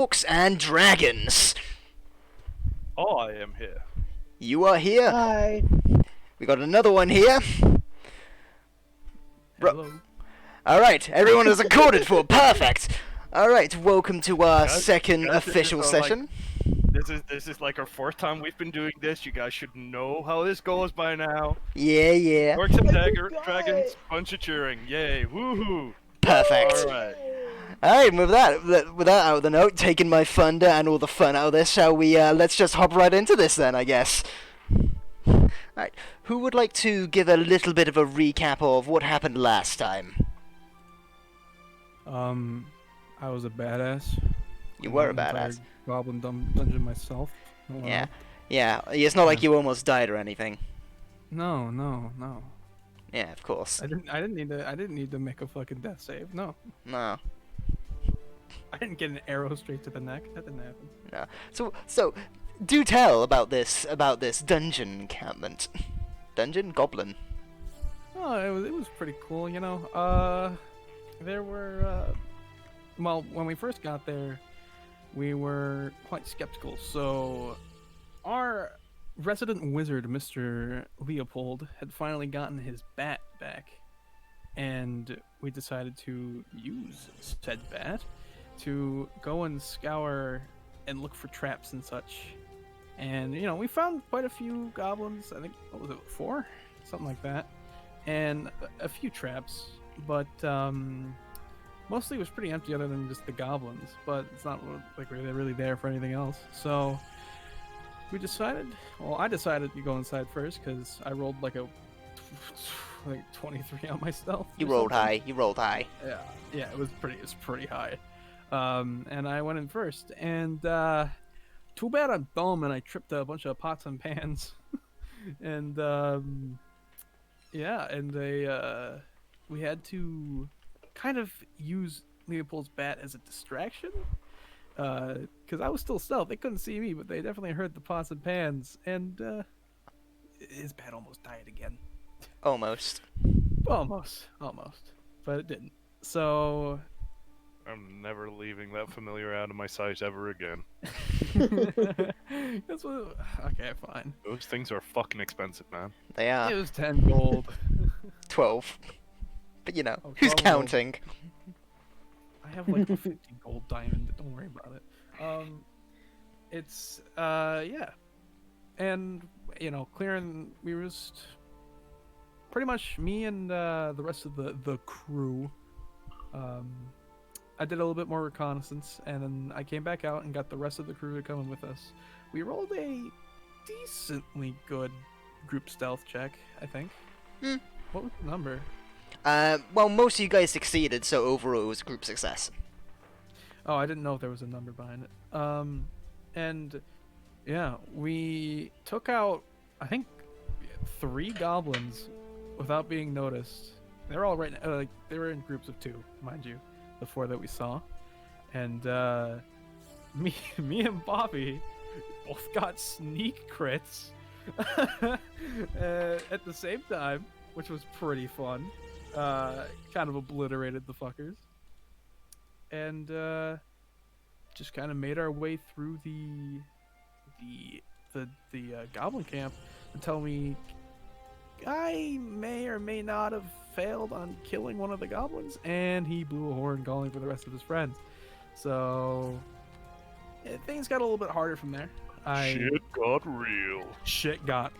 Books and Dragons. I am here. You are here. Hi. We got another one here. Hello. Alright, everyone is accorded for. Perfect. Alright, welcome to our second guys, official this is, session. This is like our fourth time we've been doing this. You guys should know how this goes by now. Yeah. Orcs and Guys. dragons, bunch of cheering. Yay, woohoo. Perfect. Alright. Alright, with that out of the note, taking my thunder and all the fun out of this, shall we, let's just hop right into this then, I guess. Alright, who would like to give a little bit of a recap of what happened last time? I was a badass. You were a Entire badass. Goblin dungeon myself. Yeah, it's not like you almost died or anything. No. Yeah, of course. I didn't need to make a fucking death save. No. No. I didn't get an arrow straight to the neck. That didn't happen. No. So, do tell about this dungeon encampment. Dungeon? Goblin. Oh, it was pretty cool, you know. There were well, when we first got there, we were quite skeptical. So, our resident wizard, Mr. Leopold, had finally gotten his bat back, and we decided to use said bat to go and scour and look for traps and such. And, you know, we found quite a few goblins. I think, what was it, 4? Something like that. And a few traps, but mostly it was pretty empty other than just the goblins. But it's not like they're really there for anything else. So we decided, well, I decided to go inside first because I rolled like 23 on my stealth. You rolled high. Yeah, it was pretty high. And I went in first, and too bad I'm dumb and I tripped a bunch of pots and pans. And yeah, and we had to kind of use Leopold's bat as a distraction, because I was still stealth. They couldn't see me, but they definitely heard the pots and pans, and his bat almost died again. Almost. Almost, but it didn't. So I'm never leaving that familiar out of my sight ever again. that's what. Okay, fine. Those things are fucking expensive, man. They are. It was 10 gold. 12. But you know, Oh, who's 12 gold. counting? I have like a 50 gold diamond. Don't worry about it. It's yeah, and you know, clearing. We were just pretty much me and the rest of the crew. I did a little bit more reconnaissance, and then I came back out and got the rest of the crew to come in with us. We rolled a decently good group stealth check, I think. What was the number? Well, most of you guys succeeded, so overall it was a group success. Oh, I didn't know if there was a number behind it. And yeah, we took out, I think, 3 goblins without being noticed. They're all right, like they were in groups of 2, mind you, the 4 that we saw, and me and Bobby both got sneak crits at the same time, which was pretty fun. Kind of obliterated the fuckers, and just kind of made our way through the goblin camp until I may or may not have failed on killing one of the goblins, and he blew a horn calling for the rest of his friends. So things got a little bit harder from there. Shit got real. Shit got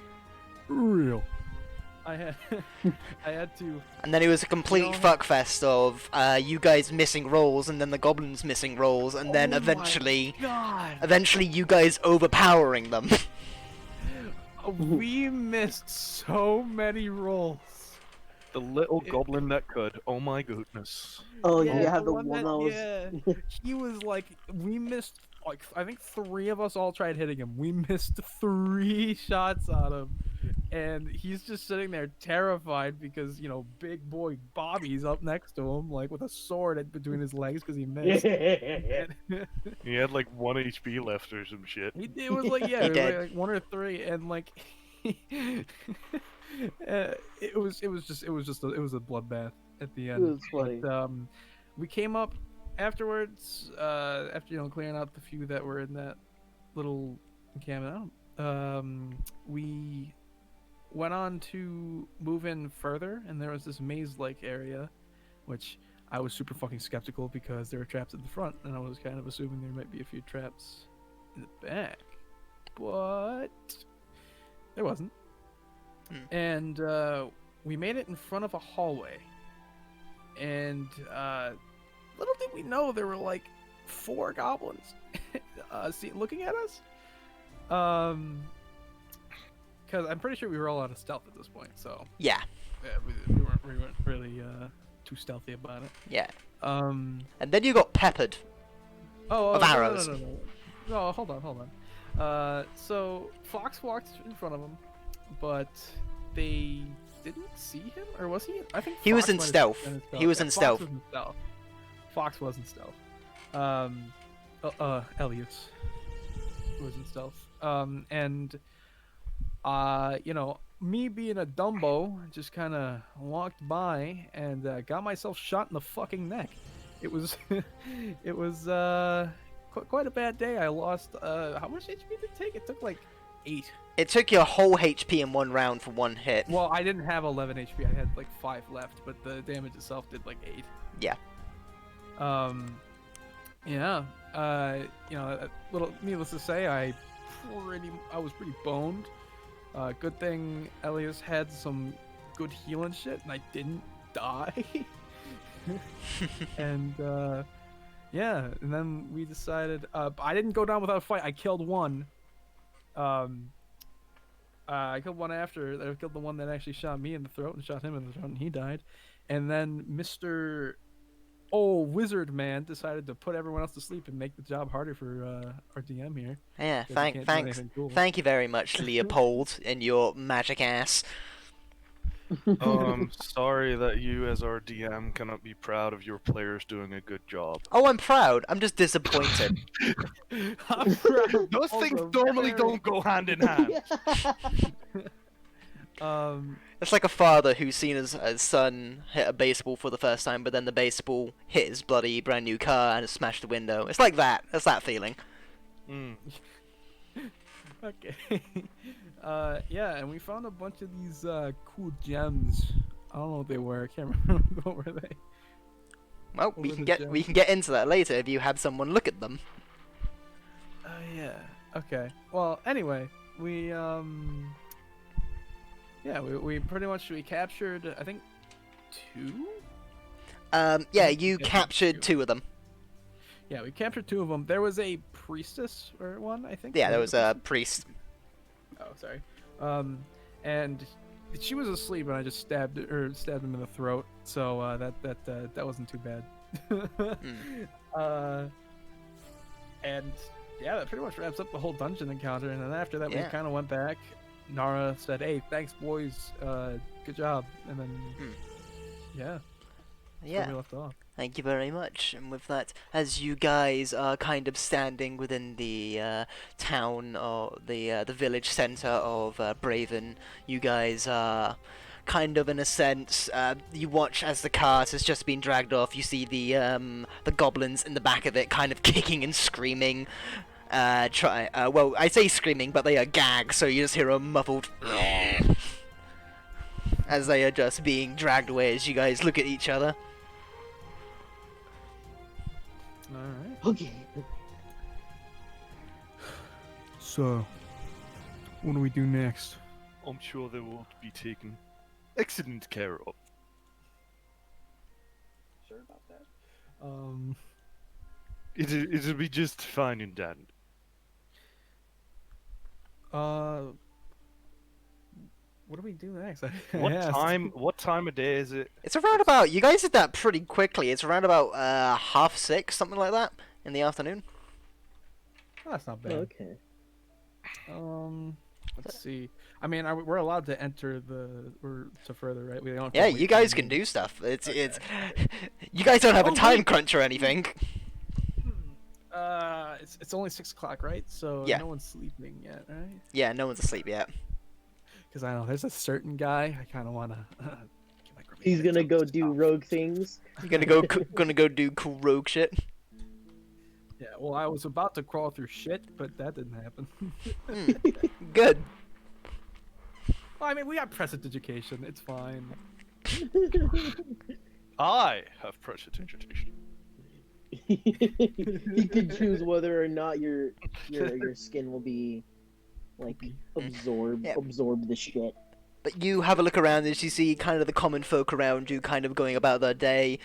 real. I had to. And then it was a complete You know- fuckfest of you guys missing rolls, and then the goblins missing rolls, and then Oh my eventually God! you guys overpowering them. We missed so many rolls. The little goblin that could. Oh my goodness. Oh, Yeah, you had the one one that- that was. yeah. He was like, we missed, like, I think 3 of us all tried hitting him. We missed 3 shots on him. And he's just sitting there terrified because, you know, big boy Bobby's up next to him, like, with a sword between his legs because he missed. He had like 1 HP left or some shit. It was like, yeah, He it was did. like 1 or 3, and like, it was a bloodbath at the It end. was funny. But, we came up afterwards, after clearing out the few that were in that little encampment, we went on to move in further, and there was this maze-like area, which I was super fucking skeptical because there were traps at the front, and I was kind of assuming there might be a few traps in the back, but there wasn't. And we made it in front of a hallway, and little did we know there were like 4 goblins looking at us. Because I'm pretty sure we were all out of stealth at this point, so Yeah. we weren't really too stealthy about it. Yeah. Um. And then you got peppered. Of No, arrows. No, hold on. So Fox walked in front of him, but they didn't see him, or was he? I think He was Fox in might have stealth. been He was in Fox stealth. was in stealth. Fox was in stealth. Elias was in stealth. And me being a Dumbo, just kind of walked by and got myself shot in the fucking neck. It was, it was quite a bad day. I lost how much HP did it take? It took like 8. It took your whole HP in one round for 1 hit. Well, I didn't have 11 HP. I had like 5 left, but the damage itself did like 8. Yeah. Yeah. Little needless to say, I was pretty boned. Good thing Elias had some good healing shit, and I didn't die. And yeah, and then we decided. I didn't go down without a fight. I killed one. I killed one after. I killed the one that actually shot me in the throat and shot him in the throat, and he died. And then Mr. Wizard Man decided to put everyone else to sleep and make the job harder for our DM here. Yeah, 'cause he thank, can't do thanks. anything cool. Thank you very much, Leopold, and your magic ass. I'm sorry that you, as our DM, cannot be proud of your players doing a good job. Oh, I'm proud. I'm just disappointed. I'm proud Those of things the normally very- don't go hand in hand. It's like a father who's seen his son hit a baseball for the first time, but then the baseball hit his bloody brand new car and smashed the window. It's like that. It's that feeling. Mm. Okay. Yeah, and we found a bunch of these cool gems. I don't know what they were. I can't remember what were they. Well, What we were can the get we can get into that later if you had someone look at them. Yeah. Okay. Well, anyway, we we pretty much captured, I think, 2. Yeah, you Yeah, captured two. 2 of them. Yeah, we captured 2 of them. There was a priestess or one, I think. Yeah, there was a priest. Oh, sorry. And she was asleep, and I just stabbed him in the throat. So that wasn't too bad. And yeah, that pretty much wraps up the whole dungeon encounter. And then after that, Yeah. we kind of went back. Nara said, "Hey, thanks, boys. Good job." And then yeah, that's where Yeah. we left off. Thank you very much. And with that, as you guys are kind of standing within the town or the village center of Braven, you guys are kind of, in a sense, you watch as the cart has just been dragged off. You see the goblins in the back of it, kind of kicking and screaming. Well, I say screaming, but they are gagged, so you just hear a muffled as they are just being dragged away. As you guys look at each other. All right. Okay. So, what do we do next? I'm sure they won't be taken excellent care of. Sure about that? It'll be just fine and dandy. What do we do next? What Yes. What time of day is it? It's around about. You guys did that pretty quickly. It's around about 6:30, something like that, in the afternoon. Oh, that's not bad. Okay. Let's see. I mean, we're allowed to enter to further, right? We don't have to Yeah, wait you for guys the- can do stuff. It's Okay. it's. You guys don't have a Oh, time wait. crunch or anything. It's only 6 o'clock, right? So Yeah. no one's sleeping yet, right? Yeah, no one's asleep yet. Because I know there's a certain guy I kind of want to. He's gonna go do rogue things. You're gonna go do cool rogue shit. Yeah, well, I was about to crawl through shit, but that didn't happen. Good. Well, I mean, we got prestidigitation. It's fine. I have prestidigitation. You can choose whether or not your skin will be like Yeah. absorb the shit. But you have a look around as you see kind of the common folk around you kind of going about their day.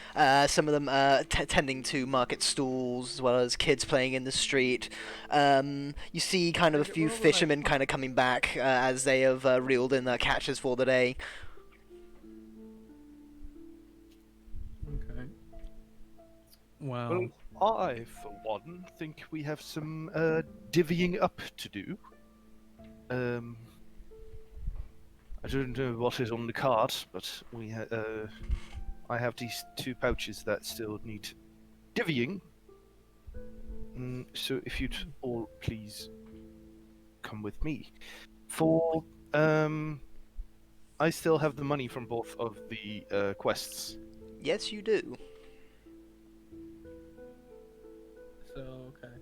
Some of them tending to market stalls as well as kids playing in the street. You see kind of a few fishermen kind of coming back as they have reeled in their catches for the day. Okay. Well, Well, I, for one, think we have some divvying up to do. I don't know what is on the card, but I have these 2 pouches that still need divvying. So if you'd all please come with me. For I still have the money from both of the quests. Yes, you do. so okay.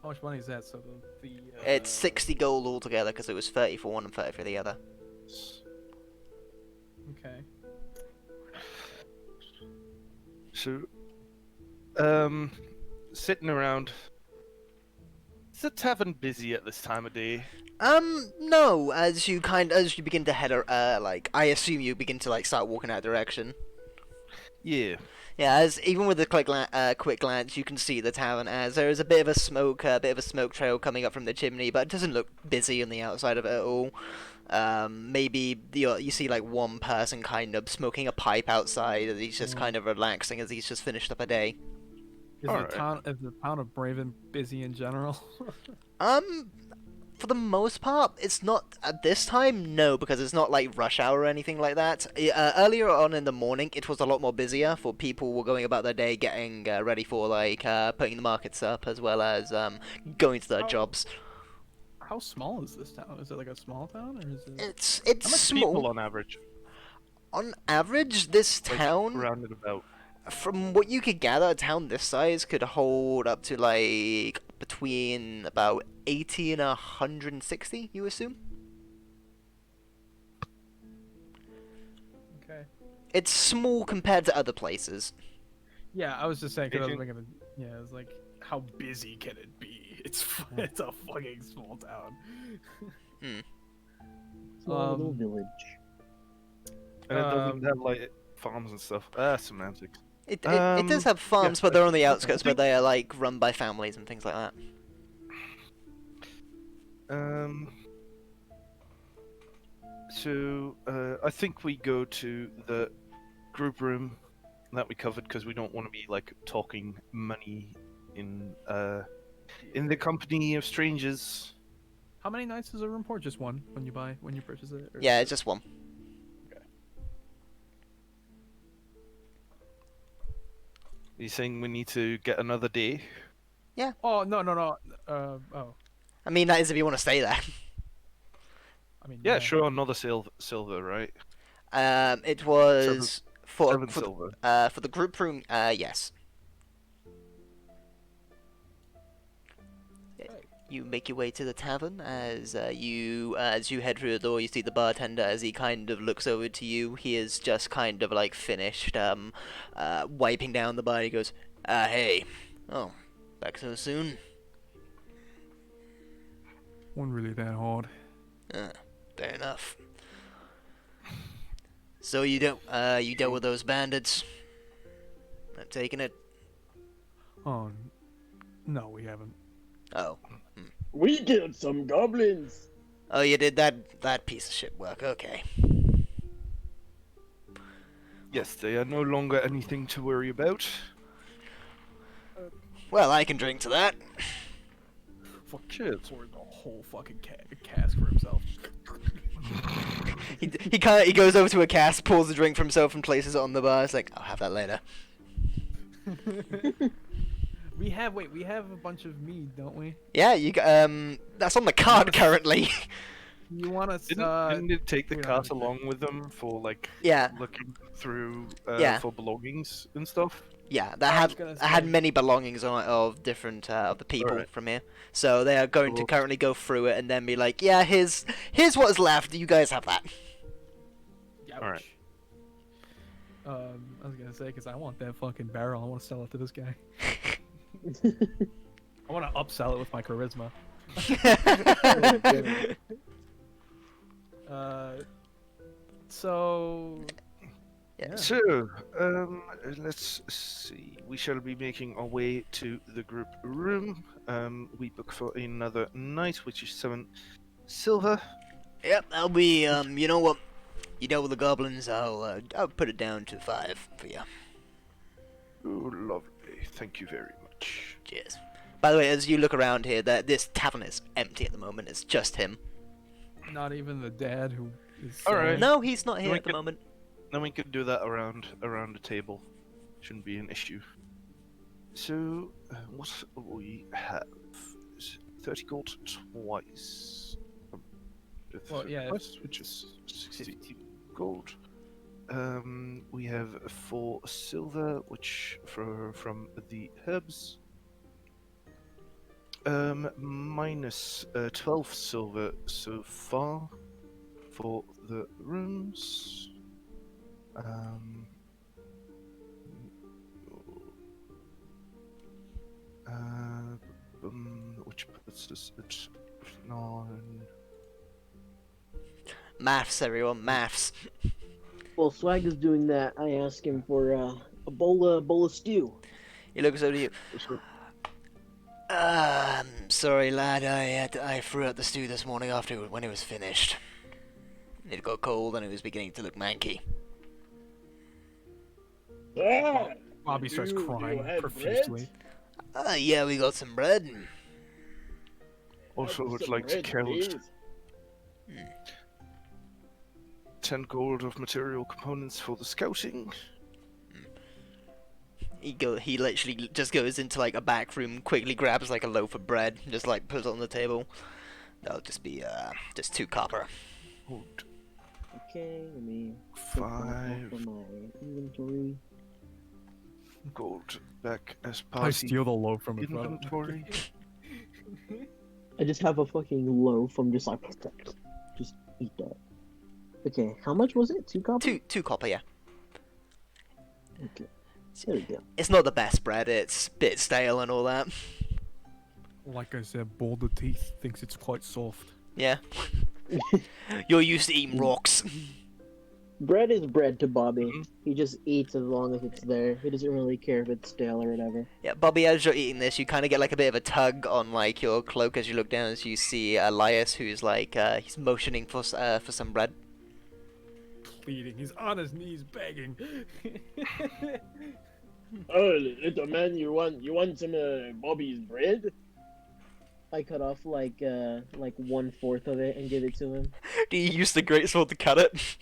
How much money is that? So the It's 60 gold altogether because it was 30 for one and 30 for the other. Okay. So, sitting around. Is the tavern busy at this time of day? No. As you begin to head, I assume you begin to start walking that direction. Yeah. Yeah, as even with a quick glance, you can see the tavern as there is a bit of a smoke trail coming up from the chimney, but it doesn't look busy on the outside of it at all. Maybe you see one person kind of smoking a pipe outside, as he's just kind of relaxing as he's just finished up a day. Is Alright. the town of Braven busy in general? For the most part, it's not at this time, no, because it's not rush hour or anything like that. Earlier on in the morning, it was a lot more busier for people were going about their day, getting ready for putting the markets up as well as going to their jobs. How small is this town? Is it like a small town, or is it? It's How much small. people on average? On average, this town, Rounded about. from what you could gather, a town this size could hold up to between about 80 and 160, you assume? Okay. It's small compared to other places. Yeah, I was just saying because I was Agent? thinking, yeah, it's like, how busy can it be? It's a fucking small town. Small little Um, village. And it doesn't Um, have farms and stuff. Semantics. It does have farms, yeah, but they're on the I outskirts, but think- they are run by families and things like that. So I think we go to the group room that we covered because we don't want to be talking money in the company of strangers. how many nights is a room for? Just one when you purchase it? Or... Yeah, it's just one. Are you saying we need to get another day? Oh no. Oh, I mean, that is if you want to stay there. I mean. Yeah, sure. Another silver, right? It was for 7 silver. for the group room. Yes. You make your way to the tavern as you head through the door. You see the bartender as he kind of looks over to you. He is just kind of finished wiping down the bar. He goes, "Hey, oh, back so soon? Wasn't really that hard. Fair enough. So you dealt with those bandits? Not taking it? Oh, no, we haven't. Oh, We killed some goblins. oh, you did that piece of shit work. Okay." Yes, they are no longer anything to worry about. Well, I can drink to that. Fuck, Cheers. poured the whole fucking cask for himself. He goes over to a cask, pours the drink for himself, and places it on the bar. It's like, I'll have that later. We have a bunch of mead, don't we? Yeah, that's on the card currently. You want us? Didn't it take the we don't cart have it. along with them for Yeah. looking through Yeah. for belongings and stuff? Yeah, I was gonna that had say- many belongings on it of different of the people Alright. from here. So they are going to Cool. currently go through it and then be like, yeah, here's what's left. You guys have that. Alright. Ouch. I was gonna say because I want that fucking barrel. I want to sell it to this guy. I want to upsell it with my charisma. So yeah. So, let's see. We shall be making our way to the group room. We book for another night, which is 7 silver. Yep, I'll be you know what? You dealt with the goblins. I'll put it down to 5 for you. Oh, lovely. Thank you very much. Cheers. By the way, as you look around here, this tavern is empty at the moment. It's just him. Not even the dad who is. Alright. No, he's not here we at the could- moment. Then we could do that around the table. Shouldn't be an issue. So, what we have is 30 gold twice. Well, yeah, Twice, which is 60 gold. We have 4 silver, which from the herbs. Minus 12 silver so far for the rooms. Which puts us at 9. Maths, everyone, maths. While Swag is doing that, I ask him for a bowl of stew. He looks over to you. So, Sorry, lad. I threw out the stew this morning when it was finished. It got cold and it was beginning to look manky. Yeah. Bobby starts Do you crying have profusely. Yeah, we got some bread. also would like to count 10 gold of material components for the scouting. He literally just goes into like a back room, quickly grabs like a loaf of bread, just like puts it on the table. That'll just be just 2 copper. Hold Okay, let me take that off 5 from my inventory. gold back as I party steal the loaf from his brother. inventory. I just have a fucking loaf. I'm just like, just eat that. Okay, how much was it? 2 copper? Two copper, yeah. Okay, there we go. It's not the best bread. It's a bit stale and all that. Like I said, Boulder Teeth thinks it's quite soft. Yeah. You're used to eating rocks. Bread is bread to Bobby. Mhm. He just eats as long as it's there. He doesn't really care if it's stale or whatever. Yeah, Bobby, as you're eating this, you kind of get like a bit of a tug on like your cloak as you look down, as you see Elias, who's like he's motioning for some bread. Pleading. He's on his knees begging. Oh, little man, you want some Bobby's bread? I cut off like 1/4 of it and give it to him. Do you use the great sword to cut it?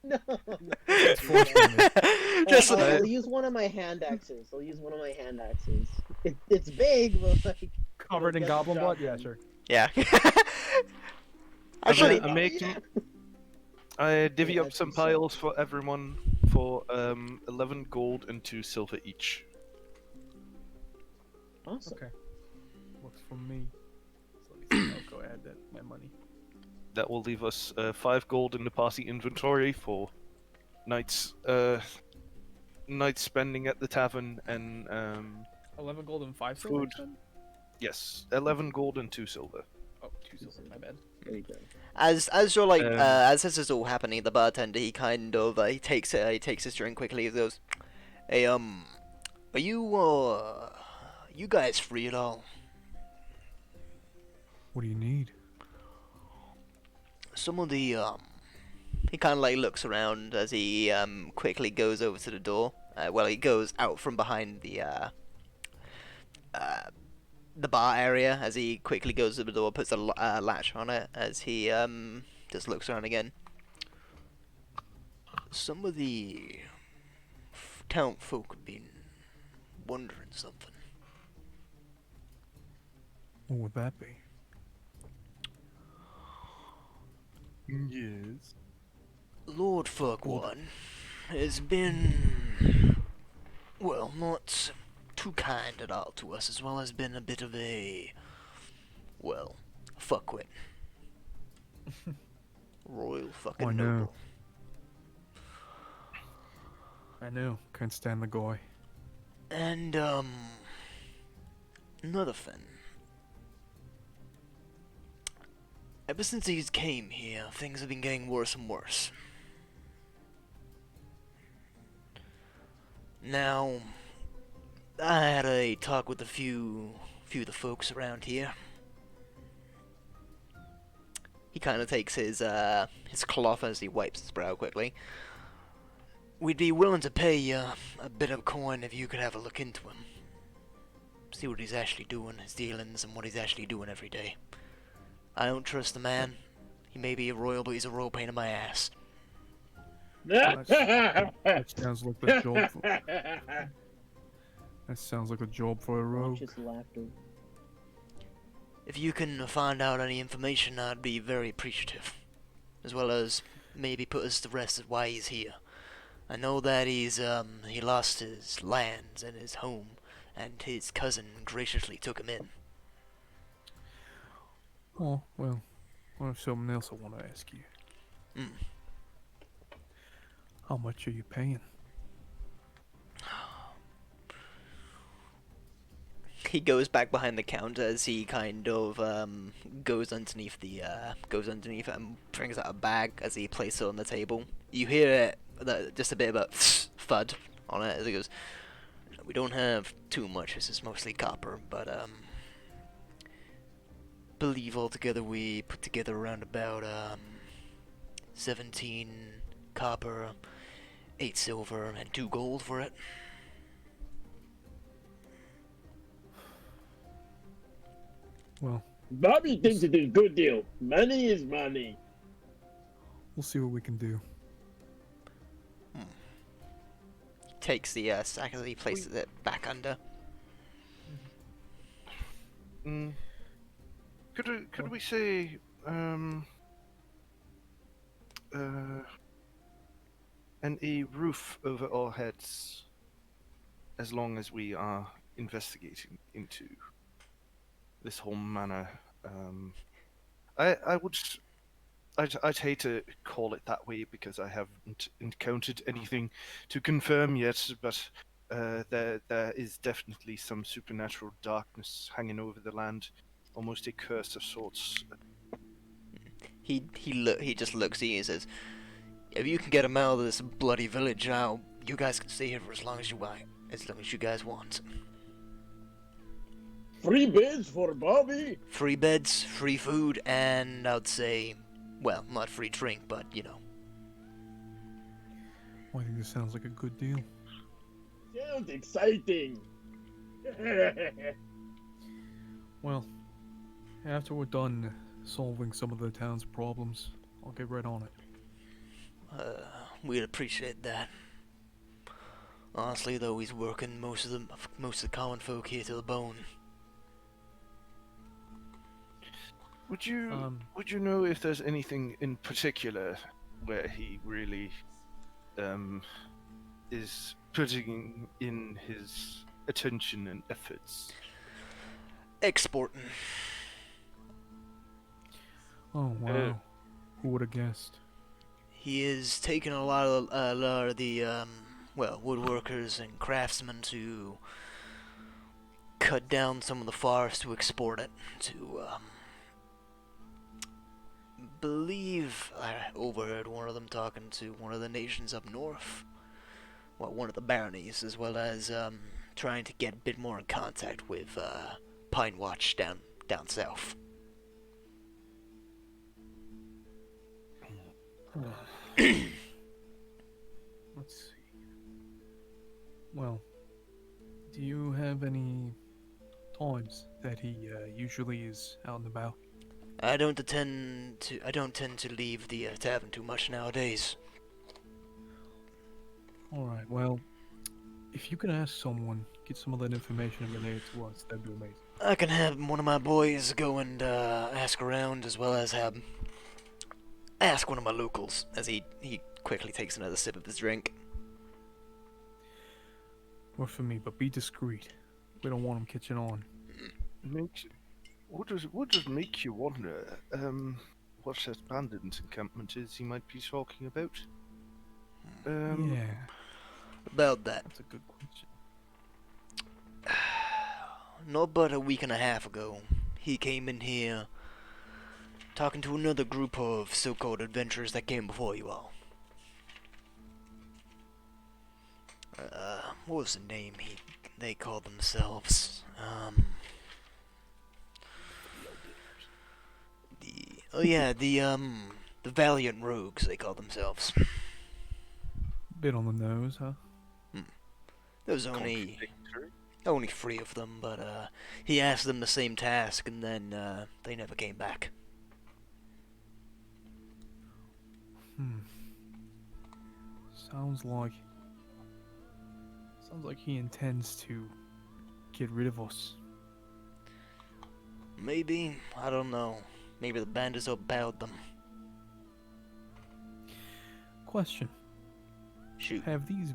No, Just I'll use one of my hand axes. It's big, but like Covered in Get goblin the blood? job Yeah, done. sure. yeah. Actually, I'm making. I divvy Yeah, up some actually, so- piles for everyone for 11 gold and 2 silver each. awesome. Okay. Works for me. So let me see. I'll go add that my money. That will leave us 5 gold in the party inventory for nights night spending at the tavern and 11 gold and 5 silver. Food. Yes, 11 gold and 2 silver. Oh, 2 silver. My bad. There you go. as you're like Um, as this is all happening, the bartender he kind of he takes his drink quickly. He goes, "Hey, are you guys free at all? What do you need? Some of the He kind of like looks around as he quickly goes over to the door. Well, he goes out from behind the bar area as he quickly goes to the door, puts a latch on it as he just looks around again. Some of the town folk have been wondering something. What would that be? Yes. Lord Fuckwad has been well, not too kind at all to us, as well as been a bit of a, well, fuckwit. Royal fucking I know. noble. I know. Can't stand the guy. And, another thing. Ever since he's came here, things have been getting worse and worse. Now, I had a talk with a few of the folks around here. He kind of takes his cloth as he wipes his brow quickly. We'd be willing to pay you a bit of coin if you could have a look into him. See what he's actually doing, his dealings, and what he's actually doing every day. I don't trust the man. He may be a royal, but he's a royal pain in my ass. That sounds like the job. That sounds like a job for a rogue. Conscious laughter. If you can find out any information, I'd be very appreciative. As well as maybe put us to rest as why he's here. I know that he lost his lands and his home, and his cousin graciously took him in. Oh, well, I have something else I want to ask you. Hmm. How much are you paying? He goes back behind the counter as he kind of goes underneath and brings out a bag as he places it on the table. You hear just a bit of a thud on it as he goes. We don't have too much. This is mostly copper, but believe altogether we put together around about 17 copper, 8 silver, and 2 gold for it. Well, Bobby thinks it is a good deal. Money is money. we'll see what we can do. Takes the sack as he places it back under. Could we say and a roof over our heads as long as we are investigating into this whole manor? I'd hate to call it that way because I haven't encountered anything to confirm yet, but there is definitely some supernatural darkness hanging over the land, almost a curse of sorts. He just looks at you and says, "If you can get him out of this bloody village, you guys can stay here for as long as you want, as long as you guys want. Free beds for Bobby. Free beds, free food, and I'd say, well, not free drink, but you know." I think this sounds like a good deal. Sounds exciting. Well, after we're done solving some of the town's problems, I'll get right on it. We'd appreciate that. Honestly, though, he's working most of the common folk here to the bone. Would you know if there's anything in particular where he really is putting in his attention and efforts? Exporting. Oh, wow. Who would have guessed? He is taking a lot of the woodworkers and craftsmen to cut down some of the forest to export it to believe I overheard one of them talking to one of the nations up north. Well, one of the baronies, as well as trying to get a bit more in contact with Pine Watch down south. Let's see. Well, do you have any times that he usually is out and about? I don't tend to leave the tavern too much nowadays. Alright, well, if you can ask someone, get some of that information related to us, that'd be amazing. I can have one of my boys go and ask around, as well as ask one of my locals, as he quickly takes another sip of his drink. Works for me, but be discreet. We don't want them catching on. What does make you wonder? What that bandit encampment is he might be talking about? Yeah, About that. that's a good question. Not but a week and a half ago, he came in here talking to another group of so-called adventurers that came before you all. What was the name they called themselves? The Valiant Rogues, they call themselves. Bit on the nose, huh? There was only 3 of them, but he asked them the same task, and then they never came back. Sounds like he intends to get rid of us. Maybe, I don't know. Maybe the bandits outbowed them. Question: Shoot. have these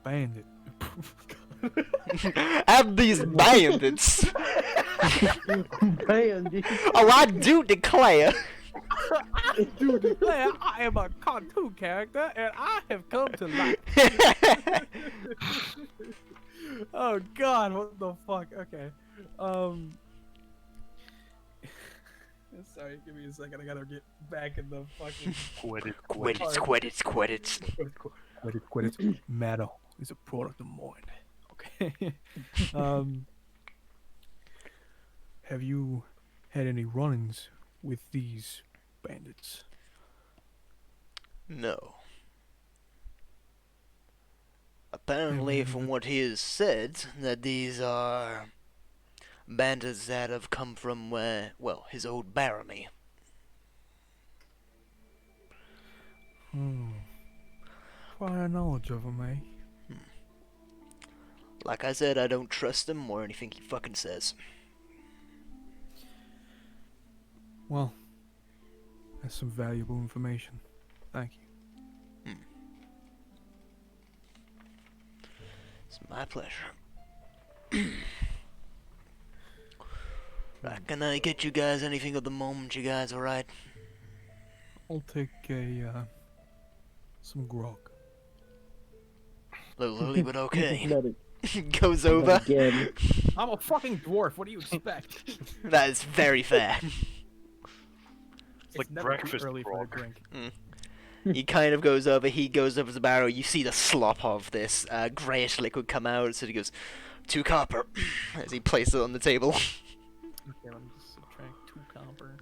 bandit? Have these bandits! Bandit. Oh, I do declare! Dude, declare I am a cartoon character and I have come to life. Oh God, what the fuck? Okay. Sorry, give me a second. I gotta get back in the fucking. Quidditch. Quidditch. Matter is a product of mind. Okay. Have you had any run-ins with these bandits? No. Apparently, from what he has said, that these are bandits that have come from his old barony. Prior knowledge of them, eh? Like I said, I don't trust him or anything he fucking says. Well, that's some valuable information. Thank you. It's my pleasure. Right, can I get you guys anything at the moment? You guys alright? I'll take some grog. Literally, but okay. Not a- Goes not over. again. I'm a fucking dwarf. What do you expect? That is very fair. It's like never too breakfast early for a grog. drink. He kind of goes over, he goes over to the barrel, you see the slop of this greyish liquid come out, so he goes, 2 copper, as he places it on the table. Okay, let me just subtract 2 copper.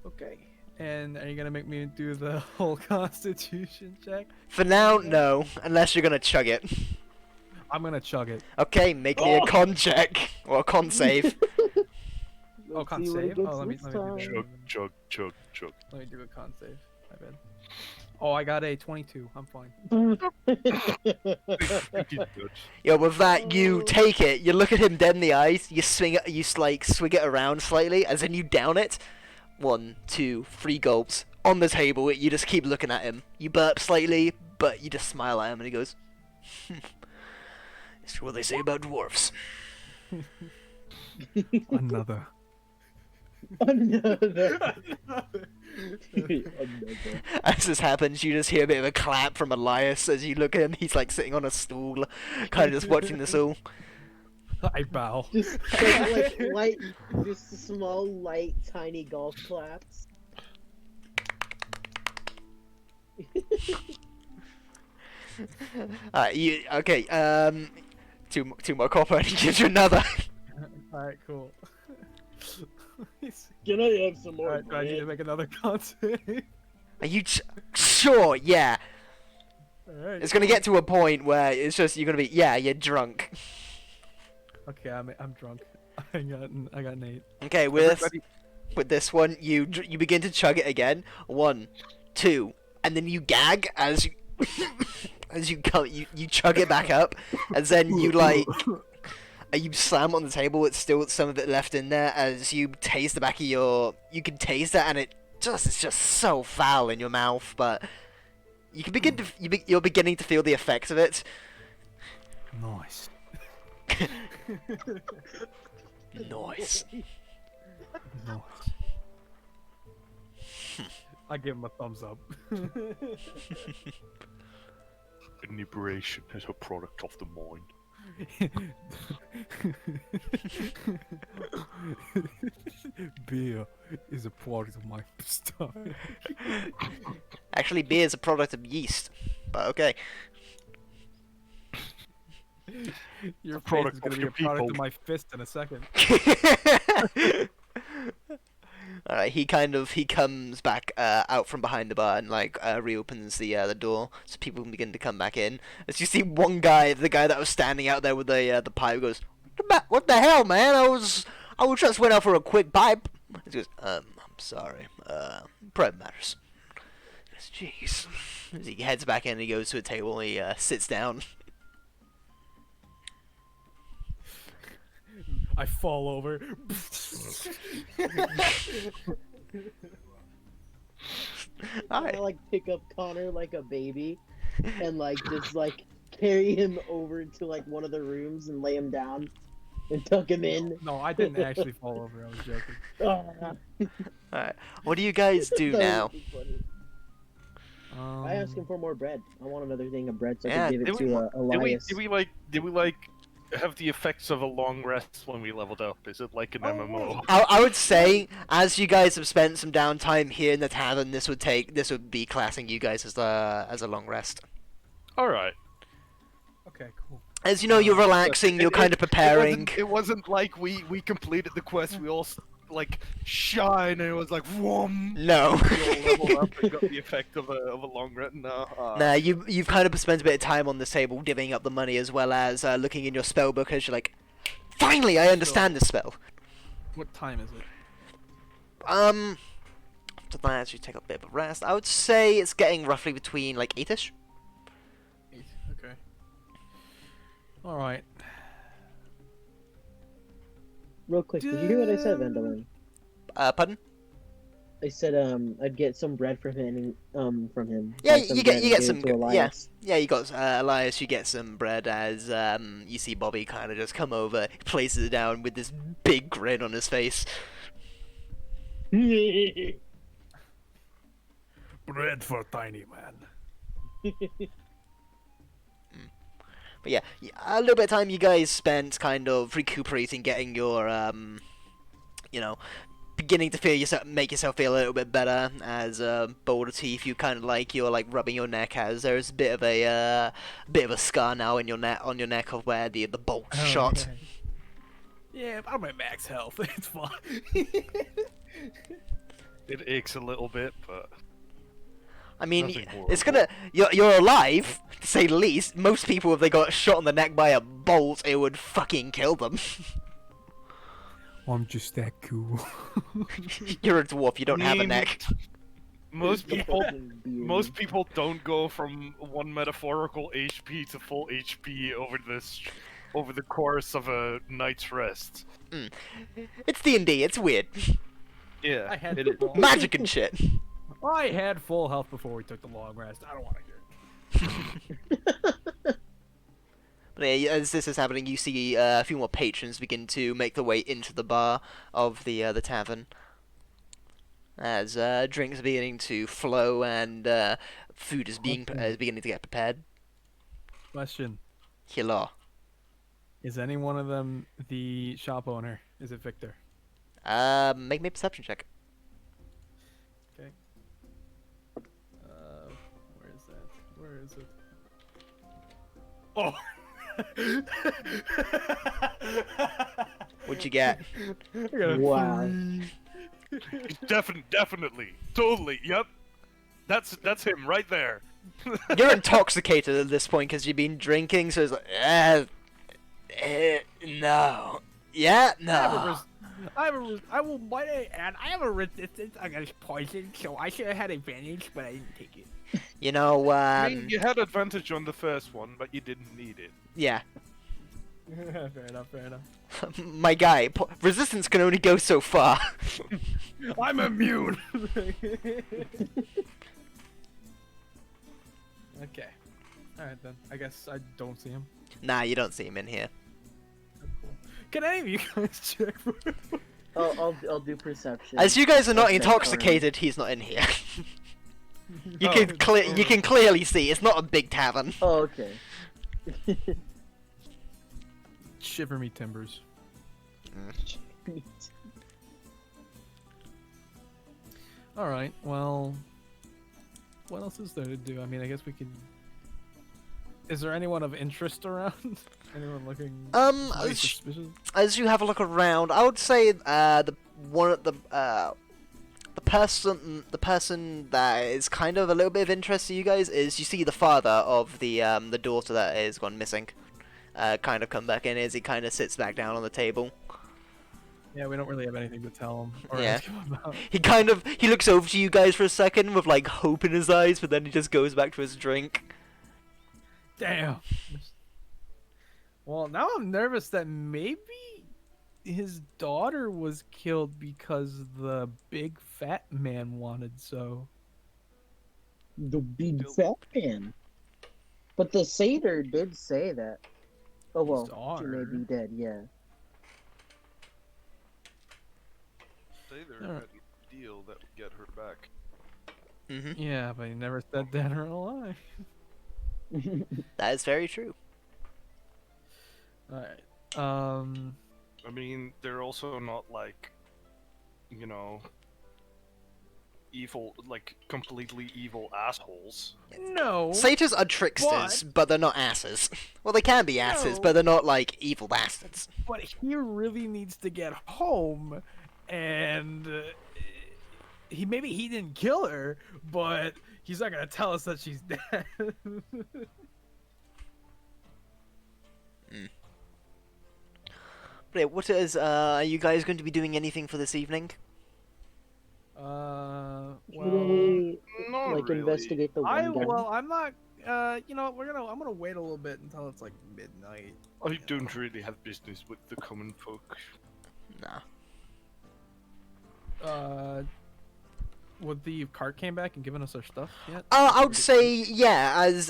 Okay. And are you gonna make me do the whole constitution check? For now, no, unless you're gonna chug it. I'm gonna chug it. Okay, make me a con check, or a con save. Oh, Let's con see what he save? gets Oh, let me this do that. Chug, chug, chug. Let me do a con save. My bad. Oh, I got a 22. I'm fine. Yo, with that, you take it, you look at him dead in the eyes, you swing it around slightly, as in you down it. 1, 2, 3 gulps. On the table, you just keep looking at him. You burp slightly, but you just smile at him, and he goes, it's what they say about dwarfs. Another. Another. As this happens, you just hear a bit of a clap from Elias as you look at him. He's like sitting on a stool, kind of just watching this all. I bow. Just like light, just small, light, tiny golf claps. Okay, two more copper, and he gives you another. Alright, cool. Can I have some more? Alright, do I need to make another con save? Are you sure? Yeah. Alright. It's gonna get to a point where it's just you're gonna be you're drunk. Okay, I'm drunk. I got an 8. Okay, with this one, you begin to chug it again. 1, 2, and then you gag as you you chug it back up, and then you you slam on the table with still some of it left in there as you taste the back of you can taste it, and it's just so foul in your mouth, but You can begin to you're beginning to feel the effects of it. Nice. Nice. Nice. I give him a thumbs up. Inebriation is a product of the mind. Beer is a product of my style. Actually, beer is a product of yeast. But okay. Your face product is gonna of be your a product people. of my fist in a second. Alright, he comes back out from behind the bar and like reopens the door so people can begin to come back in. As you see one guy, the guy that was standing out there with the pipe, goes, "What the hell, man? I just went out for a quick pipe." He goes, I'm sorry. Private matters." He goes, "Jeez." As he heads back in, he goes to a table. He sits down. I fall over. I like pick up Connor like a baby, and like just like carry him over to like one of the rooms and lay him down, and tuck him in. No, I didn't actually fall over. I was joking. Ah, Alright, what do you guys do that now? would be funny. I asked him for more bread. I want another thing of bread so I Yeah, can give it did to Elias. Did we like have the effects of a long rest when we leveled up? Is it like an MMO? I would say, as you guys have spent some downtime here in the tavern, this would be classing you guys as a long rest. All right. Okay, cool. As you know, you're relaxing, you're kind of preparing. It wasn't like we completed the quest. We all like shine, and it was like whoom. No. We all leveled up and got the effect of a long rest. No. Nah, you've kind of spent a bit of time on this table divvying up the money as well as looking in your spell book as you're like, finally, I understand this spell. What time is it? After that, as you take a bit of a rest, I would say it's getting roughly between like 8ish. 8. Okay. All right. Real quick, did you hear what I said, Vandalin? Pardon? I said I'd get some bread from him. Yeah, Buy some you bread get and give some. it to Yeah, Elias. yeah. You got Elias. You get some bread as you see Bobby kind of just come over, places it down with this big grin on his face. Bread for tiny man. But yeah, a little bit of time you guys spent kind of recuperating, getting your beginning to feel yourself, make yourself feel a little bit better. As Boulder Teeth, you kind of like you're like rubbing your neck as there's a bit of a scar now in your neck on your neck of where the bolt shot. Yeah, I'm at max health. It's fine. It aches a little bit, but I mean, nothing it's horrible. you're alive, to say the least. Most people, if they got shot in the neck by a bolt, it would fucking kill them. I'm just that cool. You're a dwarf, you don't have a mean, neck. Most people Fucking beard. most people don't go from one metaphorical HP to full HP over the course of a night's rest. It's D&D, it's weird. Yeah, I had it is. full, Magic and shit. I had full health before we took the long rest. I don't want to hear it. But yeah, as this is happening, you see a few more patrons begin to make their way into the bar of the tavern. As drinks are beginning to flow and food is beginning to get prepared. Question: Hello. is any one of them the shop owner? Is it Victor? Make me a perception check. Okay. Where is that? Where is it? Oh. What'd you get? I got a Wow. 3. Definitely, totally, yep. That's him right there. You're intoxicated at this point because you've been drinking, so it's like, no. Yeah, no. I will bite it, and I have a resistance against poison, so I should have had advantage, but I didn't take it. You know, I mean, you had advantage on the first one, but you didn't need it. yeah. Fair enough, fair enough. My guy, resistance can only go so far. I'm immune! Okay. All right then. I guess I don't see him. Nah, you don't see him in here. Cool. Can any of you guys check for him? I'll do perception. As you guys are not Okay, intoxicated, he's not in here. You Oh, can clearly see it's not a big tavern. Oh, okay. Shiver me timbers. All right. Well, what else is there to do? I mean, I guess we could. Is there anyone of interest around? Anyone looking very suspicious? As you have a look around, I would say the person that is kind of a little bit of interest to you guys is you see the father of the daughter that is gone missing. Kind of come back in as he kind of sits back down on the table. Yeah, we don't really have anything to tell him or Yeah. ask him about. He looks over to you guys for a second with like hope in his eyes, but then he just goes back to his drink. Damn. Well, now I'm nervous that maybe his daughter was killed because the big fat man wanted so. The big fat man. But the satyr did say that. Oh well, she may daughter. be dead. Yeah. Say there Alright. had a deal that would get her back. Hmm. Yeah, but he never said dead or alive. That is very true. Alright. I mean, they're also not like, you know, evil, like completely evil assholes. No. Satyrs are tricksters, but they're not asses. Well, they can be asses, No. but they're not like evil bastards. But he really needs to get home, and maybe he didn't kill her, but he's not gonna tell us that she's dead. But yeah, what is are you guys going to be doing anything for this evening? Well, Not like really. investigate the window. I'm not. You know, I'm gonna wait a little bit until it's like midnight. I don't really have business with the common folk. Nah. Would the cart came back and given us our stuff yet? I would say, yeah, as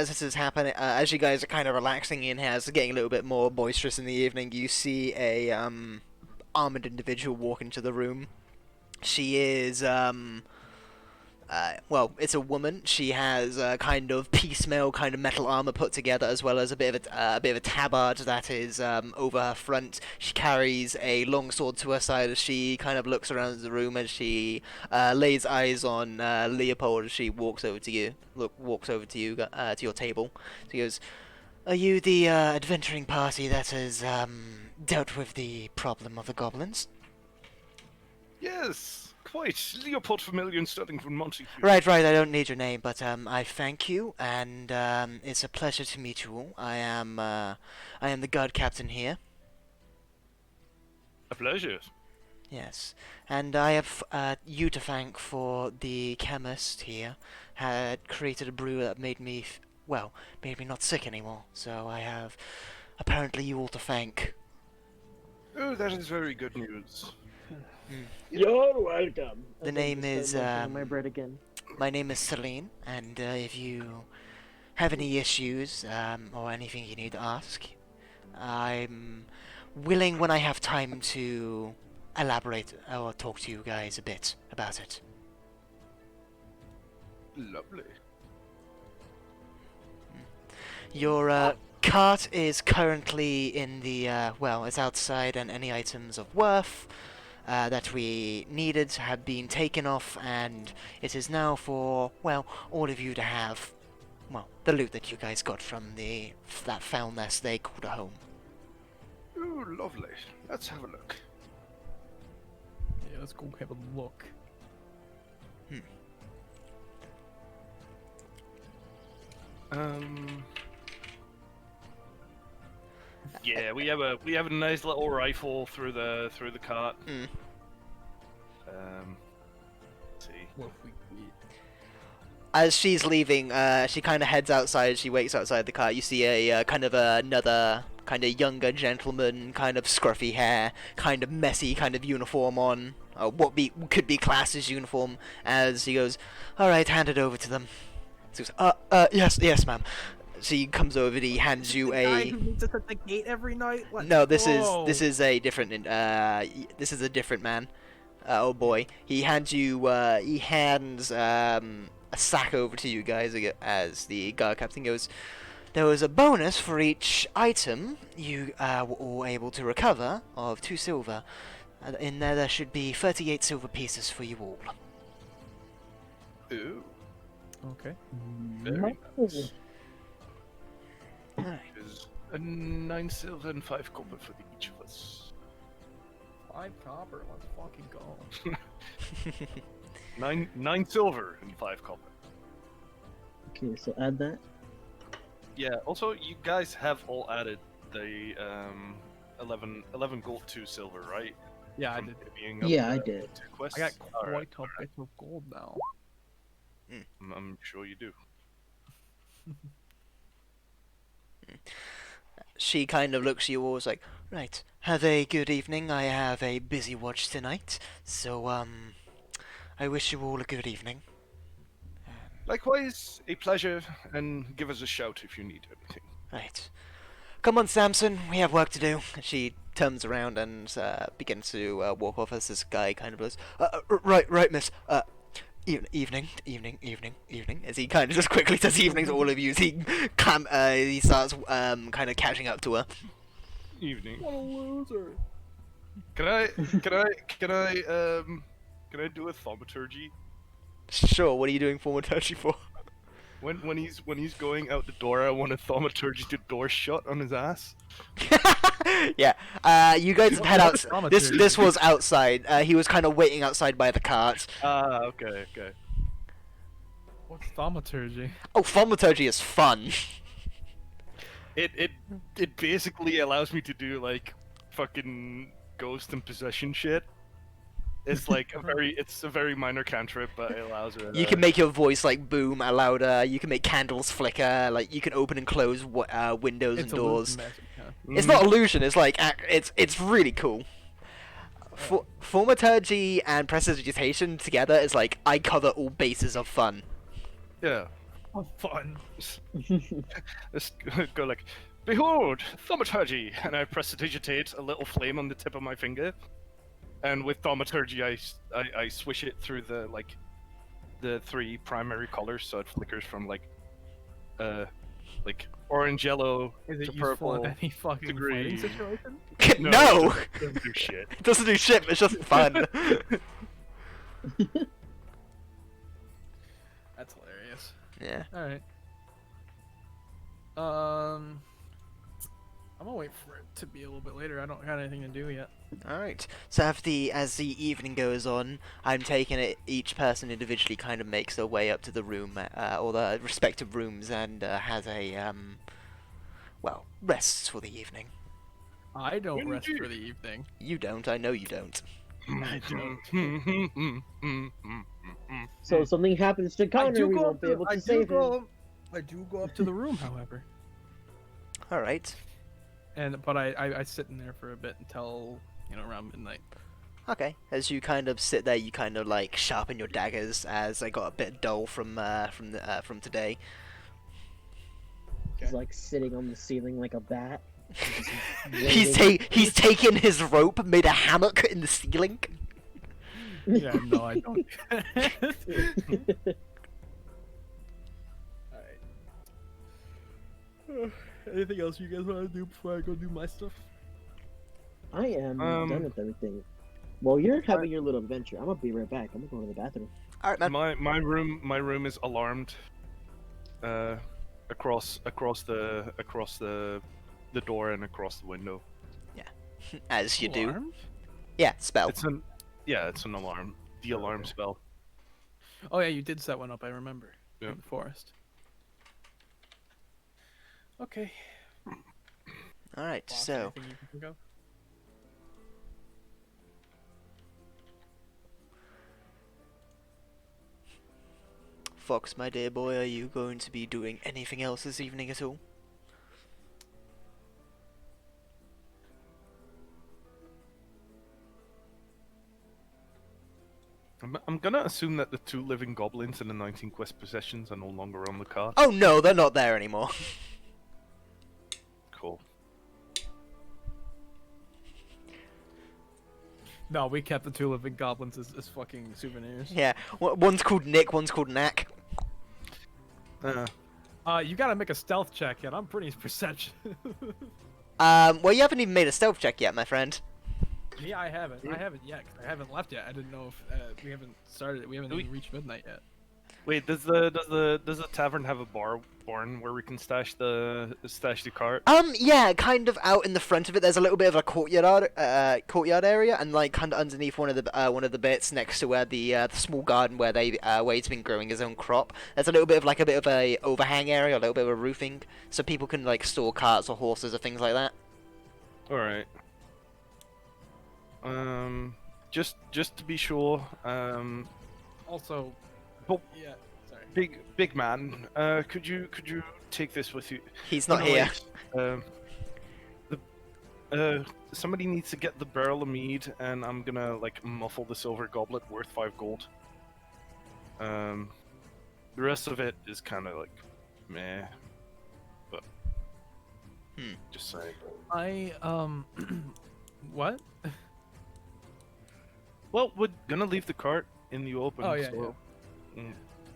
this is happening, as you guys are kind of relaxing in here, it's getting a little bit more boisterous in the evening, you see a armored individual walk into the room. She is well, it's a woman. She has kind of piecemeal kind of metal armor put together, as well as a bit of a tabard that is over her front. She carries a long sword to her side as she kind of looks around the room as she lays eyes on Leopold as she walks over to you. To your table. She goes, "Are you the adventuring party that has dealt with the problem of the goblins?" Yes, quite. Leopold Vermillion, starting from Montague. Right, I don't need your name, but I thank you, and it's a pleasure to meet you all. I am the guard captain here. A pleasure. Yes, and I have you to thank for the chemist here had created a brew that made me, made me not sick anymore. So I have apparently you all to thank. Oh, that is very good news. You're welcome. The name is, my bread again. My name is Celine, and if you have any issues or anything you need to ask, I'm willing when I have time to elaborate or talk to you guys a bit about it. Lovely. Your cart is currently in the, it's outside, and any items of worth that we needed have been taken off, and it is now for, all of you to have, the loot that you guys got from that found nest they called a home. Oh, lovely. Let's have a look. Yeah, let's go have a look. Yeah, we have a nice little rifle through the cart. Mm. Let's see. What if we As she's leaving, she kind of heads outside. She waits outside the car. You see a kind of another kind of younger gentleman, kind of scruffy hair, kind of messy, kind of uniform on. Could be classed as uniform. As he goes, "All right, hand it over to them." So he goes, yes, ma'am. So he comes over and he hands you The guy a. who meets us at the gate every night. Let's No, this go. is a different this is a different man. Oh boy, he hands a sack over to you guys as the guard captain goes. There was a bonus for each item you were all able to recover of 2 silver. In there should be 38 silver pieces for you all. Ooh, Okay. very No. nice. Is a 9 silver and 5 copper for each of us. 5 copper. Let's fucking go. 9 silver and 5 copper. Okay, so add that. Yeah. Also, you guys have all added the 11 gold, 2 silver, right? Yeah, I From did. divvying up Yeah, the I did. 2 quests. I got quite Alright, a bit of gold now. I'm sure you do. She kind of looks at you all like, right, have a good evening. I have a busy watch tonight, so I wish you all a good evening. Likewise, a pleasure, and give us a shout if you need anything. Right. Come on, Samson, we have work to do. She turns around and begins to walk off as this guy kind of goes, right, miss. Evening. As he kind of just quickly says evening to all of you, as he starts kind of catching up to her. Evening. What a loser. Can I do a thaumaturgy? Sure, what are you doing thaumaturgy for? When he's going out the door, I want a thaumaturgy to door shut on his ass. Yeah. You guys head out. This was outside. He was kind of waiting outside by the cart. Okay. What's thaumaturgy? Oh, thaumaturgy is fun. It basically allows me to do like fucking ghost and possession shit. It's like it's a very minor cantrip, but it allows it. You can make your voice like boom louder. You can make candles flicker. Like you can open and close windows and doors. Magic, huh? It's not illusion. It's like it's really cool. Thaumaturgy and prestidigitation together is like I cover all bases of fun. Yeah. Oh, fun. Let's go like, behold, thaumaturgy, and I prestidigitate a little flame on the tip of my finger, and with thaumaturgy I swish it through the 3 primary colors, so it flickers from like orange, yellow Is to it purple. useful in any fucking green. fighting situation? No, it doesn't do shit. it doesn't do shit. But it's just fun. That's hilarious. Yeah. Alright. I'm gonna wait for it to be a little bit later. I don't got anything to do yet. All right. So as the evening goes on, I'm taking it. Each person individually kind of makes their way up to the room or the respective rooms and has a rests for the evening. I don't When rest do you- for the evening. You don't. I know you don't. I don't. So if something happens to Connor, we won't be able to save him. I do go up to the room, however. All right. But I sit in there for a bit until around midnight. Okay. As you kind of sit there, you kind of like sharpen your daggers as I got a bit dull from today. He's like sitting on the ceiling like a bat. He's taken his rope, made a hammock in the ceiling. Yeah, no, I don't. Alright. Anything else you guys want to do before I go do my stuff? I am done with everything. Well, you're having your little adventure. I'm gonna be right back. I'm gonna go to the bathroom. All right, man. my room is alarmed. Across the door and across the window. As you do. Alarmed? Yeah, spell. It's an alarm. The alarm spell. Oh yeah, you did set one up. I remember. Yeah. In the forest. Okay. All right. Boss, So. anything you can think of? Fox, my dear boy, are you going to be doing anything else this evening at all? I'm gonna assume that the 2 living goblins in the 19 quest possessions are no longer on the card. Oh no, they're not there anymore. Cool. No, we kept the 2 living goblins as fucking souvenirs. Yeah, one's called Nick, one's called Knack. You gotta make a stealth check, and I'm pretty perception. Well, you haven't even made a stealth check yet, my friend. Yeah, I haven't. I haven't yet. 'Cause I haven't left yet. I didn't know if we haven't started. We haven't even reached midnight yet. Wait, does the tavern have a barn where we can stash the cart? Yeah, kind of out in the front of it. There's a little bit of a courtyard area, and like kind of underneath one of the bits next to where the small garden where he's been growing his own crop. There's a little bit of a overhang area, a little bit of a roofing, so people can like store carts or horses or things like that. All right. Just to be sure. Also, Oh. yeah. Sorry. Big man. Could you take this with you? He's not No, here. wait, somebody needs to get the barrel of mead, and I'm gonna like muffle the silver goblet worth 5 gold. The rest of it is kind of like meh, but just saying. What? Well, we're gonna leave the cart in the open. Oh, yeah, so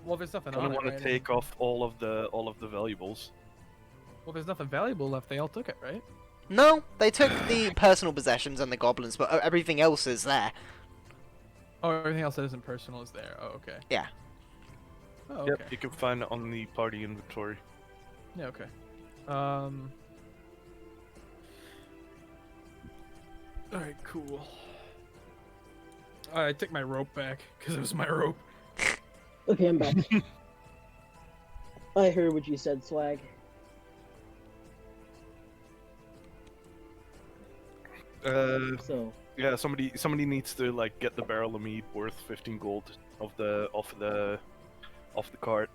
Well, there's nothing gonna on it. want to Right? take off all of the valuables. Well, there's nothing valuable left. They all took it, right? No, they took the personal possessions and the goblins, but everything else is there. Oh, everything else that isn't personal is there. Oh, okay. Yeah. Oh, okay. Yep, you can find it on the party inventory. Yeah, okay. Alright, cool. I took my rope back, because it was my rope. Okay, I'm back. I heard what you said, Swag. So Yeah, somebody needs to like get the barrel of mead worth 15 gold off the cart.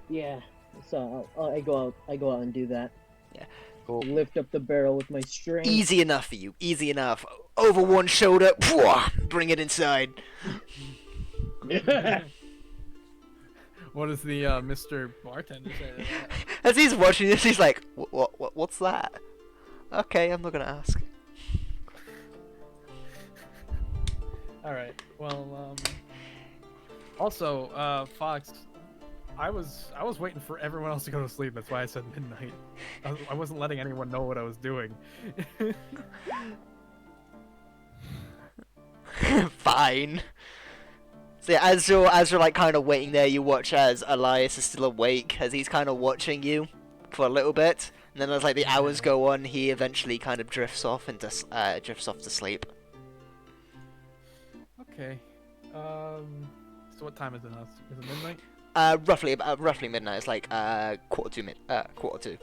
yeah, so I go out and do that. Yeah. Cool. Lift up the barrel with my strength. Easy enough for you. Easy enough. Over one shoulder. Bring it inside. What does the Mr. Bartender say to that? As he's watching this, he's like, "What's that?" Okay, I'm not gonna ask. Alright, well, also, Fox, I was waiting for everyone else to go to sleep, that's why I said midnight. I wasn't letting anyone know what I was doing. Fine. So yeah, as you're like kind of waiting there, you watch as Elias is still awake, as he's kind of watching you for a little bit, and then as like the hours go on, he eventually kind of drifts off to sleep. Okay, so what time is it now? Is it midnight? Roughly midnight. It's like quarter two.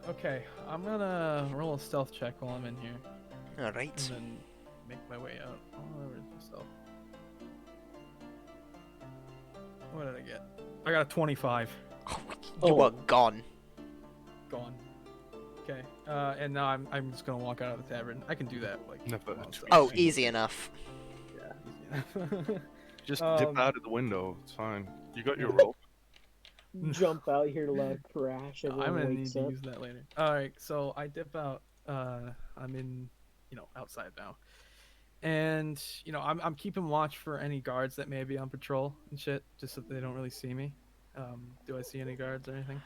Okay, I'm gonna roll a stealth check while I'm in here, All and right. then make my way out. Oh, where is my stealth? What did I get? I got a 25. You Oh. are gone. Gone. Okay, and now I'm just gonna walk out of the tavern. I can do that, like. Never. while I'm stealth. Oh, easy enough. Yeah, easy. Just dip out of the window. It's fine. You got your rope. Jump out here to loud crash. I'm Everyone gonna need wakes to up. use that later. Alright, so I dip out. I'm in, outside now. And, I'm keeping watch for any guards that may be on patrol and shit, just so they don't really see me. Do I see any guards or anything?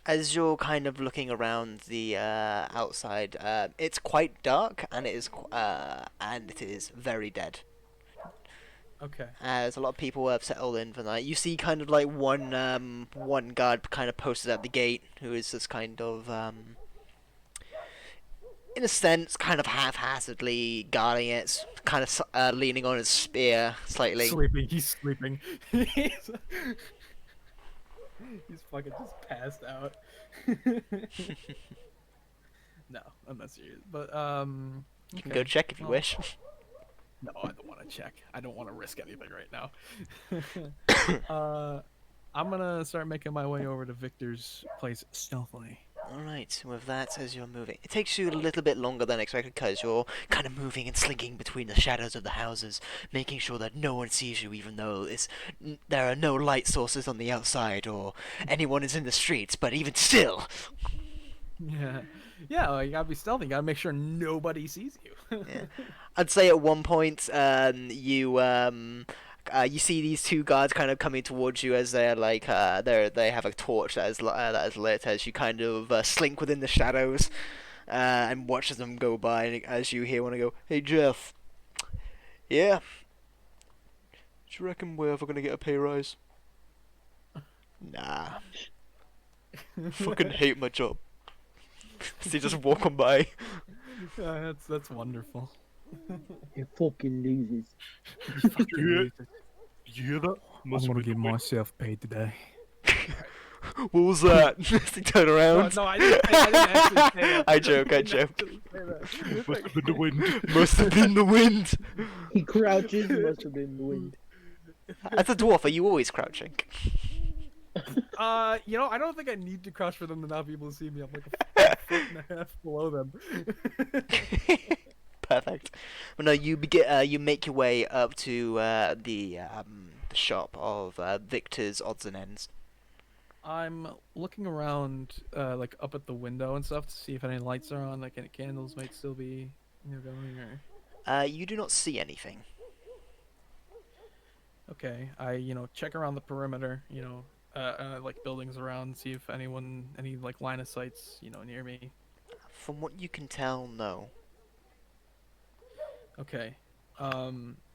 As you're kind of looking around the outside, it's quite dark and it is very dead. Okay. As a lot of people have settled in for the night. You see kind of like one guard kind of posted at the gate, who is just kind of in a sense kind of half-heartedly guarding it, kind of leaning on his spear slightly. Sleeping. He's sleeping. He's fucking just passed out. No, I'm not serious. But You can okay. go check if you Well, wish. No, I don't want to check. I don't want to risk anything right now. I'm gonna start making my way over to Victor's place stealthily. Alright, with that, as you're moving, it takes you a little bit longer than expected because you're kind of moving and slinking between the shadows of the houses, making sure that no one sees you even though there are no light sources on the outside or anyone is in the streets, but even still. Yeah. Yeah, well, you gotta be stealthy. You gotta make sure nobody sees you. Yeah. I'd say at one point, you see these two guards kind of coming towards you as they're like, they have a torch that is lit as you kind of slink within the shadows, and watch as them go by. And as you hear one go, "Hey Jeff, yeah, do you reckon we're ever gonna get a pay rise?" Nah, fucking hate my job. So you just walk on by. That's wonderful. You fucking losers. You hear that? I'm gonna get myself paid today. What was that? They turn around. No, I didn't actually say that. I joke. Actually say that. Must have been the wind. Must have been the wind. He crouches, must have been the wind. As a dwarf, are you always crouching? I don't think I need to crouch for them to not be able to see me. I'm like a foot and a half below them. Perfect. Well, no, you make your way up to the shop of Victor's Odds and Ends. I'm looking around, like up at the window and stuff to see if any lights are on, like any candles might still be, going. Or You do not see anything. okay, I check around the perimeter, like buildings around, see if any like line of sights, near me. From what you can tell, no. Okay,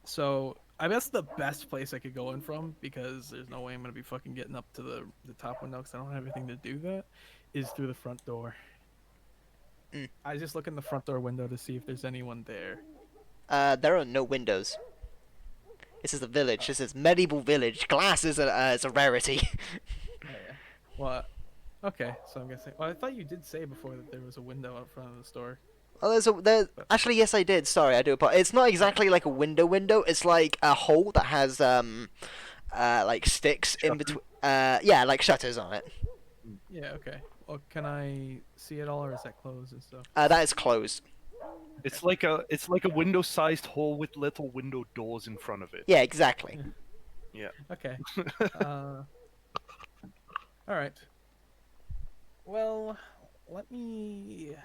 so I guess the best place I could go in from, because there's no way I'm gonna be fucking getting up to the top window because I don't have anything to do that, is through the front door. Mm. I just look in the front door window to see if there's anyone there. There are no windows. This is a village. This is medieval village. Glass is a rarity. Oh, yeah. Well, okay, so I'm guessing. Well, I thought you did say before that there was a window out front of the store. Oh, actually, yes, I did. Sorry, I do apologize. It's not exactly like a window. It's like a hole that has like sticks in between. Yeah, like shutters on it. Yeah. Okay. Well, can I see it all, or is that closed and stuff? That is closed. It's like a window-sized hole with little window doors in front of it. Yeah, exactly. Yeah. Okay. All right. Well, I'm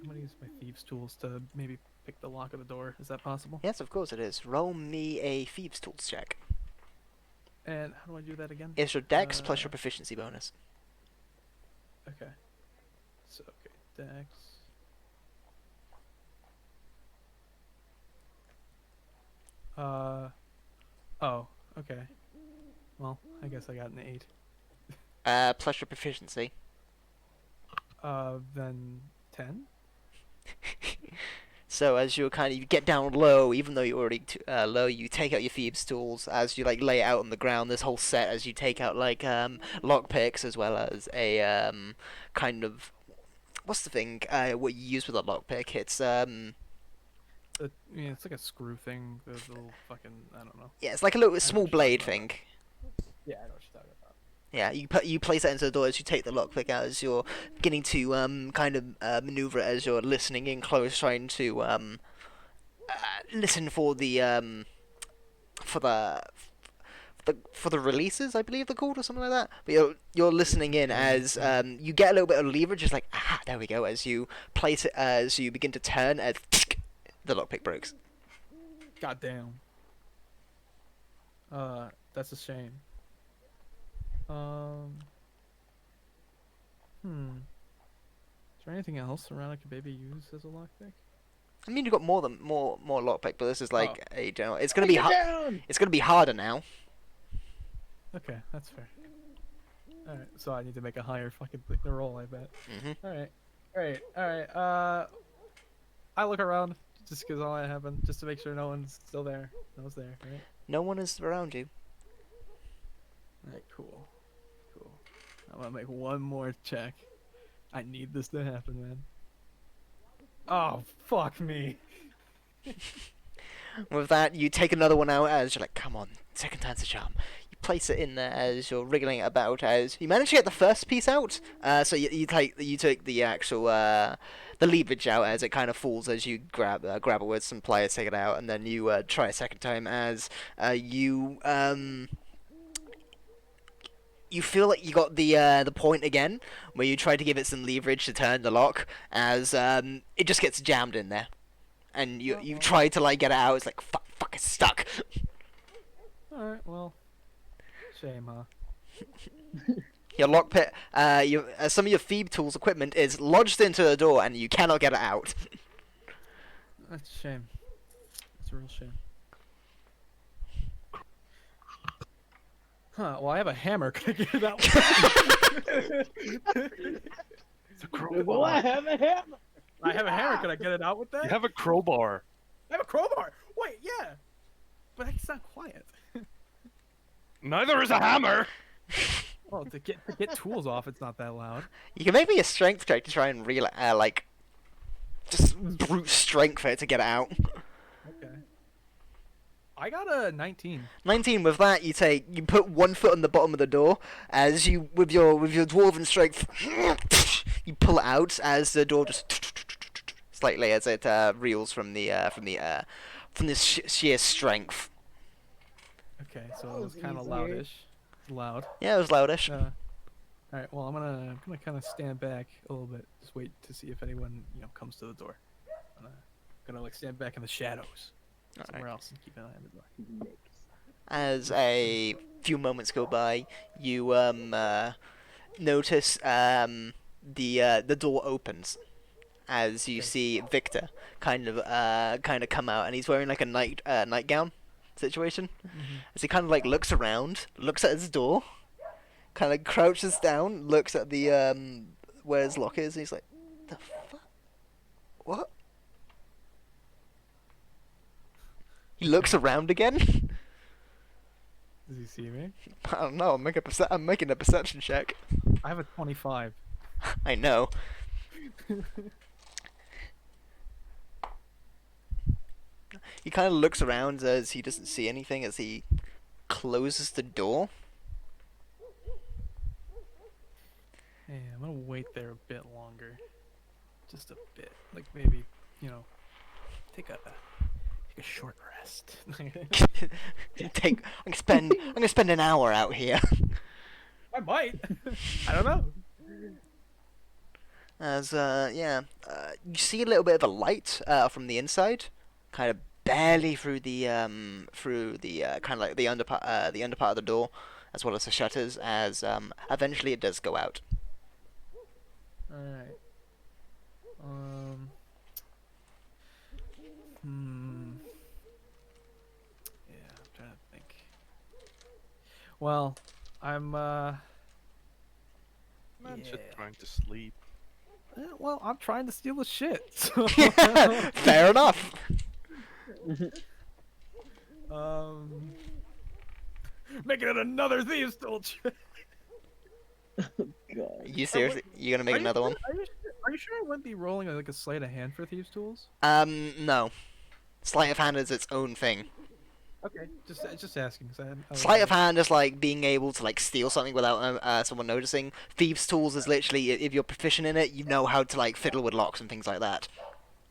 gonna use my thieves' tools to maybe pick the lock of the door. Is that possible? Yes, of course it is. Roll me a thieves' tools check. And how do I do that again? It's your dex plus your proficiency bonus. Okay. So okay, dex. Oh, okay. Well, I guess I got an 8. Plus your proficiency. Then 10. So as you get down low, even though you're already low, you take out your thieves' tools as you like lay it out on the ground. This whole set as you take out like lock picks as well as a kind of what's the thing? What you use with a lock pick? It's It's like a screw thing. The little fucking I don't know. yeah, it's like a little know small what you're blade talking thing. Yeah, I know what you're talking about. Yeah, you place that into the door as you take the lockpick out as you're beginning to kind of maneuver it as you're listening in close, trying to listen for the for the releases, I believe they're called, or something like that. But you're listening in as you get a little bit of leverage, just like there we go. As you place it, as you begin to turn, as the lockpick breaks. Goddamn. That's a shame. Is there anything else around I could maybe use as a lockpick? I mean, you've got more lockpick, but this is like a general. It's gonna Take be it down! It's gonna be harder now. Okay, that's fair. Alright, so I need to make a higher fucking roll, I bet. Mm-hmm. Alright. I look around just because all that happened, just to make sure no one's still there. No one's there, right? No one is around you. Alright, cool. I'm gonna make one more check. I need this to happen, man. Oh, fuck me. With that, you take another one out as you're like, come on, second time's a charm. You place it in there as you're wriggling it about as you manage to get the first piece out. So you take the actual the leverage out as it kind of falls as you grab it with some pliers, take it out, and then you try a second time as you feel like you got the point again where you try to give it some leverage to turn the lock as it just gets jammed in there. And you try to like get it out. It's like fuck, it's stuck. All right, well, shame, huh? Your lockpick, some of your Phoebe tools equipment is lodged into the door, and you cannot get it out. That's a shame. It's a real shame. Huh? Well, I have a hammer. Can I get it out? It's a crowbar. Well, I have a hammer. I have a hammer. Can I get it out with that? You have a crowbar. I have a crowbar. Wait, yeah, but it's not quiet. Neither is a hammer. Well, to get tools off, it's not that loud. You can make me a strength check to try and like just brute strength for it to get it out. Okay. I got a 19. 19. With that, you put one foot on the bottom of the door as you with your dwarven strength you pull it out as the door just slightly as it reels from the sheer strength. Okay, so it was kind of loudish. It's loud. Yeah, it was loudish. All right. Well, I'm gonna kind of stand back a little bit, just wait to see if anyone comes to the door. I'm gonna like stand back in the shadows somewhere else and keep an eye on the door. As a few moments go by, you notice the door opens as you see Victor kind of come out, and he's wearing like a nightgown situation. As he kind of like looks around, looks at his door, kind of crouches down, looks at the where his lock is, and he's like, "The fuck? What?" He looks around again. Does he see me? I don't know. I'm making a perception check. I have a 25. I know. He kind of looks around as he doesn't see anything as he closes the door. Hey, I'm gonna wait there a bit longer. Just a bit. Like maybe, take a short rest. I'm gonna spend an hour out here. I might. I don't know. As you see a little bit of a light from the inside, kind of barely through the kind of like the under part of the door, as well as the shutters. As eventually it does go out. All right. Yeah, I'm trying to think. Well, I'm Man, just trying to sleep. Well, I'm trying to steal the shit. So. Fair enough. Making it another thieves' tool check. God. You seriously? You gonna make another one? Are you sure I wouldn't be rolling like a sleight of hand for thieves' tools? No. Sleight of hand is its own thing. Okay, just asking. Sleight of hand is like being able to like steal something without someone noticing. Thieves' tools is literally if you're proficient in it, you know how to like fiddle with locks and things like that,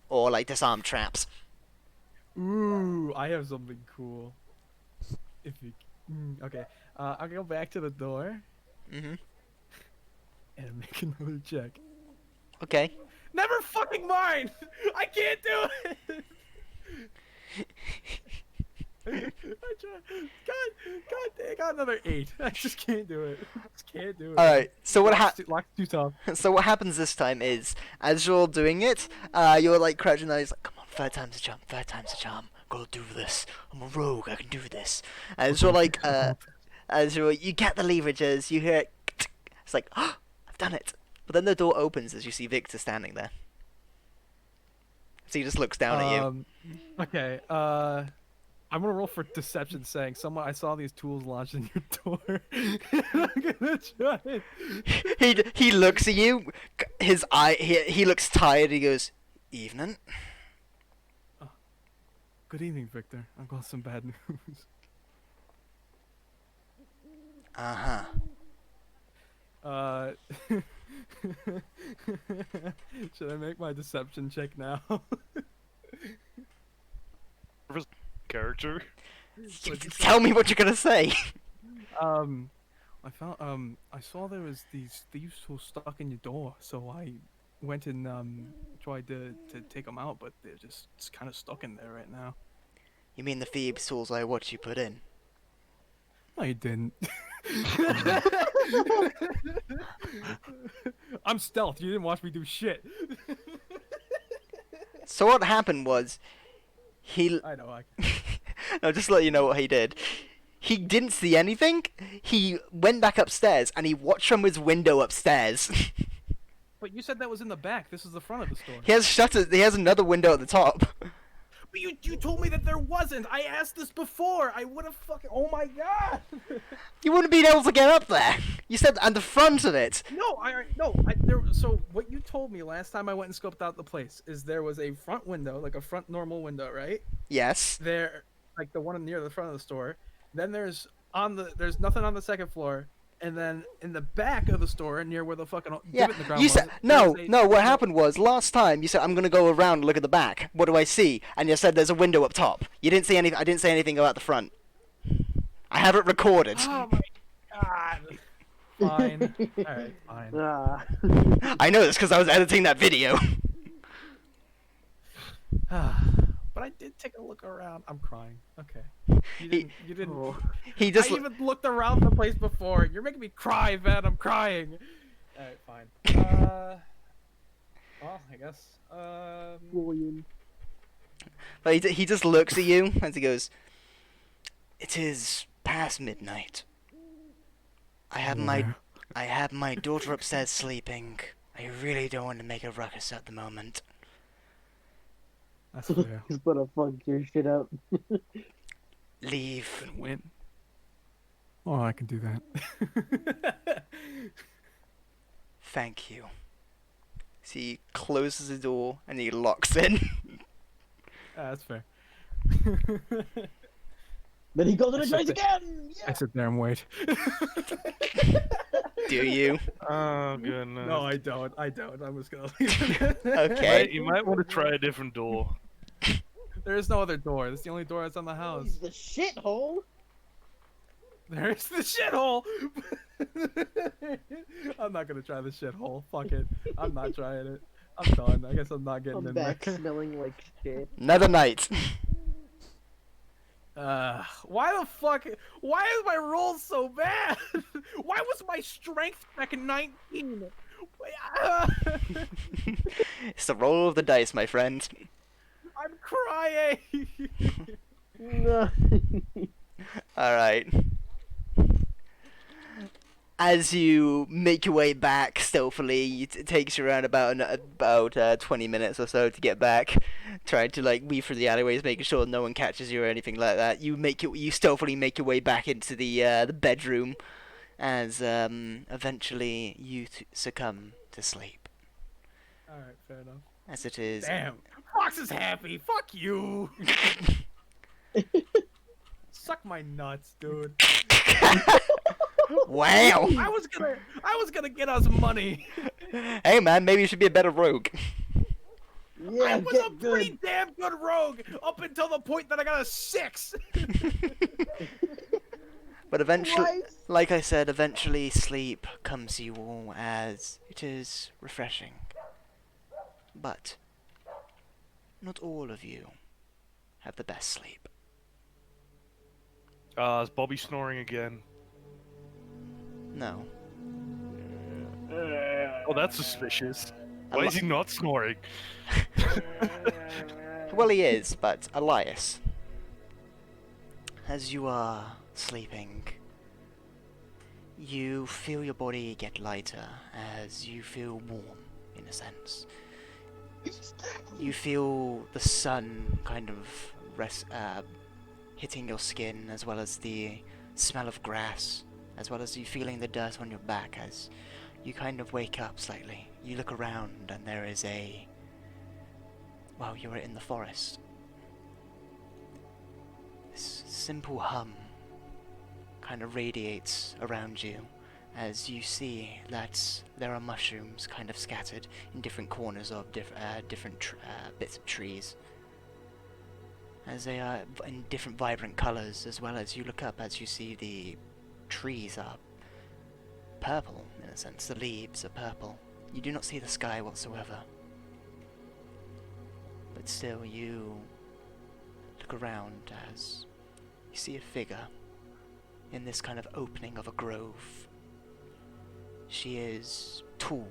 or like disarm traps. Ooh, I have something cool. If you, okay, I'll go back to the door. And make another check. Okay. Never fucking mind. I can't do it. I got another 8. I just can't do it. All right. So what Lock's too tough. So what happens this time is, as you're doing it, you're like crouching there. He's like, "Come on, third time's a charm. Third time's a charm. Gotta do this. I'm a rogue. I can do this." As you're like, you get the leverages, you hear it. It's like, "Oh, I've done it." But then the door opens as you see Victor standing there. So he just looks down at you. Okay. I'm gonna roll for deception, saying I saw these tools launched in your door. I'm gonna try it. He looks at you. His eye. He looks tired. He goes, "Evening." Good evening, Victor. I've got some bad news. Uh-huh. Uh, should I make my deception check now? Character. What'd you say? Tell me what you're gonna say. I found I saw there was these thieves who were stuck in your door, so I went and tried to take them out, but they're just kind of stuck in there right now. You mean the thieves tools I watched you put in? No, you didn't. I'm stealth. You didn't watch me do shit. So what happened was, he... I know. No, just to let you know what he did. He didn't see anything. He went back upstairs and he watched from his window upstairs. But you said that was in the back. This is the front of the store. He has shutters. He has another window at the top. But you told me that there wasn't. I asked this before. I would have fucking. Oh my god. You wouldn't have been able to get up there. You said at the front of it. So what you told me last time I went and scoped out the place is there was a front window, like a front normal window, right? Yes. There, like the one near the front of the store. Then there's nothing on the second floor, and then in the back of the store, near where the fucking Yeah. divot in the ground You was, said no. What happened was last time you said I'm gonna go around and look at the back. What do I see? And you said there's a window up top. You didn't see any. I didn't say anything about the front. I have it recorded. Oh my god. Fine. All right. Fine. Ah. I know this because I was editing that video. But I did take a look around. I'm crying. Okay. You didn't. Oh. He just. I even looked around the place before. You're making me cry, Van. I'm crying. Alright, fine. Well, I guess. William. But he just looks at you as he goes, "It is past midnight. I have my daughter upstairs sleeping. I really don't want to make a ruckus at the moment. That's fair. Just put a fuck your shit up. Leave." Couldn't win. Oh, I can do that. Thank you. So he closes the door and he locks in. That's fair. Then he goes I and sit tries there- again! I sit there and wait. Do you? Oh goodness. No, I don't. I'm just gonna leave it. Okay. You might want to try a different door. There is no other door. That's the only door that's on the Yeah. house. The shithole! There's the shithole. I'm not gonna try the shithole. Fuck it. I'm not trying it. I'm done. I guess I'm not getting I'm in back there. smelling like shit. Another night. Why the fuck? Why is my roll so bad? Why was my strength back in 19? It's the roll of the dice, my friend. I'm crying. No. Alright. As you make your way back stealthily, it takes you around about 20 minutes or so to get back. Trying to like weave through the alleyways, making sure no one catches you or anything like that. You stealthily make your way back into the bedroom, as eventually you succumb to sleep. Alright, fair enough. As it is. Damn. Fox is happy. Fuck you. Suck my nuts, dude. Wow. I was gonna get us money. Hey man, maybe you should be a better rogue. Yeah, I was get a good. pretty damn good rogue up until the point that I got a 6. But eventually, Christ. like I said, eventually sleep comes to you all, as it is refreshing. But not all of you have the best sleep. Is Bobby snoring again? No. Oh, that's suspicious. Why is he not snoring? Well, he is, but Elias, as you are sleeping, you feel your body get lighter as you feel warm, in a sense. You feel the sun kind of hitting your skin, as well as the smell of grass, as well as you feeling the dirt on your back as you kind of wake up slightly. You look around and there is well, you're in the forest. simple hum kind of radiates around you as you see that there are mushrooms kind of scattered in different corners of different bits of trees, as they are in different vibrant colors, as well as you look up as you see the trees are purple, in a sense. The leaves are purple. You do not see the sky whatsoever. But still, you look around as you see a figure in this kind of opening of a grove. She is tall,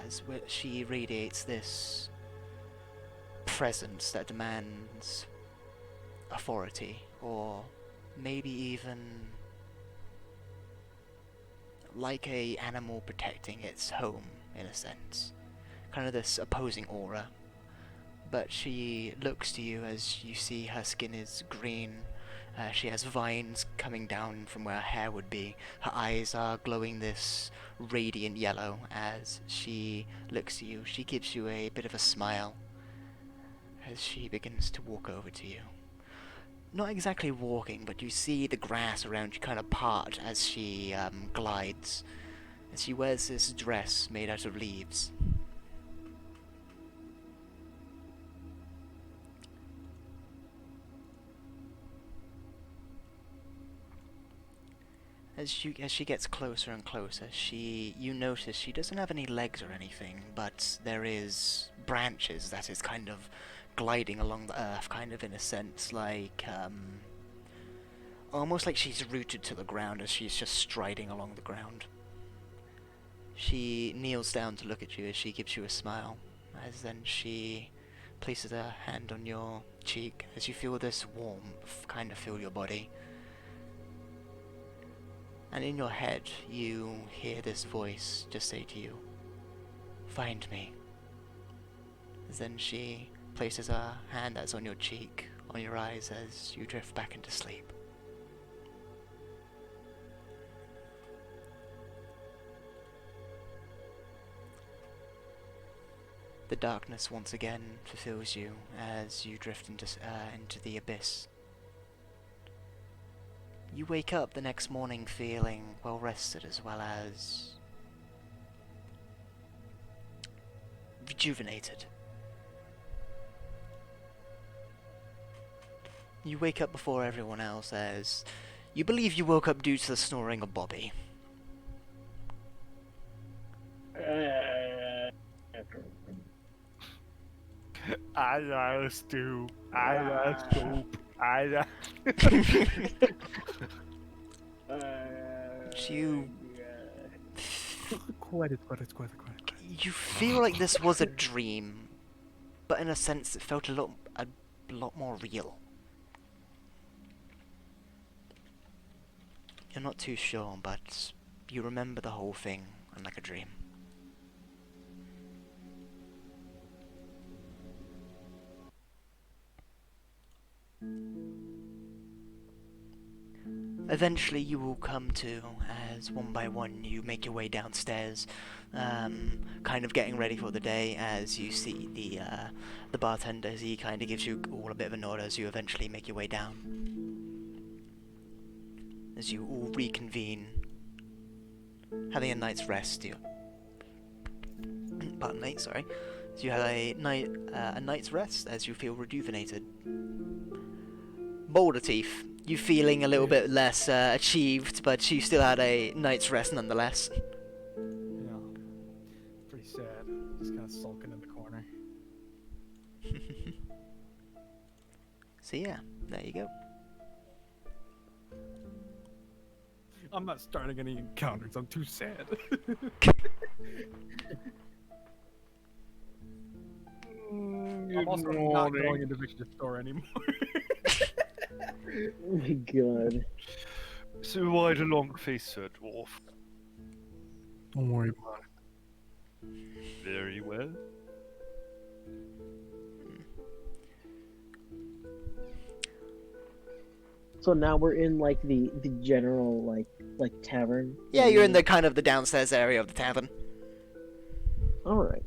as she radiates this presence that demands authority, or maybe even like a animal protecting its home, in a sense. Kind of this opposing aura. But she looks to you as you see her skin is green. She has vines coming down from where her hair would be. Her eyes are glowing this radiant yellow as she looks at you. She gives you a bit of a smile as she begins to walk over to you. Not exactly walking, but you see the grass around you kind of part as she glides. And she wears this dress made out of leaves. As she gets closer and closer, you notice she doesn't have any legs or anything, but there is branches that is kind of gliding along the earth, kind of in a sense like, almost like she's rooted to the ground as she's just striding along the ground. She kneels down to look at you as she gives you a smile, as then she places her hand on your cheek as you feel this warmth kind of fill your body. And in your head, you hear this voice just say to you, "Find me." Then she places her hand that's on your cheek, on your eyes as you drift back into sleep. The darkness once again fulfills you as you drift into the abyss. You wake up the next morning feeling well rested as well as rejuvenated. You wake up before everyone else as you believe you woke up due to the snoring of Bobby. I love stew. I love soup. I love... You Quiet. you feel like this was a dream, but in a sense it felt a lot more real. You're not too sure, but you remember the whole thing unlike a dream. Eventually you will come to, as one by one you make your way downstairs, kind of getting ready for the day, as you see the bartender, as he kind of gives you all a bit of a nod as you eventually make your way down. As you all reconvene, having a night's rest, pardon me, sorry. As you have a night's rest, as you feel rejuvenated. Boulder Teeth, you feeling a little bit less achieved, but you still had a night's rest nonetheless. Yeah. Pretty sad. Just kind of sulking in the corner. So yeah, there you go. I'm not starting any encounters. I'm too sad. I'm also not going into Victor's store anymore. Oh my god. So ride along, face Sir Dwarf. Don't worry about it. Very well. So now we're in like the general like tavern. Yeah, you're in the kind of the downstairs area of the tavern. All right.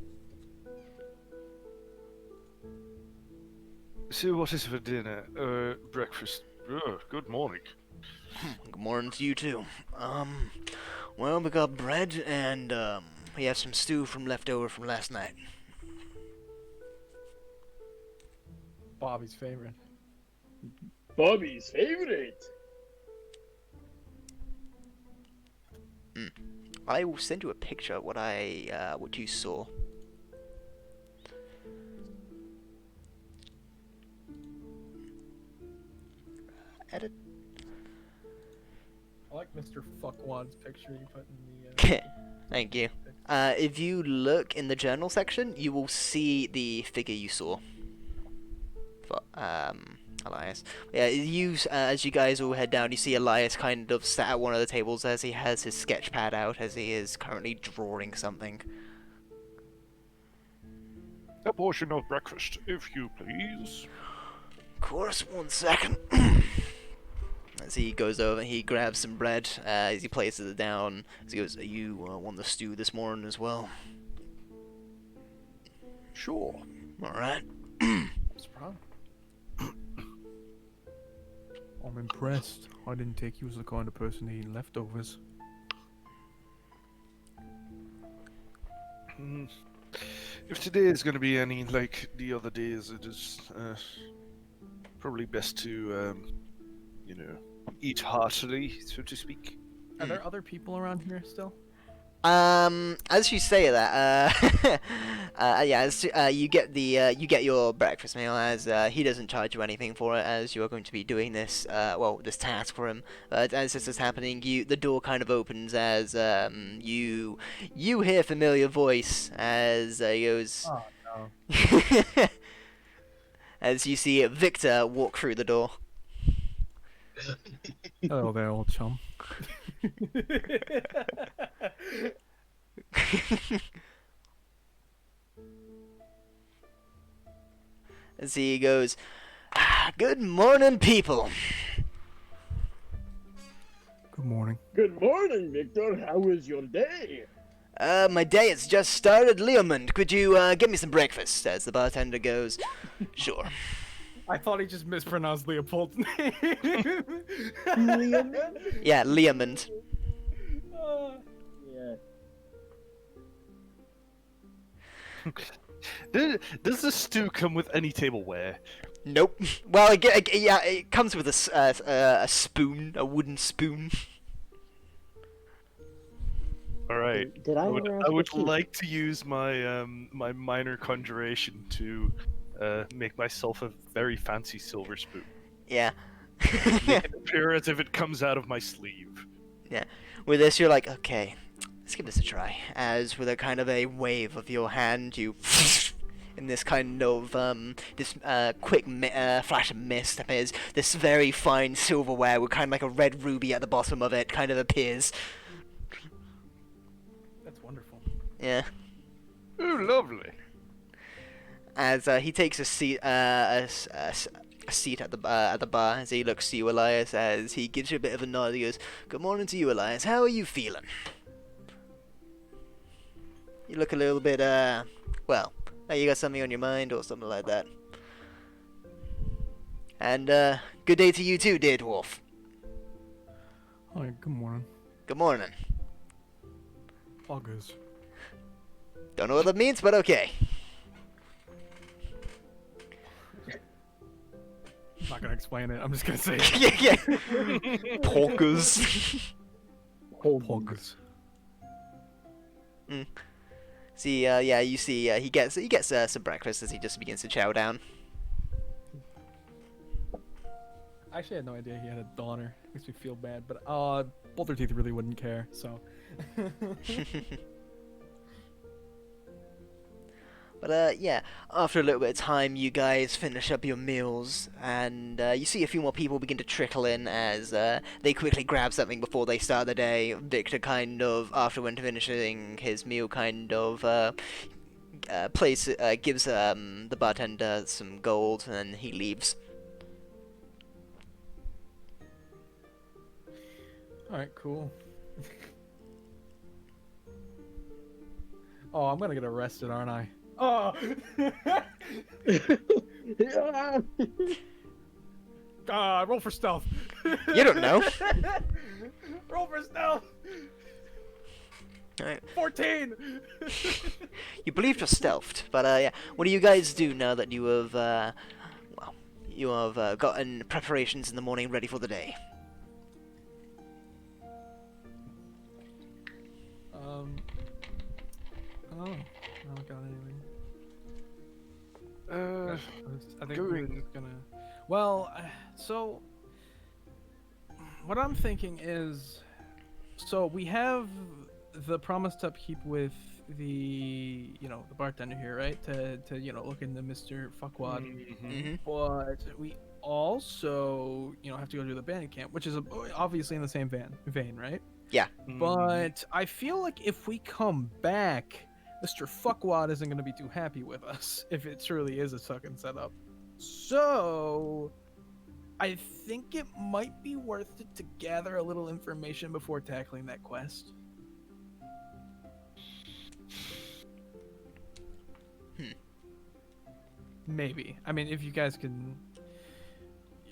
So what is for dinner? Breakfast. Good morning. Good morning to you too. Well, we got bread and we have some stew from leftover from last night. Bobby's favorite. Bobby's favorite. I will send you a picture of what you saw. Edit. I like Mr. Fuckwad's picture you put in the. Thank you. If you look in the journal section, you will see the figure you saw. For, Elias. Yeah, as you guys all head down, you see Elias kind of sat at one of the tables as he has his sketch pad out, as he is currently drawing something. A portion of breakfast, if you please. Of course, 1 second. As he goes over, he grabs some bread, as he places it down, as he goes, you want the stew this morning as well? Sure. Alright. What's the problem? I'm impressed. I didn't take you as the kind of person to eat leftovers. If today is going to be any like the other days, it is probably best to, eat heartily, so to speak. Are there other people around here still? As you say that, you get your breakfast meal, as he doesn't charge you anything for it, as you are going to be doing this, this task for him. But as this is happening, the door kind of opens as you hear a familiar voice as he goes. Oh no. As you see Victor walk through the door. Hello there, old chum. As he goes, good morning, people. Good morning. Good morning, Victor. How was your day? My day has just started. Leomund, could you get me some breakfast? As the bartender goes, sure. I thought he just mispronounced Leopold's name. Liam? Yeah, Leomund. Yeah. Does the stew come with any tableware? Nope. Well, it comes with a spoon, a wooden spoon. All right. Did I ever ask I would what you- like to use my my minor conjuration to make myself a very fancy silver spoon. Yeah. Make it appear as if it comes out of my sleeve. With this, you're like, okay, let's give this a try. As with a kind of a wave of your hand, you, in this kind of this quick flash of mist appears. This very fine silverware with kind of like a red ruby at the bottom of it kind of appears. That's wonderful. Yeah. Ooh, lovely. As he takes a seat, a seat at the bar, as he looks to you, Elias, as he gives you a bit of a nod. He goes, "Good morning to you, Elias. How are you feeling?" You look a little bit, well, like you got something on your mind or something like that. And good day to you too, dear dwarf. Hi, good morning. Good morning. Buggers. Don't know what that means, but okay. I'm not gonna explain it. I'm just gonna say it. Yeah. Porkers. Buggers. See, you see, he gets some breakfast as he just begins to chow down. I actually had no idea he had a daughter. Makes me feel bad, but Boulder Teeth really wouldn't care, so. But yeah, after a little bit of time, you guys finish up your meals, and you see a few more people begin to trickle in as they quickly grab something before they start the day. Victor kind of, after finishing his meal, kind of gives the bartender some gold, and then he leaves. Alright, cool. Oh, I'm gonna get arrested, aren't I? Oh! Roll for stealth. You don't know. Roll for stealth. Alright. 14. You believe you're stealthed, but yeah. What do you guys do now that you have, well, you have gotten preparations in the morning ready for the day? Oh, I don't got anything. I think we're Going. just gonna. Well, so what I'm thinking is, so we have the promised upkeep with the the bartender here, right? To look into Mr. Fuckwad, Mm-hmm. but we also have to go to the bandit camp, which is obviously in the same vein, right? Yeah. But I feel like if we come back, Mr. Fuckwad isn't going to be too happy with us if it truly is a fucking setup. So I think it might be worth it to gather a little information before tackling that quest. Maybe. I mean, if you guys can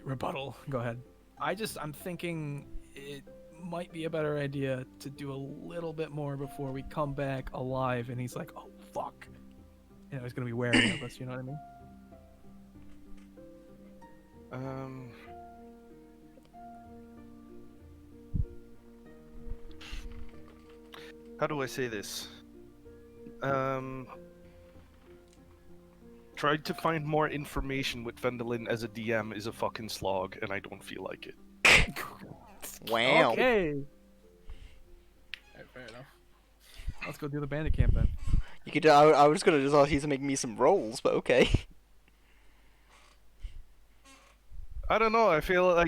rebuttal, go ahead. I'm thinking it might be a better idea to do a little bit more before we come back alive and he's like, oh fuck, he's gonna be wary of us, you know what I mean? How do I say this? Tried to find more information with Vendolin as a DM is a fucking slog, and I don't feel like it. Wow. Okay. Alright, fair enough. Let's go do the bandit camp then. You could. I was gonna just ask you to make me some rolls, but okay. I don't know. I feel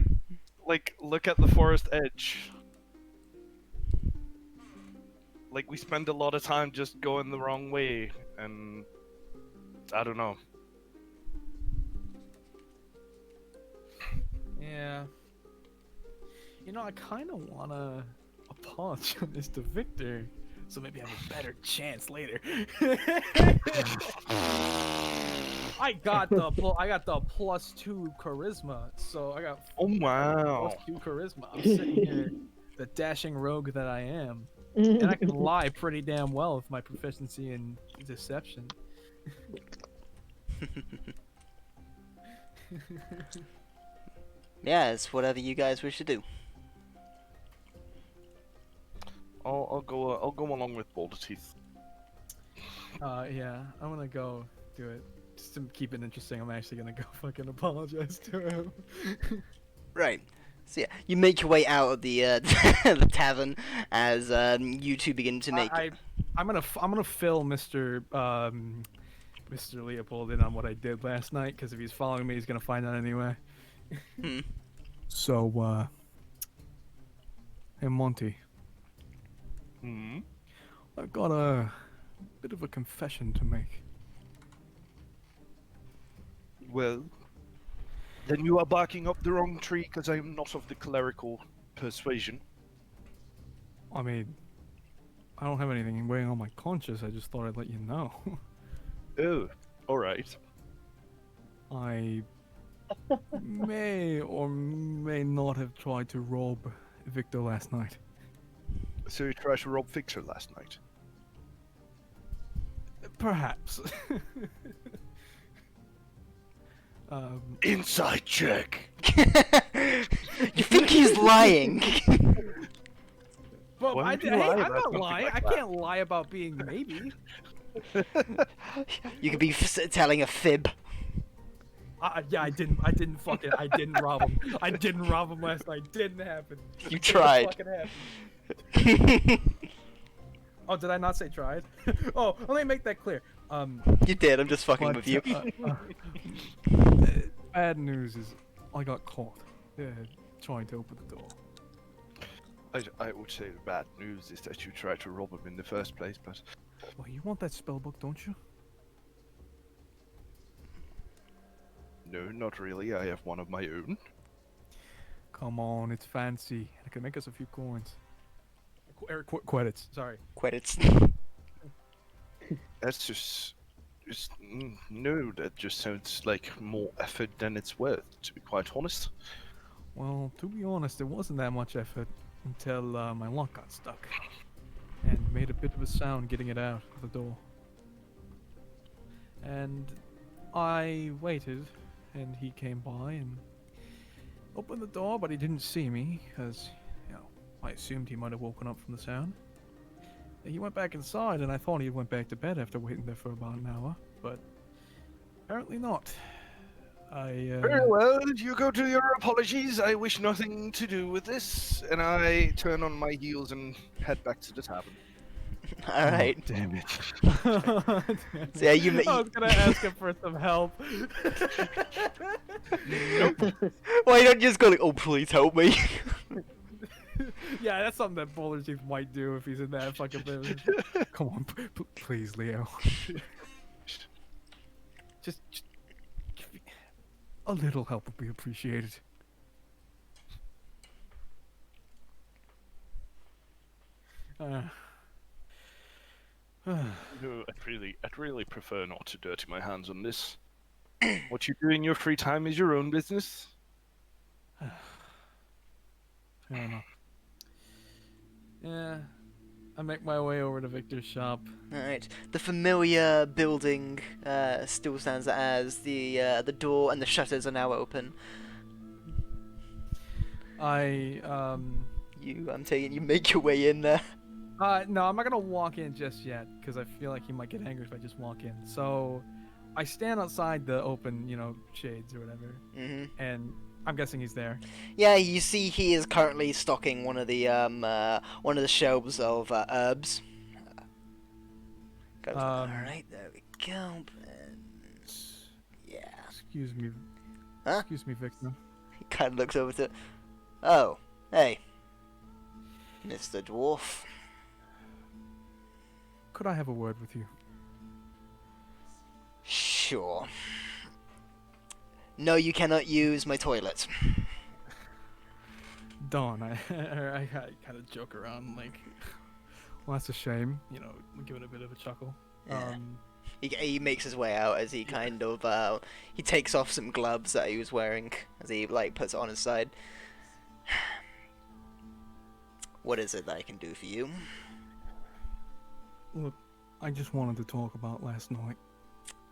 like look at the forest edge. Like we spend a lot of time just going the wrong way, and I don't know. Yeah. I kind of want to apologize to Victor, so maybe I have a better chance later. I got the +2 charisma, so I got Oh wow! +2 charisma. I'm sitting here, the dashing rogue that I am, and I can lie pretty damn well with my proficiency in deception. Yeah, it's whatever you guys wish to do. I'll go along with Boulder Teeth. Yeah, I'm gonna go do it. Just to keep it interesting, I'm actually gonna go fucking apologize to him. Right. So yeah, you make your way out of the the tavern as you two begin to make. I'm gonna fill Mr. Leopold in on what I did last night, because if he's following me, he's gonna find out anyway. So, hey Monty. I've got a bit of a confession to make. Well, then you are barking up the wrong tree, because I am not of the clerical persuasion. I mean, I don't have anything weighing on my conscience. I just thought I'd let you know. Oh, alright. I may or may not have tried to rob Victor last night. So you tried to rob Victor last night? Perhaps. Inside check! You think he's lying? But Why would you hey, lie I'm about not something lying. like I that? can't lie about being maybe. You could be telling a fib. Yeah, I didn't rob him. I didn't rob him last night. Didn't happen. You Didn't tried. fucking happen. Oh, did I not say tried? Oh, let me make that clear. You did. I'm just fucking with you. Bad news is I got caught trying to open the door. I would say the bad news is that you tried to rob him in the first place, but... Well, you want that spell book, don't you? No, not really. I have one of my own. Come on, it's fancy. It can make us a few coins. Credits, sorry. Credits. That's just No, that just sounds like more effort than it's worth, to be quite honest. Well, to be honest, it wasn't that much effort until my lock got stuck and made a bit of a sound getting it out of the door. And I waited, and he came by and opened the door, but he didn't see me, because, you know, I assumed he might have woken up from the sound. He went back inside, and I thought he went back to bed after waiting there for about an hour, but apparently not. Very well, you go to your apologies. I wish nothing to do with this, and I turn on my heels and head back to the tavern. All right. Oh, damn it. So, yeah, you. I was gonna ask him for some help. Why don't you just go like, oh, please help me? Yeah, that's something that Boulder Chief might do if he's in that fucking business. Come on, please, Leo. just give me a little help would be appreciated. No, I'd really prefer not to dirty my hands on this. What you do in your free time is your own business. Fair enough. Yeah, I make my way over to Victor's shop. Alright. The familiar building still stands as the door and the shutters are now open. I'm taking you make your way in there. No, I'm not gonna walk in just yet, because I feel like he might get angry if I just walk in. So, I stand outside the open, shades or whatever, and I'm guessing he's there. Yeah, you see he is currently stocking one of the shelves of herbs. Alright, there we go. And yeah. Excuse me. Huh? Excuse me, Victor. He kind of looks over to... Oh, hey. Mr. Dwarf. Could I have a word with you? Sure. No, you cannot use my toilet. Dawn, I kind of joke around, like, well, that's a shame, give it a bit of a chuckle. Yeah. He makes his way out as he kind of, he takes off some gloves that he was wearing as he, puts it on his side. What is it that I can do for you? Look, I just wanted to talk about last night.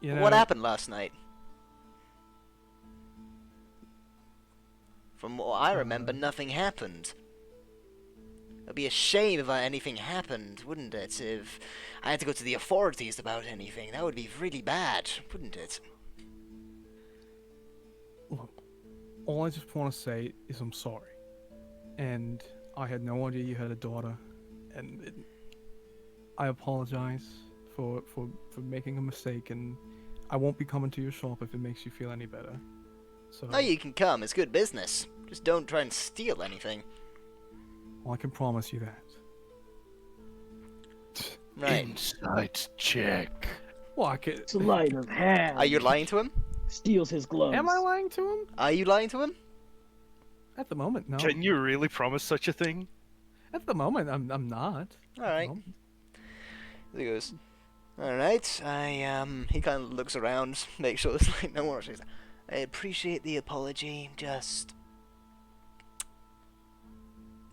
What happened last night? From what I remember, nothing happened. It'd be a shame if anything happened, wouldn't it? If I had to go to the authorities about anything, that would be really bad, wouldn't it? Look, all I just want to say is I'm sorry. And I had no idea you had a daughter, and I apologize for making a mistake, and I won't be coming to your shop if it makes you feel any better. So, Oh, you can come. It's good business. Just don't try and steal anything. well, I can promise you that. Right. Insight check. Well, I can... Sleight of hand. Are you lying to him? Steals his gloves. Am I lying to him? Are you lying to him? At the moment, no. Can you really promise such a thing? At the moment, I'm not. Alright. No. He goes, alright, he kind of looks around, makes sure there's no more. I appreciate the apology, just...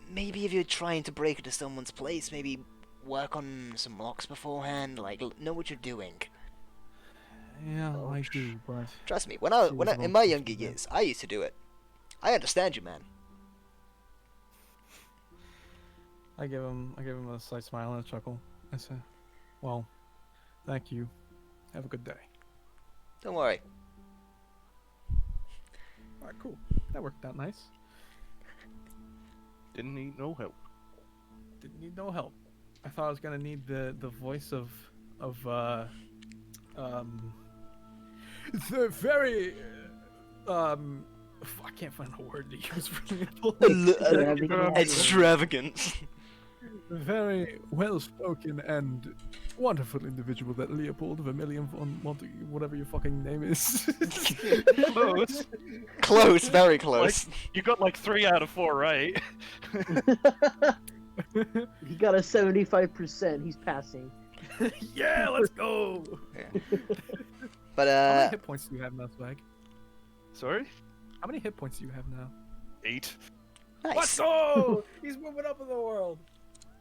Maybe if you're trying to break into someone's place, maybe work on some locks beforehand, know what you're doing. Yeah, I do, but... Trust me, in my younger years, I used to do it. I understand you, man. I give him a slight smile and a chuckle. I say, well, thank you. Have a good day. Don't worry. Alright, cool. That worked out nice. Didn't need no help. Didn't need no help. I thought I was gonna need the voice of the very I can't find a word to use for it. Extravagance. Very well-spoken and wonderful individual that Leopold Vermilion von Montague, whatever your fucking name is. Close. Close, very close. You got 3 out of 4 right. He got a 75%. He's passing. Yeah, let's go. But How many hit points do you have now, Swag? Sorry? How many hit points do you have now? 8. nice. Let's go! He's moving up in the world.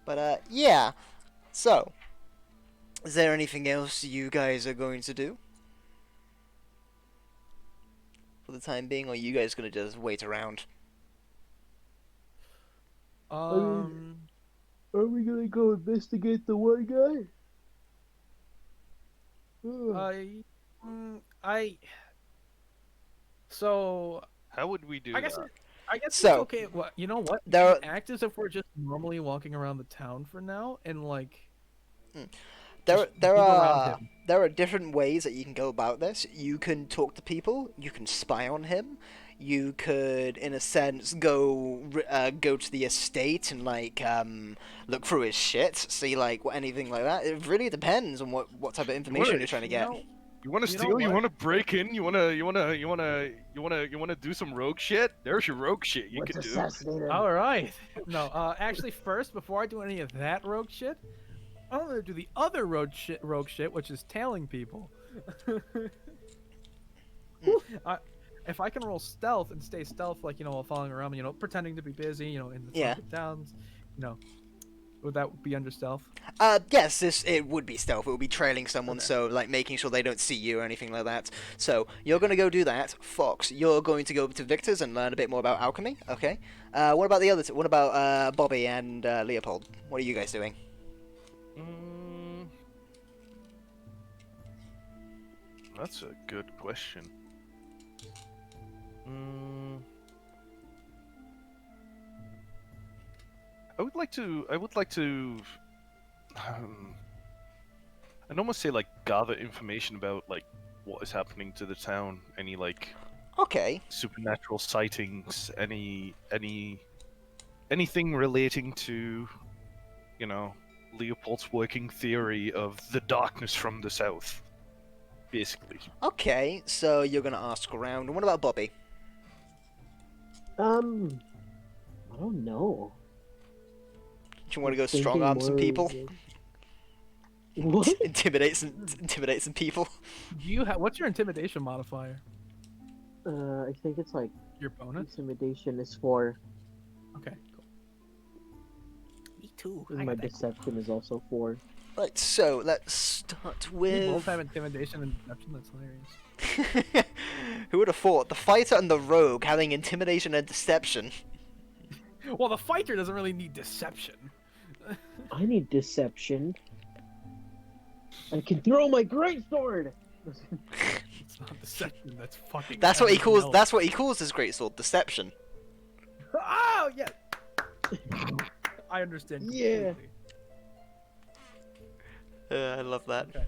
But yeah. So, is there anything else you guys are going to do for the time being, or are you guys gonna just wait around? Are we gonna go investigate the one guy? So How would we do I guess that? I guess So, it's okay. Well, you know what? We there can act as if we're just normally walking around the town for now, and like There, just move around him. there are different ways that you can go about this. You can talk to people. You can spy on him. You could, in a sense, go to the estate and like look through his shit, see like anything like that. It really depends on what type of information you're trying to get. You want to You know steal? You what? want to break in? You want to do some rogue shit? There's your rogue shit you Let's can do. assassinate him. All right. No, actually, first, before I do any of that rogue shit, I'm gonna do the other rogue shit, which is tailing people. If I can roll stealth and stay stealth, like while following around, pretending to be busy, in the Yeah. towns, would that be under stealth? Yes, it would be stealth. It would be trailing someone, Okay. so like making sure they don't see you or anything like that. So you're gonna go do that. Fox, you're going to go to Victor's and learn a bit more about alchemy. Okay. What about the other? What about Bobby and Leopold? What are you guys doing? That's a good question. I would like to. I'd almost say like gather information about like what is happening to the town. Any like Okay. supernatural sightings. Anything relating to, Leopold's working theory of the darkness from the south. Basically. Okay. So you're gonna ask around. And what about Bobby? I don't know. Do you want to go Thinking strong arm some more people? of- What? intimidate some people. Do you have what's your intimidation modifier? I think it's like Your bonus? intimidation is 4, Okay, cool. Me too. and my deception is also 4. Right. So let's start We both with. have intimidation and deception. That's hilarious. Who would have thought the fighter and the rogue having intimidation and deception? Well, the fighter doesn't really need deception. I need deception. I can throw my greatsword. It's not deception. That's fucking. That's what he everything calls. else. That's what he calls his greatsword, deception. Oh yeah. I understand. Yeah. Completely. I love that. Okay.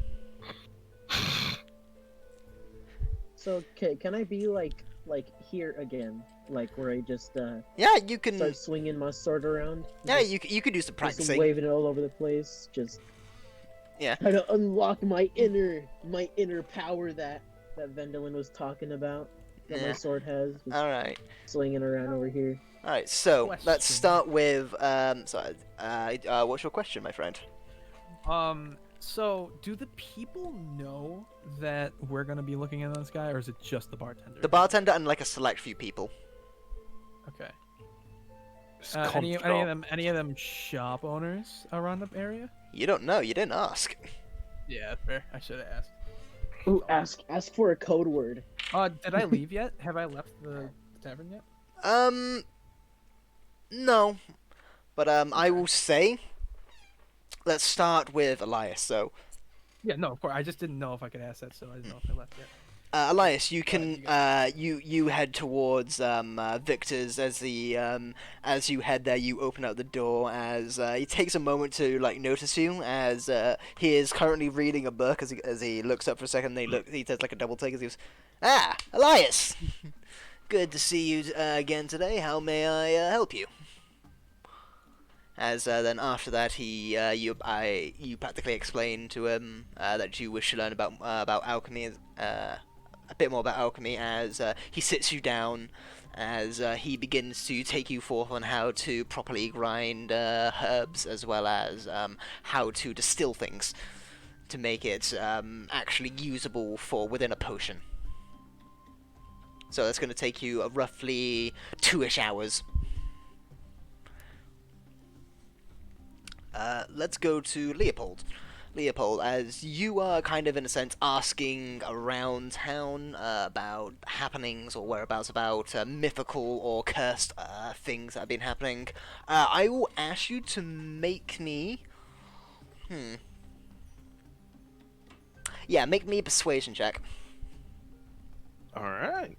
So, can I be like here again, like where I just Yeah, you can. start swinging my sword around? Yeah, Just- you could do some just practicing. waving it all over the place. Just Yeah. try to unlock my inner power that Vendolin was talking about. That Yeah. my sword has. Just All right. swinging around over here. All right. So Question. let's start with. What's your question, my friend? So do the people know that we're gonna be looking at this guy, or is it just the bartender? The bartender and like a select few people. Okay. It's Any of contra- them shop owners around the area? You don't know. You didn't ask. Yeah, fair. I should have asked. Ooh, ask for a code word. Did I leave yet? Have I left the tavern yet? No. But I will say. Let's start with Elias. So, Yeah, no, of course. I just didn't know if I could ask that, so I didn't know if I left yet. Elias, you can you you head towards Victor's as as you head there. You open up the door as he takes a moment to like notice you as he is currently reading a book as he looks up for a second. He does like a double take as he goes, Elias, good to see you again today. How may I help you? As then after that, you practically explain to him that you wish to learn about alchemy, a bit more about alchemy. As he sits you down, as he begins to take you forth on how to properly grind herbs, as well as how to distill things. to make it actually usable for within a potion. So that's going to take you roughly 2-ish hours. Let's go to Leopold. Leopold, as you are kind of in a sense asking around town about happenings or whereabouts about mythical or cursed things that have been happening, I will ask you to make me... Yeah, make me a persuasion check. Alright.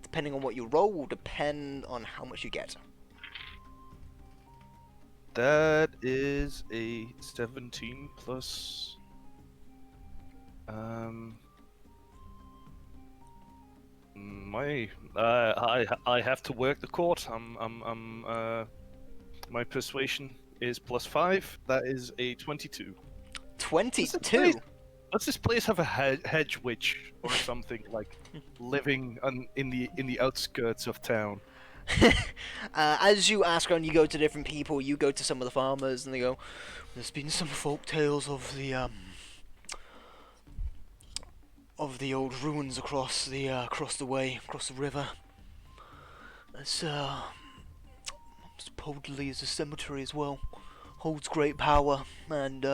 Depending on what you roll will depend on how much you get. That is a 17 plus. I have to work the court. My persuasion is +5. That is a 22. 22? Does this place have a hedge witch or something like living in the outskirts of town? As you ask around, you go to different people, you go to some of the farmers, and they go, there's been some folk tales of the old ruins across the way, across the river. It's, supposedly is a cemetery as well. Holds great power, and,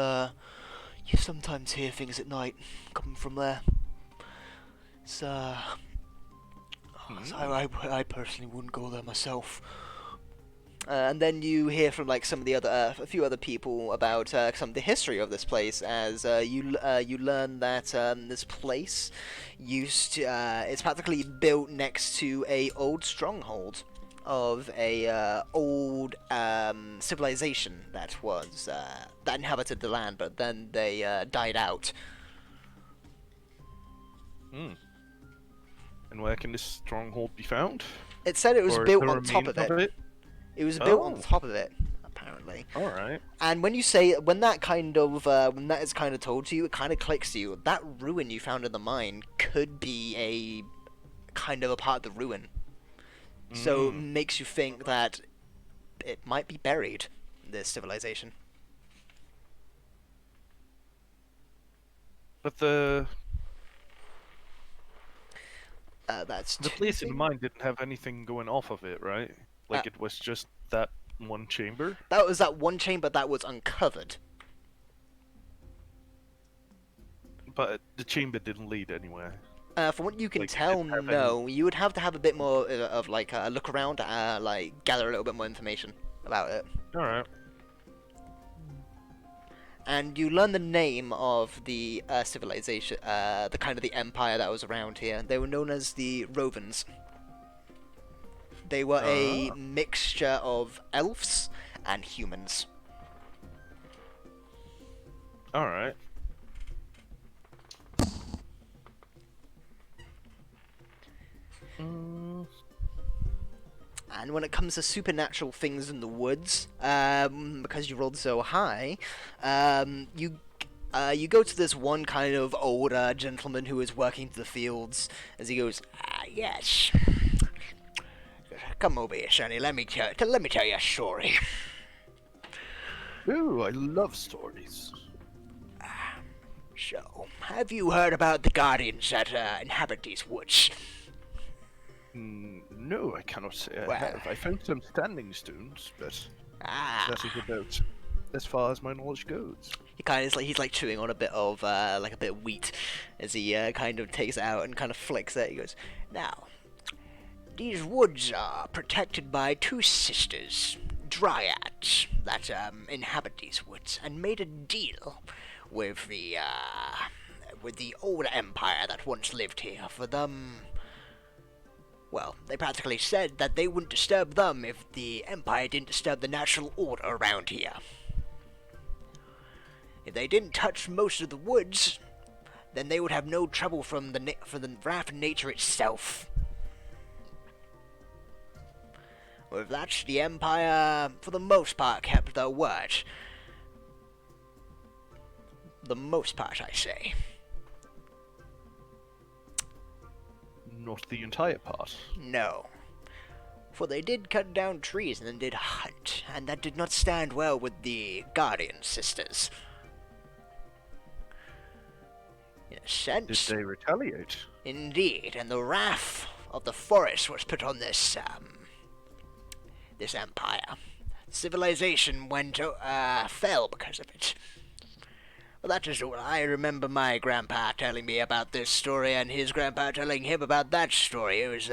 you sometimes hear things at night coming from there. It's, so I personally wouldn't go there myself. And then you hear from like some of the other, a few other people about some of the history of this place. As you learn that this place used to, it's practically built next to a old stronghold of a old civilization that was that inhabited the land, but then they died out. And where can this stronghold be found? It said it was Or built the on top of remains it. It was built on top of it, apparently. All right. And when that is kind of told to you, it kind of clicks to you. That ruin you found in the mine could be a kind of a part of the ruin. So it makes you think that it might be buried, this civilization. But the That's place in mine didn't have anything going off of it, right? Like it was just that one chamber. That was that one chamber that was uncovered. But the chamber didn't lead anywhere. From what you can Like, tell, didn't have no. You would have to have a bit more of like a look around, like gather a little bit more information about it. All right. And you learn the name of the civilization, the kind of the empire that was around here. They were known as the Rovens. They were a mixture of elves and humans. All right. And when it comes to supernatural things in the woods, because you rolled so high, you go to this one kind of older gentleman who is working the fields, as he goes, yes. Come over here, Sonny. Let me tell you a story. Ooh, I love stories. So, have you heard about the guardians that inhabit these woods? No, I cannot say I Well. have. I found some standing stones, but Ah. that is about as far as my knowledge goes. He kind of he's like chewing on a bit of like a bit of wheat as he kind of takes it out and kind of flicks it. He goes, now, these woods are protected by two sisters, dryads, that inhabit these woods, and made a deal with the old empire that once lived here for them. Well, they practically said that they wouldn't disturb them if the empire didn't disturb the natural order around here. If they didn't touch most of the woods, then they would have no trouble from the wrath of nature itself. With that, the empire, for the most part, kept their word. The most part, I say. Not the entire part. No. For they did cut down trees and then did hunt, and that did not stand well with the Guardian sisters. a sense. Did they retaliate? Indeed, and the wrath of the forest was put on this empire. Civilization fell because of it. Well, that is all. I remember my grandpa telling me about this story, and his grandpa telling him about that story. It was,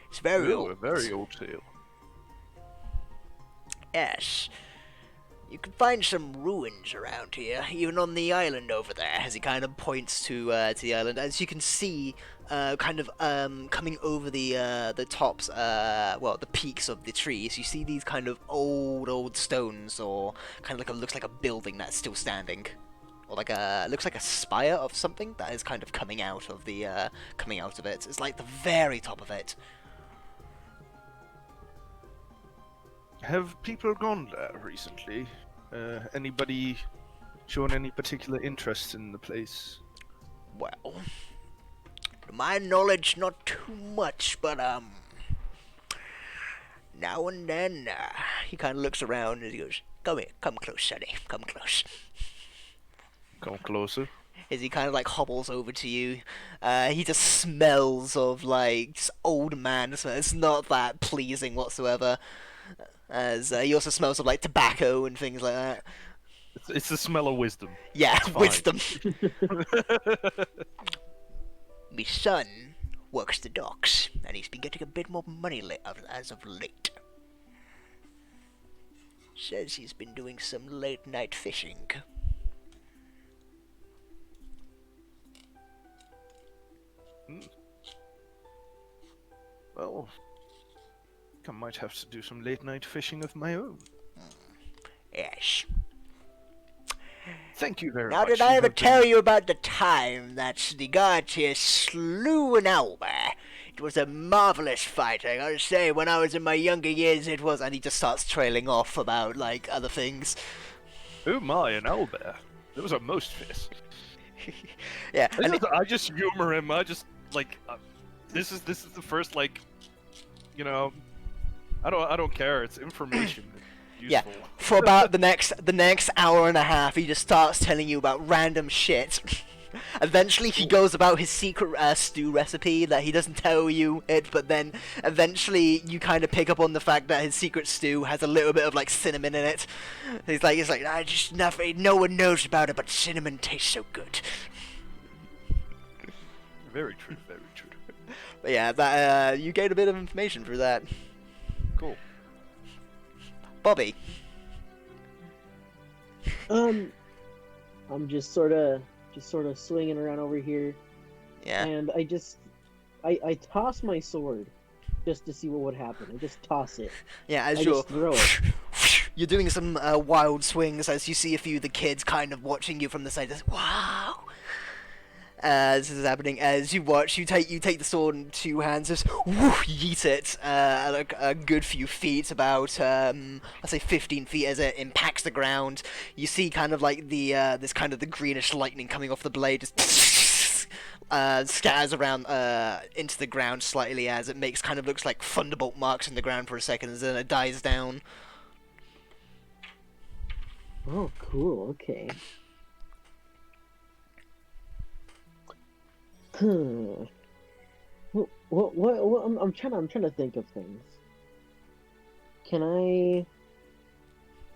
it's very Oh, old. a very old tale. Yes. You can find some ruins around here, even on the island over there, as he kind of points to the island. As you can see, coming over the tops, the peaks of the trees, you see these kind of old stones, or kind of looks like a building that's still standing. Or looks like a spire of something that is kind of coming out of it. It's like the very top of it. Have people gone there recently? Anybody shown any particular interest in the place? Well, to my knowledge, not too much, but now and then, he kind of looks around and he goes, "Come here, come close, Sonny, come close." Come closer. As he kind of like hobbles over to you, he just smells of like just old man, so it's not that pleasing whatsoever. As he also smells of like tobacco and things like that. It's the smell of wisdom. Yeah, It's fine. wisdom. My son works the docks, and he's been getting a bit more money as of late. Says he's been doing some late night fishing. Well, I might have to do some late night fishing of my own. Yes. Thank you very Now, much. did I ever tell you about the time that the guards here slew an owlbear? It was a marvelous fight, I gotta say. When I was in my younger years, it was... And he just starts trailing off about, like, other things. Oh my, an owlbear. Those are most fierce. Yeah, and I just humor him. I just like this is the first I don't care. It's information. It's yeah, useful. for about the next hour and a half, he just starts telling you about random shit. Eventually, he goes about his secret stew recipe that he doesn't tell you it, but then eventually you kind of pick up on the fact that his secret stew has a little bit of like cinnamon in it. He's like, I just nothing. No one knows about it, but cinnamon tastes so good. Very true. Very true. But yeah, that you gained a bit of information through that. Cool. Bobby. I'm just sort of swinging around over here, Yeah. and I toss my sword just to see what would happen. I just toss it. Yeah, as I you're just throw it. you're doing some wild swings as you see a few of the kids kind of watching you from the side. Just, wow. This is happening as you watch. You take the sword in two hands, just whoo, yeet it a good few feet, about I'd say 15 feet, as it impacts the ground. You see kind of like the this kind of the greenish lightning coming off the blade, just scatters around into the ground slightly, as it makes kind of looks like thunderbolt marks in the ground for a second, and then it dies down. Oh, cool. Okay. What I'm trying to think of things. Can I?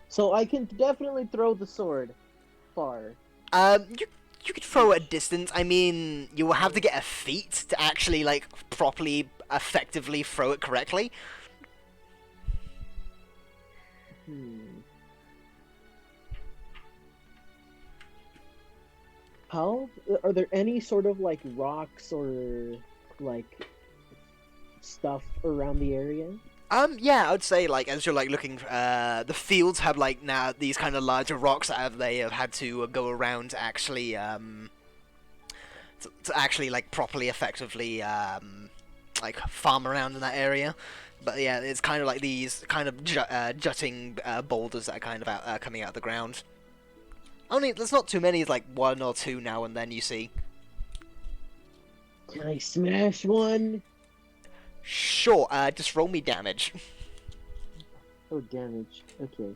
So I can definitely throw the sword far. You could throw it at distance. I mean, you will have to get a feat to actually like properly, effectively throw it correctly. How are there any sort of like rocks or like stuff around the area? Yeah, I would say like as you're like looking, the fields have like now these kind of larger rocks that they have had to go around to actually to actually like properly, effectively like farm around in that area. But yeah, it's kind of like these kind of jutting boulders that are kind of coming out of the ground. Only there's not too many. It's like one or two now and then you see. Can I smash one? Sure. Just roll me damage. Oh, damage. Okay.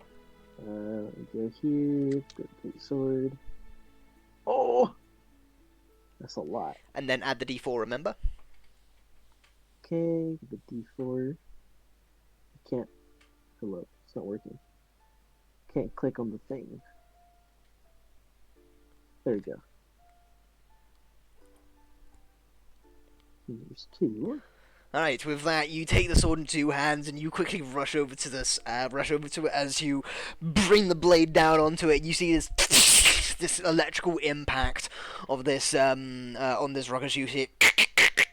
Let me go here. Go sword. Oh, That's a lot. And then add the D4, remember? Okay, the D4. I can't. Hello, it's not working. Can't click on the thing. There we go. Here's 2. Alright, with that, you take the sword into your hands and you quickly rush over to it as you bring the blade down onto it. You see this this electrical impact of this on this rock as you see it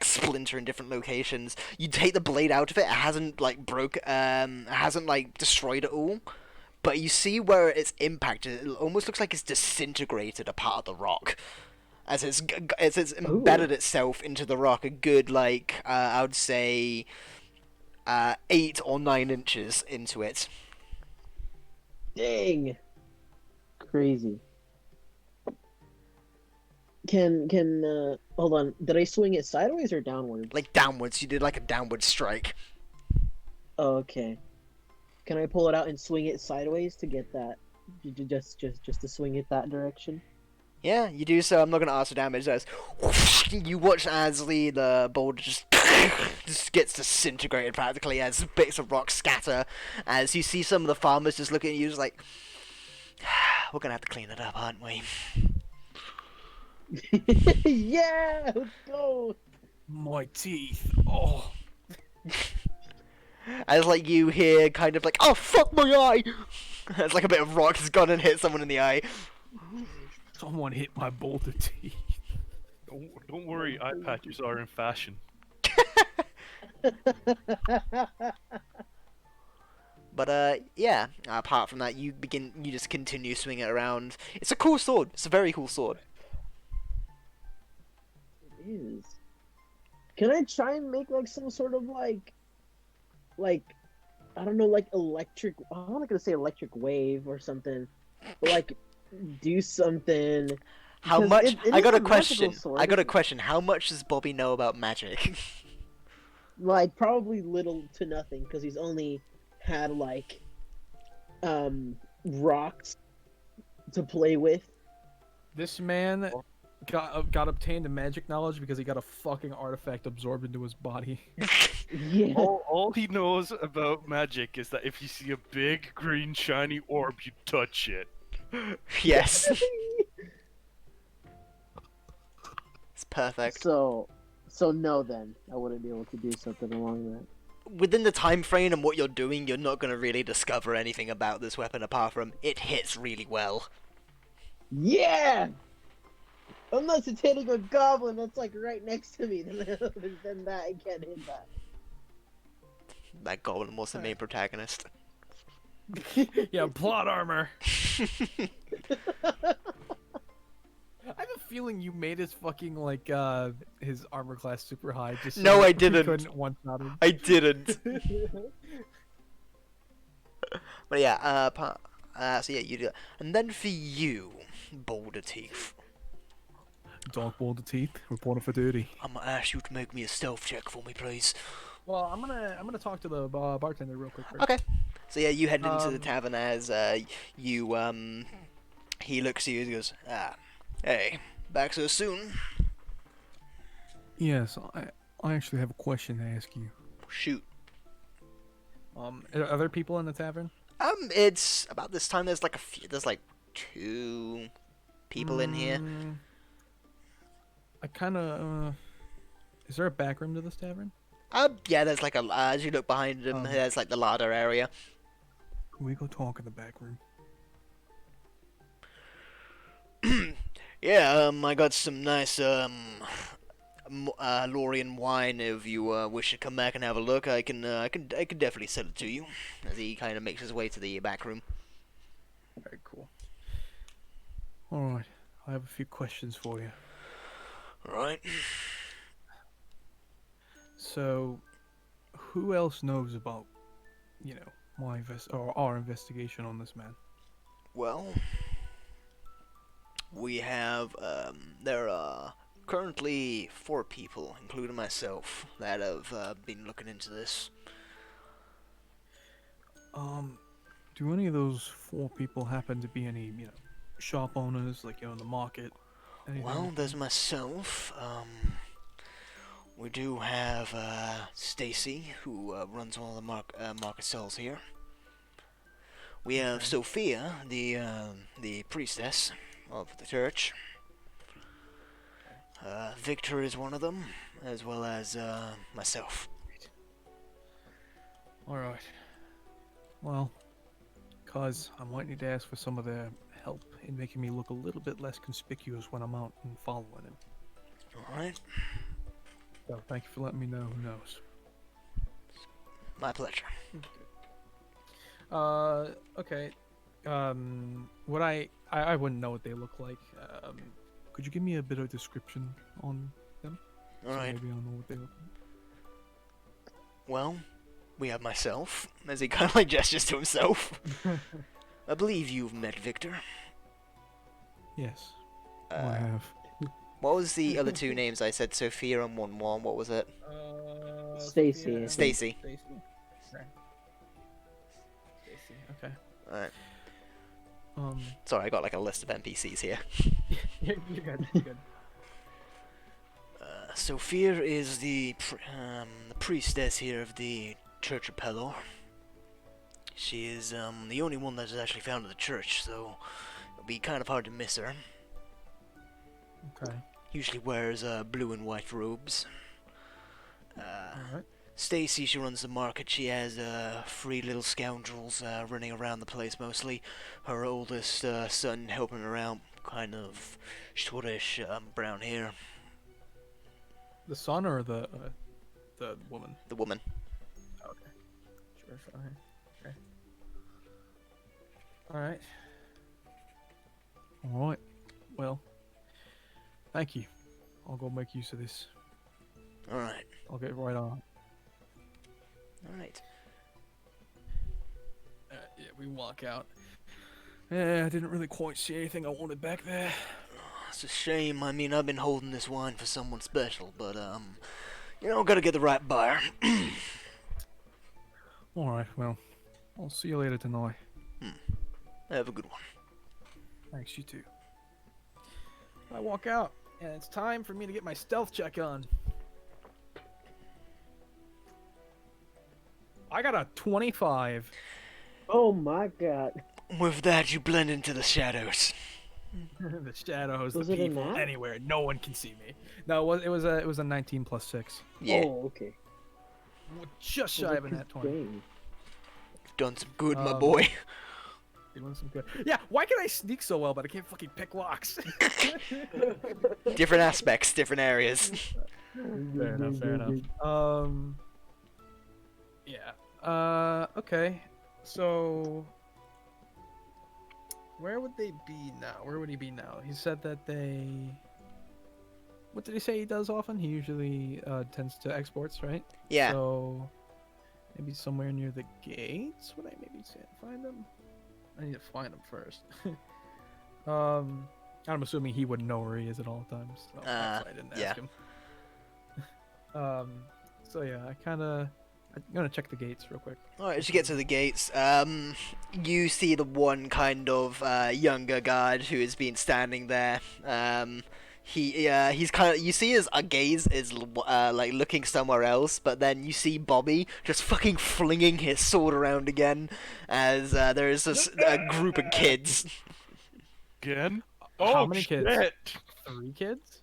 splinter in different locations. You take the blade out of it. It hasn't like hasn't like destroyed it all, but you see where it's impacted. It almost looks like it's disintegrated a part of the rock. As it's embedded itself into the rock a good, like, I would say, 8 or 9 inches into it. Dang! Crazy. Hold on. Did I swing it sideways or downwards? Like, downwards. You did, like, a downward strike. Oh, okay. Can I pull it out and swing it sideways to get that? Just to swing it that direction? Yeah, you do so. I'm not going to ask for damage. As you watch as the boulder just gets disintegrated practically as bits of rock scatter. As you see some of the farmers just looking at you, just like, we're going to have to clean it up, aren't we? Yeah! Let's go! My teeth. Oh. As like you hear kind of like, oh fuck my eye! As like a bit of rock has gone and hit someone in the eye. Someone hit my boulder teeth. Don't worry, eye patches are in fashion. But yeah. Apart from that, you just continue swinging it around. It's a cool sword. It's a very cool sword. It is. Can I try and make like some sort of like I don't know, like electric? I'm not gonna say electric wave or something, but like do something. How Because much? it I is got a magical question. sword, I got a isn't it? question. How much does Bobby know about magic? Like probably little to nothing because he's only had like rocks to play with. This man got obtained the magic knowledge because he got a fucking artifact absorbed into his body. Yeah. All he knows about magic is that if you see a big green shiny orb, you touch it. Yes. It's perfect. So no, then I wouldn't be able to do something along that. Within the time frame and what you're doing, you're not gonna really discover anything about this weapon apart from it hits really well. Yeah. Unless it's hitting a goblin that's like right next to me, then that I can't hit that. That goblin was the main protagonist. Yeah, plot armor. I have a feeling you made his fucking like his armor class super high just so No, I he didn't. couldn't one-shot him. I didn't. But yeah, so yeah, you do that. And then for you, Boulder Teeth, Dog boulder teeth, reporting for duty. I'm gonna ask you to make me a stealth check for me, please. Well, I'm gonna talk to the bartender real quick first. Okay. So yeah, you head into the Um, tavern as you he looks at you and goes, hey, back so soon? Yes, I actually have a question to ask you. Shoot. Are there people in the tavern? It's about this time. There's like there's like 2 people in here. I kind of. Is there a back room to this tavern? Yeah, there's like as you look behind him, there's like the larder area. Can we go talk in the back room? Yeah, I got some nice Lorian wine. If you wish to come back and have a look, I can definitely sell it to you. As he kind of makes his way to the back room. Very cool. All right, I have a few questions for you. Right. So, who else knows about, our investigation on this man? Well, we have there are currently 4 people, including myself, that have been looking into this. Do any of those 4 people happen to be any, shop owners, like, in the market? Anything Well, else? there's myself. We do have Stacy, who runs all the market stalls here. We have Okay. Sophia, the priestess of the church. Victor is one of them, as well as myself. Alright. Well, cause I might need to ask for some of their help in making me look a little bit less conspicuous when I'm out and following him. Alright, So thank you for letting me know who knows. my pleasure. Okay. What I wouldn't know what they look like. Could you give me a bit of description on them? So Alright, maybe I'll know what they look well, we have myself, as he kind of like gestures to himself. like. I believe you've met Victor. Yes. I have. What was the other two names I said? Sophia and one more. What was it? Stacy, I think. Stacy. Stacy. Okay. Stacy. Okay. Alright. Sorry, I got like a list of NPCs here. You're good. You're good. Sophia is the priestess here of the Church of Pelor. She is the only one that is actually found in the church, so it'll be kind of hard to miss her. Okay. Usually wears blue and white robes. Alright. Stacy, she runs the market. She has 3 little scoundrels running around the place mostly. Her oldest son helping her out, kind of shortish, brown hair. The son or the woman? The woman. Okay. Sure. Okay. Alright. Alright. Well, thank you. I'll go make use of this. Alright. I'll get right on. Alright. Yeah, we walk out. Yeah, I didn't really quite see anything I wanted back there. It's a shame. I mean, I've been holding this wine for someone special, but, you know, gotta get the right buyer. Alright, well, I'll see you later tonight. Have a good one. Thanks, you too. I walk out, and it's time for me to get my stealth check on. I got a 25. Oh my god. With that, you blend into the shadows. The shadows, Was the it a people, nat? anywhere. No one can see me. No, it was a 19 plus 6. Yeah, Oh, okay. Just Well, shy of a look nat who's 20. playing. you've done some good, my Um, boy. Doing some good. Yeah, why can I sneak so well, but I can't fucking pick locks? Different aspects, different areas. Fair enough. Yeah. Okay. So, where would they be now? Where would he be now? He said that they. What did he say he does often? He usually tends to exports, right? Yeah. So, maybe somewhere near the gates. Would I maybe find them? I need to find him first. I'm assuming he wouldn't know where he is at all times. So that's why I didn't yeah. ask him. So yeah, I'm gonna check the gates real quick. Alright, as you get to the gates, you see the one kind of younger guard who has been standing there. He's kind of, you see his gaze is like looking somewhere else, but then you see Bobby just fucking flinging his sword around again as there is a group of kids. Again? How many kids? Shit. 3 kids?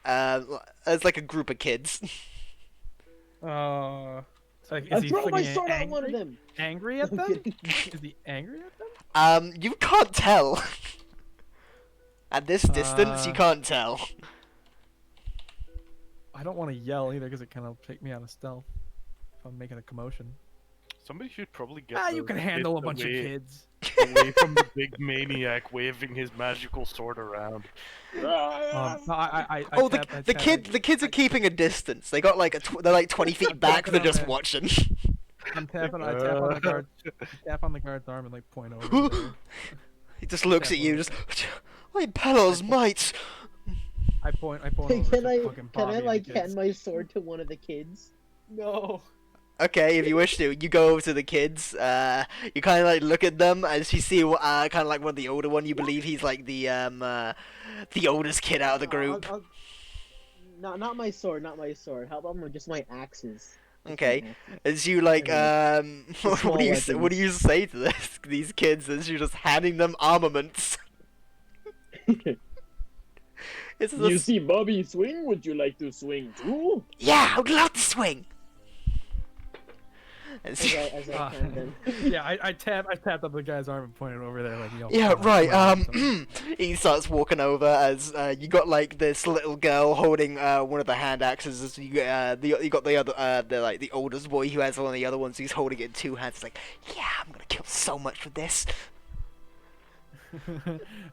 It's like a group of kids. Like, I is he throw my flinging sword it at one of them. angry at I'm them? kidding. Is he angry at them? You can't tell. At this distance, you can't tell. I don't want to yell either because it kind of take me out of stealth if I'm making a commotion. Somebody should probably get You those can handle a kids bunch of away- kids. away from the big maniac waving his magical sword around. No, I Oh, tap- I the tap- kids are keeping a distance. They got like they're like 20 feet back. They're just Okay. watching. I tap on the guard. I tap on the guard's arm and like point over. there. He just looks at you, just. Oi, Pelos, mates. I point Hey, over can to I fucking can I Bobby and like the kids. hand my sword to one of the kids? No. Okay, if you wish to, you go over to the kids. You kind of like look at them as you see, kind of like one of the older one. You believe he's like the oldest kid out of the group. Not my sword, not my sword. How about just my axes? Just my Okay, axes. as you like, small what do you what do weapons. you say to these kids as you're just handing them armaments? It's You this, see Bobby swing? Would you like to swing too? yeah, I would love to swing. As I hand them. Yeah, I tapped up the guy's arm and pointed over there like, yo. Yeah, come on, right. come on, something. He starts walking over as you got like this little girl holding one of the hand axes. As you got the other the oldest boy who has one of the other ones. He's holding it in two hands. Like, yeah, I'm gonna kill so much with this.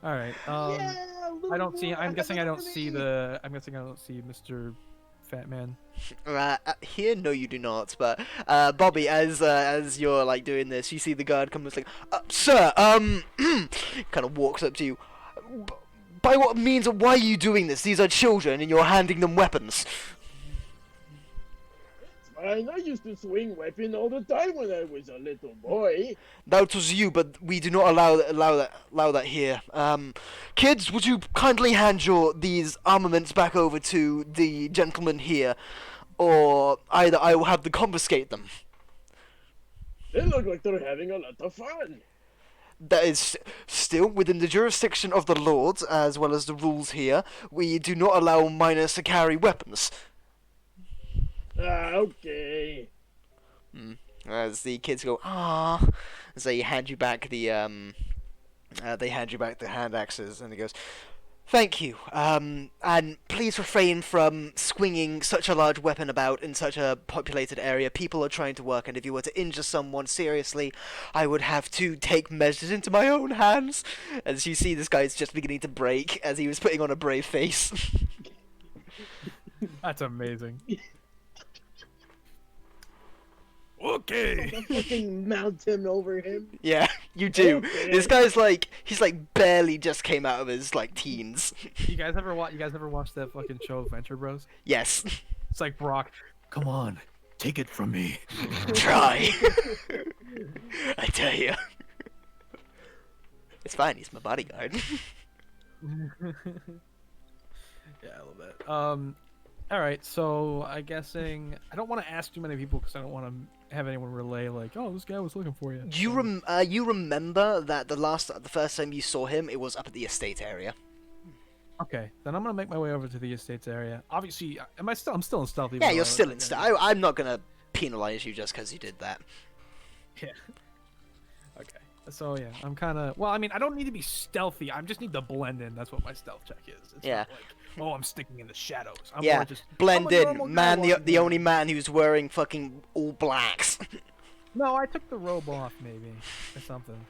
All right. I don't see. I'm guessing I don't see the. I'm guessing I don't see Mr. Fat Man. Here, no, you do not. But Bobby, as you're like doing this, you see the guard come and like, sir, kind of walks up to you. By what means? Why are you doing this? These are children, and you're handing them weapons. Fine, I used to swing weapon all the time when I was a little boy. That was you, but we do not allow that here. Kids, would you kindly hand these armaments back over to the gentleman here, or either I will have to confiscate them. They look like they're having a lot of fun. That is still within the jurisdiction of the lords, as well as the rules here. We do not allow minors to carry weapons. Okay. As the kids go, ah, as they hand you back the hand axes, and he goes, "Thank you. And please refrain from swinging such a large weapon about in such a populated area. People are trying to work, and if you were to injure someone seriously, I would have to take measures into my own hands." As you see, this guy's just beginning to break as he was putting on a brave face. That's amazing. Okay. Fucking mountain over him. Yeah, you do. Okay. This guy's like, he's like barely just came out of his like teens. You guys ever watch that fucking show Venture Bros? Yes. It's like Brock. Come on, take it from me. Try. I tell you. It's fine. He's my bodyguard. Yeah, a little bit. All right. So I guessing I don't want to ask too many people because I don't want to have anyone relay like, oh, this guy was looking for you. You remember that the first time you saw him, it was up at the estate area. Okay, then I'm gonna make my way over to the estates area. Obviously, I'm still in stealth. Yeah, you're still in stealth. I'm not gonna penalize you just because you did that. Yeah. Okay. So yeah, I'm kind of. Well, I mean, I don't need to be stealthy. I just need to blend in. That's what my stealth check is. It's Yeah. not like, oh, I'm sticking in the shadows. I'm Yeah, more just blend I'm a normal in, guy man. walking The around. only man who's wearing fucking all blacks. No, I took the robe off maybe or something.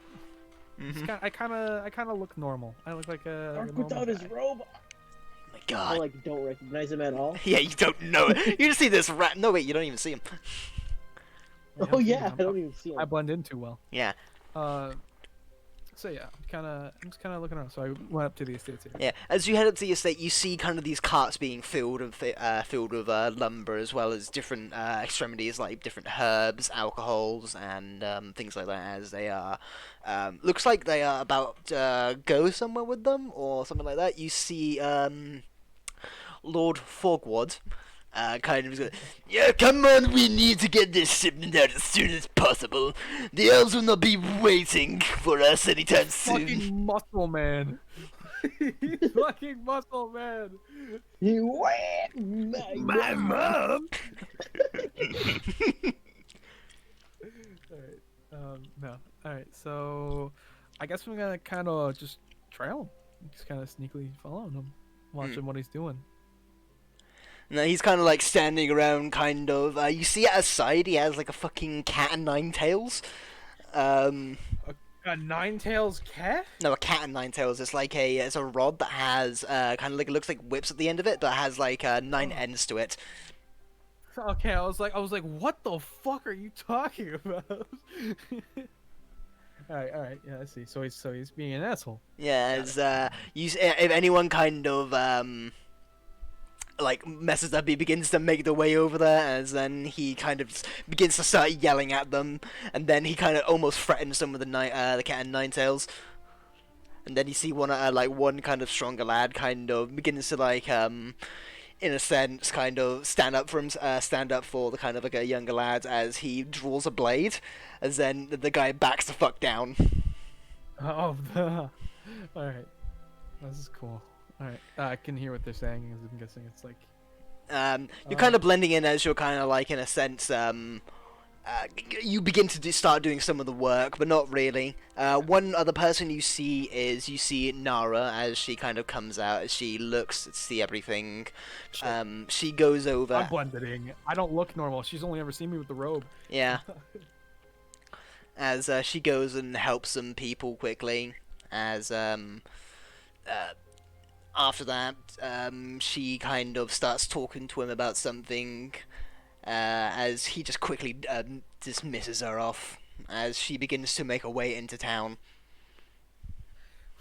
I kind of look normal. I look like a. Dork Like a without normal his guy. robe. My I God. like don't recognize him at all. Yeah, you don't know it. You just see this rat. No, wait, you don't even see him. Oh yeah, I don't even see him. I blend in too well. Yeah. So yeah, I'm just kind of looking around. So I went up to the estates here. Yeah, as you head up to the estate, you see kind of these carts being filled with lumber, as well as different extremities like different herbs, alcohols, and things like that. As they are, looks like they are about to go somewhere with them or something like that. You see Lord Fogward. Kind of, yeah, come on, we need to get this shipment out as soon as possible. The elves will not be waiting for us anytime soon. Fucking muscle man. He's fucking muscle man. You win, My mom. Alright. No. Alright, so I guess we're gonna kind of just trail him. Just kind of sneakily following him. Watching what he's doing. No, he's kind of like standing around, kind of. You see at his side, he has like a fucking cat and nine tails. A nine-tails cat? No, a cat and nine tails. It's a rod that has kind of like, it looks like whips at the end of it, but has like 9 ends to it. Okay, I was like, what the fuck are you talking about? All right, yeah, I see. So he's being an asshole. Yeah, as if anyone kind of like messes up. He begins to make the way over there, as then he kind of begins to start yelling at them, and then he kind of almost threatens some of the the cat and nine tails. And then you see one kind of stronger lad kind of begins to in a sense kind of stand up for the kind of like a younger lad as he draws a blade, as then the guy backs the fuck down. Oh, all right. This is cool. All right, I can hear what they're saying. I'm guessing it's like. You're kind of blending in as you're kind of like in a sense. You begin to start doing some of the work, but not really. One other person you see Nara as she kind of comes out, as she looks to see everything. She goes over. I'm blending. I don't look normal. She's only ever seen me with the robe. Yeah. As she goes and helps some people quickly. As after that, she kind of starts talking to him about something. As he just quickly dismisses her off as she begins to make her way into town.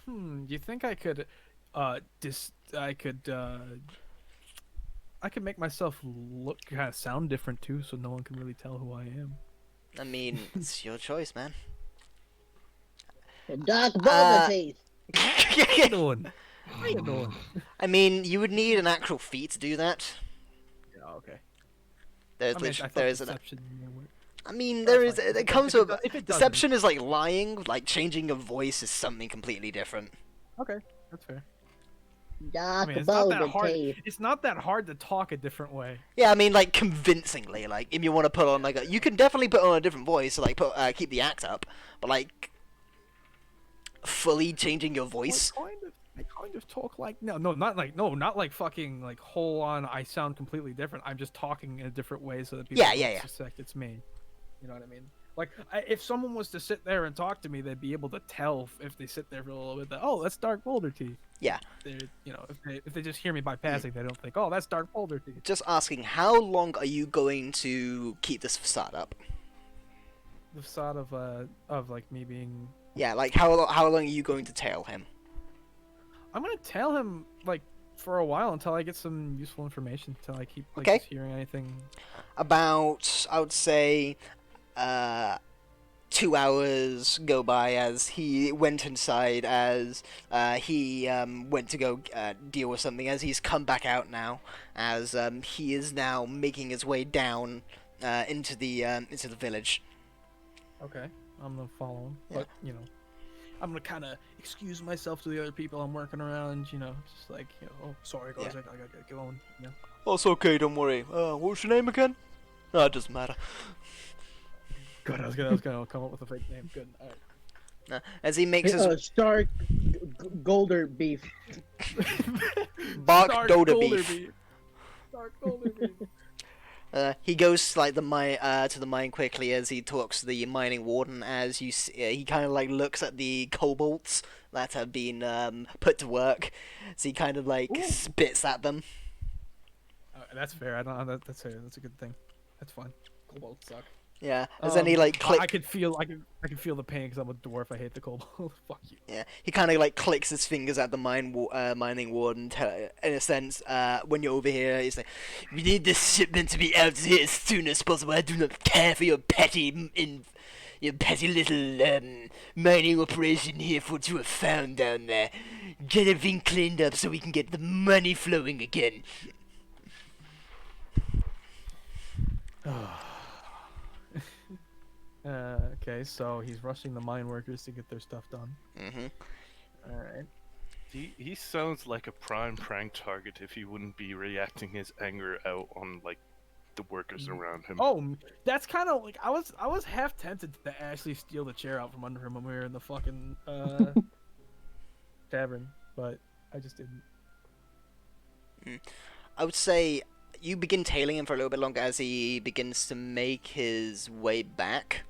Do you think I could, I could make myself look, kind of sound different too, so no one can really tell who I am? I mean, it's your choice, man. Dark boulder teeth. How you doing? How you doing? I mean, you would need an actual feat to do that. Yeah, okay. There's I mean, literally, I thought there is an. deception may work. I mean, there is. That's fine. It comes If it with if it deception is like lying. Like changing your voice is something completely different. Okay, that's fair. Dark I mean, it's not boulder that hard. teeth. It's not that hard to talk a different way. Yeah, I mean, like convincingly. Like if you want to put on you can definitely put on a different voice, like keep the act up, but like fully changing your voice. I kind of talk like not like fucking like whole on. I sound completely different. I'm just talking in a different way so that people don't suspect it's me. You know what I mean? Like if someone was to sit there and talk to me, they'd be able to tell if they sit there for a little bit that, oh, that's Dark Boulder Teeth. Yeah. If they just hear me by passing, they don't think, oh, that's Dark Boulder Teeth. Just asking, how long are you going to keep this facade up? The facade of like me being. Yeah, like how long are you going to tail him? I'm gonna tail him like for a while until I get some useful information. Until I keep like Okay. just hearing anything. About, I would say, 2 hours go by as he went inside, as he went to go deal with something, as he's come back out now, as he is now making his way down into the village. Okay, I'm gonna follow him, Yeah. but I'm gonna kind of excuse myself to the other people I'm working around. Just like oh, sorry guys, Yeah. I gotta get going. Oh, it's okay, don't worry. What's your name again? No, it doesn't matter. Good, I was gonna come up with a fake name. Good, all right. As he makes his Stark Golder beef. bark Dark Doda Boulder beef. Dark Boulder beef. He goes like to the mine quickly as he talks to the mining warden. As you see, he kind of like looks at the kobolds that have been put to work. So he kind of like Ooh. spits at them. That's fair. I don't. That's fair. That's a good thing. That's fine. Kobolds suck. Yeah. As then he like I could feel the pain because I'm a dwarf. I hate the kobold. Fuck you. Yeah, he kind of like clicks his fingers at the mining warden. In a sense, when you're over here, he's like, "We need this shipment to be out here as soon as possible. I do not care for your petty little mining operation here for what you have found down there. Get everything cleaned up so we can get the money flowing again." Okay, so he's rushing the mine workers to get their stuff done. Mm-hmm. All right. He sounds like a prime prank target if he wouldn't be reacting his anger out on like the workers around him. Oh, that's kind of like I was half tempted to actually steal the chair out from under him when we were in the fucking tavern, but I just didn't. I would say you begin tailing him for a little bit longer as he begins to make his way back.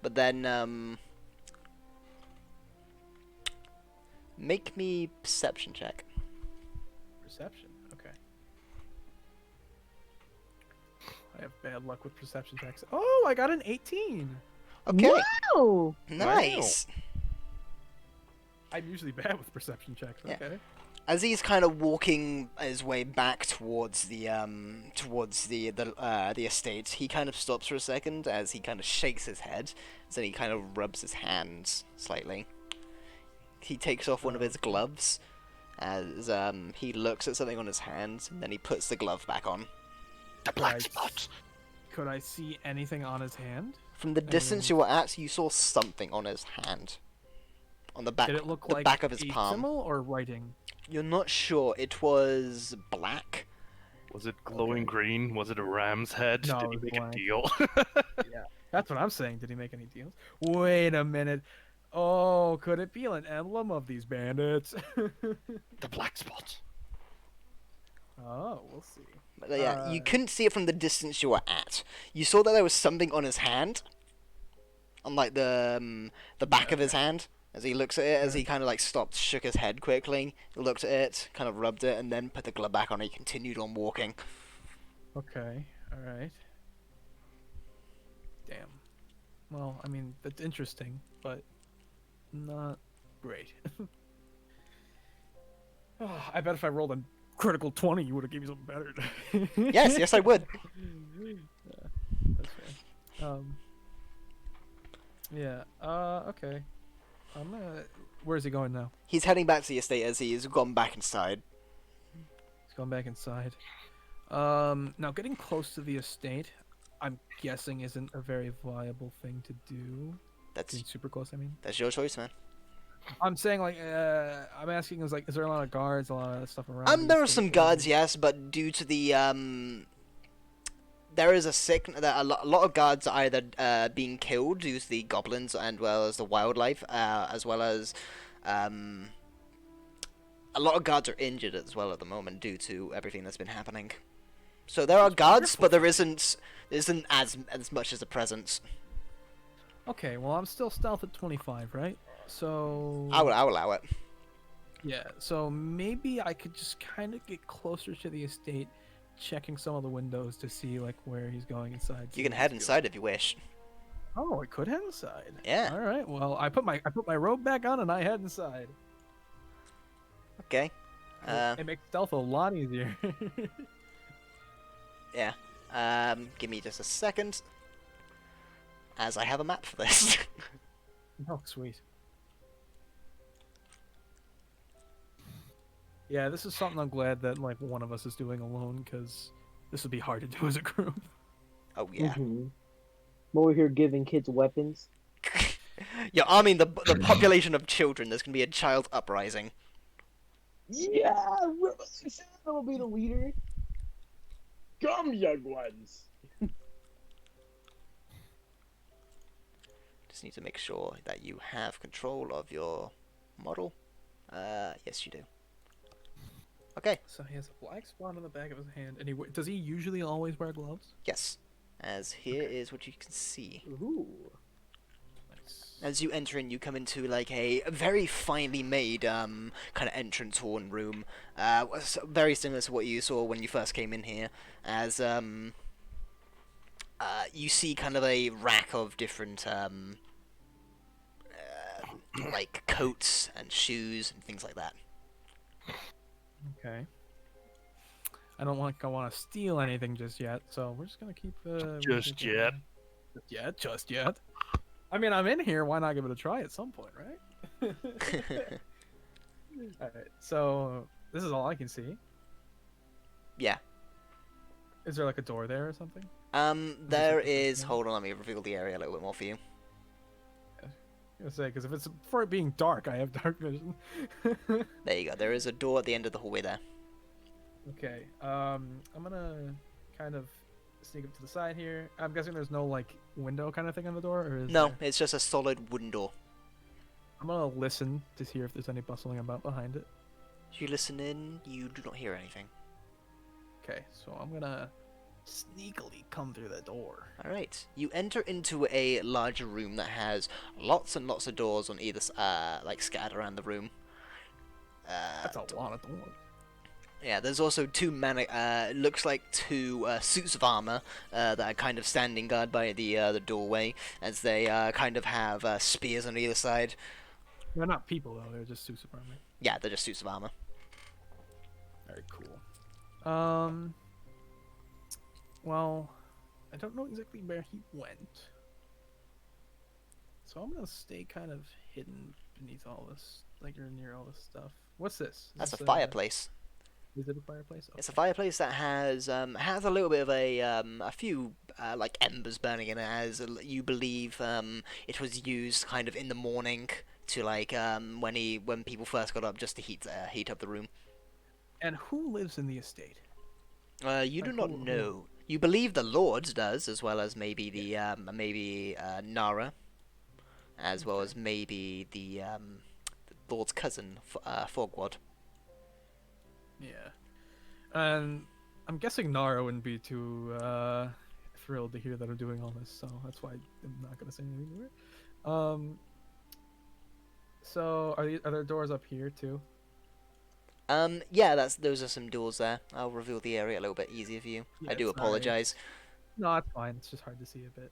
But then, make me perception check. Perception. Okay. I have bad luck with perception checks. Oh, I got an 18. Okay. Wow! Nice. I'm usually bad with perception checks. Yeah. Okay. as he's kind of walking his way back towards the estate, he kind of stops for a second as he kind of shakes his head, then he kind of rubs his hands slightly. He takes off one of his gloves as he looks at something on his hands, and then he puts the glove back on. The black spot. Could I see anything on his hand? From the distance you were at, you saw something on his hand. On the back, Did it look the like back of his a palm. symbol or writing? You're not sure. It was black. Was it glowing green? Was it a ram's head? No, Did it he was make blank. a deal? Yeah, that's what I'm saying. Did he make any deals? Wait a minute. Oh, could it be an emblem of these bandits? The black spot. Oh, we'll see. But yeah, you couldn't see it from the distance you were at. You saw that there was something on his hand, on like the back of his hand. As he looks at it, as he kind of like stopped, shook his head quickly, looked at it, kind of rubbed it, and then put the glove back on. He continued on walking. Okay, all right. Damn. Well, I mean, that's interesting, but not great. Oh, I bet if I rolled a critical 20, you would have given me something better. Yes, I would. Yeah, that's fair. Yeah. Okay. I'm gonna. Where's he going now? He's heading back to the estate as he's gone back inside. He's going back inside. Now getting close to the estate, I'm guessing isn't a very viable thing to do. That's Being super close, I mean. that's your choice, man. I'm saying like, I'm asking is like, is there a lot of guards, a lot of stuff around? the There are estate? some guards, yes, but due to the there is a lot of guards are either being killed due to the goblins and well as the wildlife, as well as a lot of guards are injured as well at the moment due to everything that's been happening. So there are guards, but there isn't as much as a presence. Okay, well I'm still stealth at 25, right? So I will allow it. yeah, so maybe I could just kind of get closer to the estate, checking some of the windows to see like where he's going inside. You can head inside if you wish. Oh, I could head inside. Yeah. All right. Well, I put my robe back on and I head inside. Okay. It makes stealth a lot easier. Yeah. Give me just a second, as I have a map for this. Oh, sweet. Yeah, this is something I'm glad that like one of us is doing alone, because this would be hard to do as a group. Oh yeah. I'm over here giving kids weapons. You're arming the population of children. There's gonna be a child uprising. Yeah, will be the leader. Come, young ones. Just need to make sure that you have control of your model. Yes, you do. Okay. So he has a black spot on the back of his hand, and does he usually always wear gloves? Yes. As here is what you can see. Ooh. Nice. As you enter in, you come into like a very finely made kind of entrance hall and room. Very similar to what you saw when you first came in here. As you see kind of a rack of different like coats and shoes and things like that. Okay. I don't want to steal anything just yet, so we're just gonna keep. Just yet. Just yet. I mean, I'm in here. Why not give it a try at some point, right? All right. So this is all I can see. Yeah. Is there like a door there or something? There is. Hold on, let me reveal the area a little bit more for you. I was gonna say, because if it's for it being dark, I have dark vision. There you go. There is a door at the end of the hallway there. Okay. I'm gonna kind of sneak up to the side here. I'm guessing there's no like window kind of thing on the door, or is No, there? it's just a solid wooden door. I'm gonna listen to hear if there's any bustling about behind it. You listen in, you do not hear anything. Okay, so I'm gonna sneakily come through the door. Alright. You enter into a larger room that has lots and lots of doors on either like scattered around the room. That's a lot of doors. Yeah, there's also two looks like two suits of armor that are kind of standing guard by the doorway, as they kind of have spears on either side. They're not people though; they're just suits of armor. Yeah, they're just suits of armor. Very cool. Well, I don't know exactly where he went, so I'm gonna stay kind of hidden beneath all this, like or near all this stuff. What's this? Is That's a this fireplace. Is it a fireplace? It's a Okay. fireplace that has a little bit of a few like embers burning in it, as you believe it was used kind of in the morning to like when people first got up just to heat up the room. And who lives in the estate? You do Like not who? know. You believe the Lord does, as well as maybe the Nara, as well Okay. as maybe the Lord's cousin, Fogwad. Yeah. And I'm guessing Nara wouldn't be too thrilled to hear that I'm doing all this, so that's why I'm not gonna say anything to her. So are there doors up here too? Yeah, those are some doors there. I'll reveal the area a little bit easier for you. I Yeah, do sorry. apologize. No, it's fine. It's just hard to see a bit.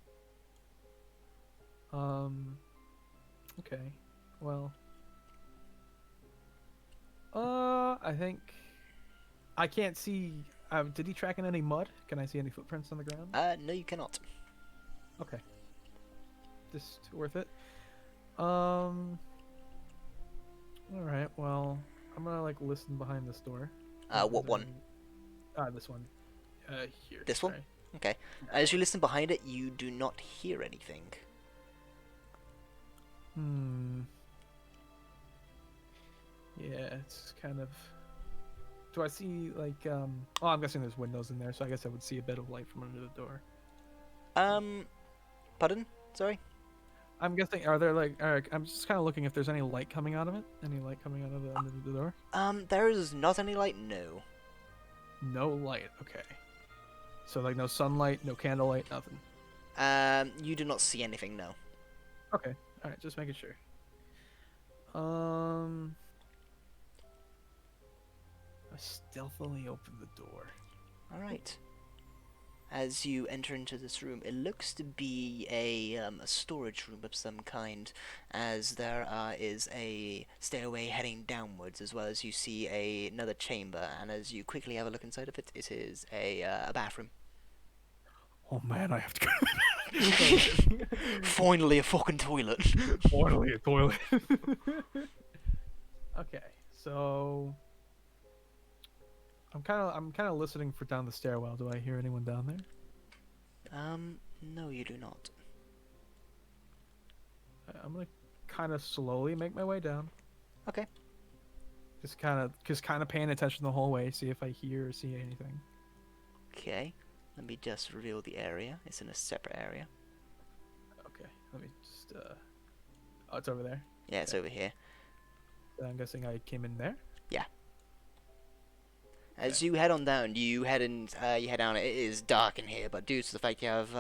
Okay. Well. I think I can't see. Did he track in any mud? Can I see any footprints on the ground? No, you cannot. Okay. Just worth it. All right. Well, I'm gonna like listen behind this door. What one? This one. Here. This one? sorry. Okay. As you listen behind it, you do not hear anything. Yeah, it's kind of. Do I see like Oh, I'm guessing there's windows in there, so I guess I would see a bit of light from under the door. Pardon? Sorry? I'm guessing. Are there like? I'm just kind of looking if there's any light coming out of it. Any light coming out of the under the door? There is not any light, no. No light. Okay. So like no sunlight, no candlelight, nothing. You do not see anything, no. Okay. All right. Just making sure. I stealthily open the door. Alright. As you enter into this room, it looks to be a storage room of some kind, as there is a stairway heading downwards, as well as you see another chamber, and as you quickly have a look inside of it, it is a bathroom. Oh man, I have to go. Finally, a fucking toilet. Finally, a toilet. Okay, so I'm kind of listening for down the stairwell. Do I hear anyone down there? No, you do not. I'm gonna kind of slowly make my way down. Okay. Just kind of paying attention the whole way, see if I hear or see anything. Okay. Let me just reveal the area. It's in a separate area. Okay, let me just. Oh, it's over there. Yeah, it's over here. I'm guessing I came in there. As you head on down, you head down. It is dark in here, but due to the fact you have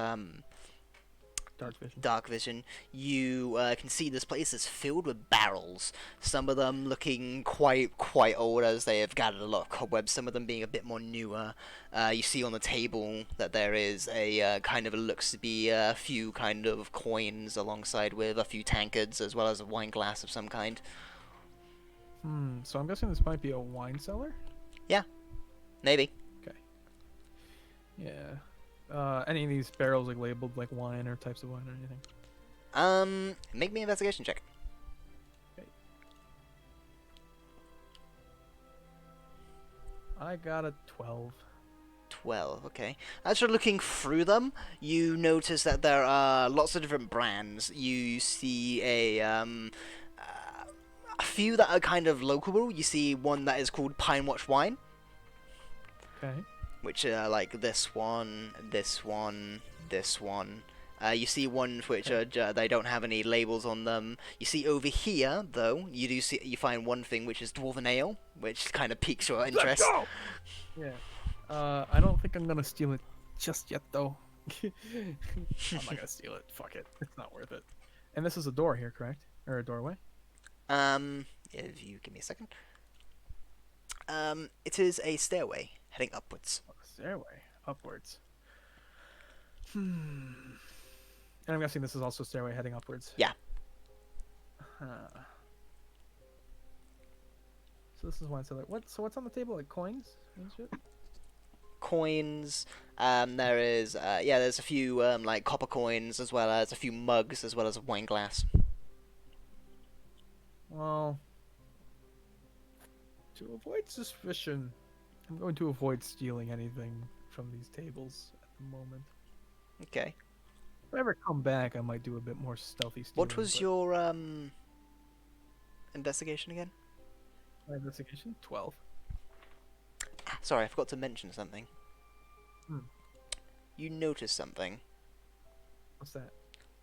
Dark vision. you can see this place is filled with barrels. Some of them looking quite old, as they have gathered a lot of cobwebs. Some of them being a bit more newer. You see on the table that there is a kind of looks to be a few kind of coins alongside with a few tankards, as well as a wine glass of some kind. So I'm guessing this might be a wine cellar. Maybe. Okay. Yeah. Any of these barrels like labeled like wine or types of wine or anything? Make me an investigation check. Okay. I got a 12. 12, okay. As you're looking through them, you notice that there are lots of different brands. You see a few that are kind of local. You see one that is called Pine Watch Wine, Okay. which are like this one, this one, this one. You see ones which are they don't have any labels on them. You see over here, though, you find one thing which is Dwarven Ale, which kind of piques your interest. Let's go! Yeah. I don't think I'm gonna steal it just yet, though. I'm not gonna steal it. Fuck it. It's not worth it. And this is a door here, correct? Or a doorway? If you give me a second. It is a stairway heading upwards. Oh, stairway upwards. And I'm guessing this is also a stairway heading upwards. Yeah. So So this is why it's like what? So what's on the table? Like coins and shit. Coins. There is there's a few like copper coins as well as a few mugs as well as a wine glass. Well, to avoid suspicion, I'm going to avoid stealing anything from these tables at the moment. Okay. If I ever come back, I might do a bit more stealthy stealing. What was but your investigation again? my investigation? 12. Sorry, I forgot to mention something. Hmm. You noticed something. What's that?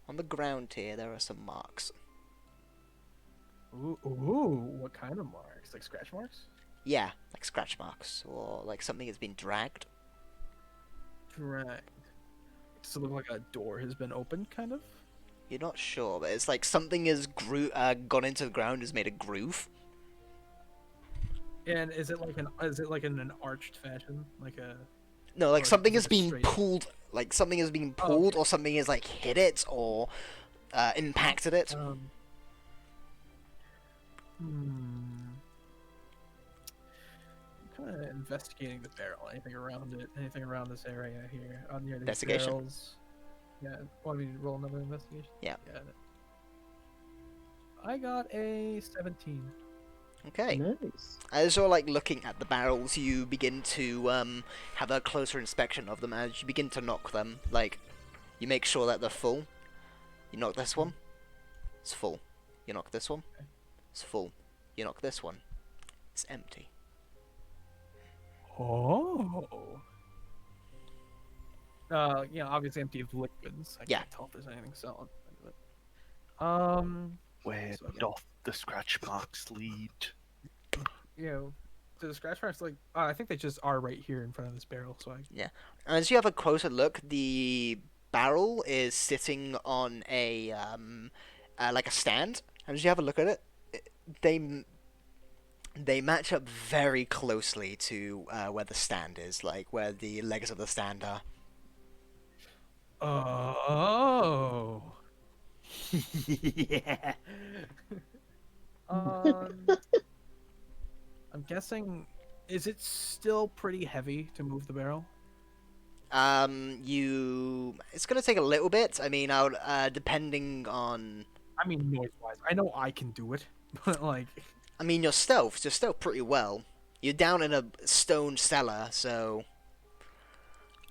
On the ground here, there are some marks. Ooh, what kind of marks? Like scratch marks? Yeah, like scratch marks, or like something has been dragged. Dragged. Does it look like a door has been opened, kind of? You're not sure, but it's like something has gone into the ground, has made a groove. And is it like in an arched fashion, like a? No, like Or something is has it been straight? pulled. Like something has been Oh, pulled, okay. or something has like hit it, or impacted it. I'm kind of investigating the barrel. Anything around it? Anything around this area here? Near these Investigation. barrels? Yeah. Want me to roll another investigation? Yeah. Yeah. I got a 17. Okay. Nice. As you're like looking at the barrels, you begin to have a closer inspection of them. As you begin to knock them, like you make sure that they're full. You knock this one, it's full. You knock this one, it's full. You knock this one, it's empty. Oh. Obviously empty of liquids. I Yeah. can't tell if there's anything solid. Where So, yeah. doth the scratch marks lead? Do the scratch marks like? I think they just are right here in front of this barrel. So As you have a closer look, the barrel is sitting on a like a stand. And as you have a look at it, they match up very closely to where the stand is, like where the legs of the stand are. Oh. Yeah. I'm guessing. Is it still pretty heavy to move the barrel? It's gonna take a little bit. I mean, I would, depending on. I mean, noise-wise, I know I can do it, but like. I mean, you're stealth pretty well. You're down in a stone cellar, so.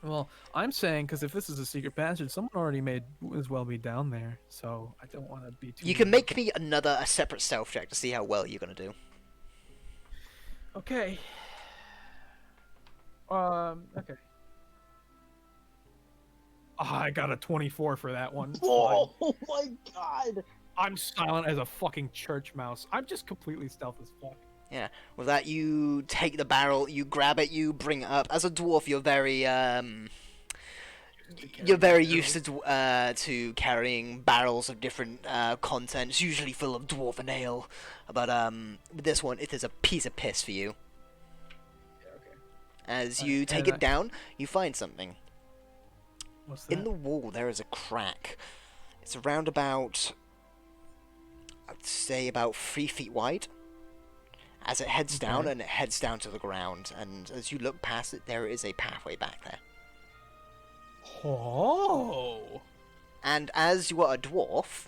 Well, I'm saying because if this is a secret passage, someone already may as well be down there. So I don't want to be too. You can make me a separate stealth check to see how well you're gonna do. Okay. Okay. I got a 24 for that one. It's fine. Oh my god! I'm silent as a fucking church mouse. I'm just completely stealth as fuck. Yeah. With that, you take the barrel, you grab it, you bring it up. As a dwarf, you're very used to carrying barrels of different contents, usually full of dwarven ale. But with this one, it is a piece of piss for you. Yeah, okay. As you take it down, you find something. What's that? In the wall, there is a crack. It's around about, I'd say, about 3 feet wide. As it heads down, and it heads down to the ground, and as you look past it, there is a pathway back there. Oh. And as you are a dwarf,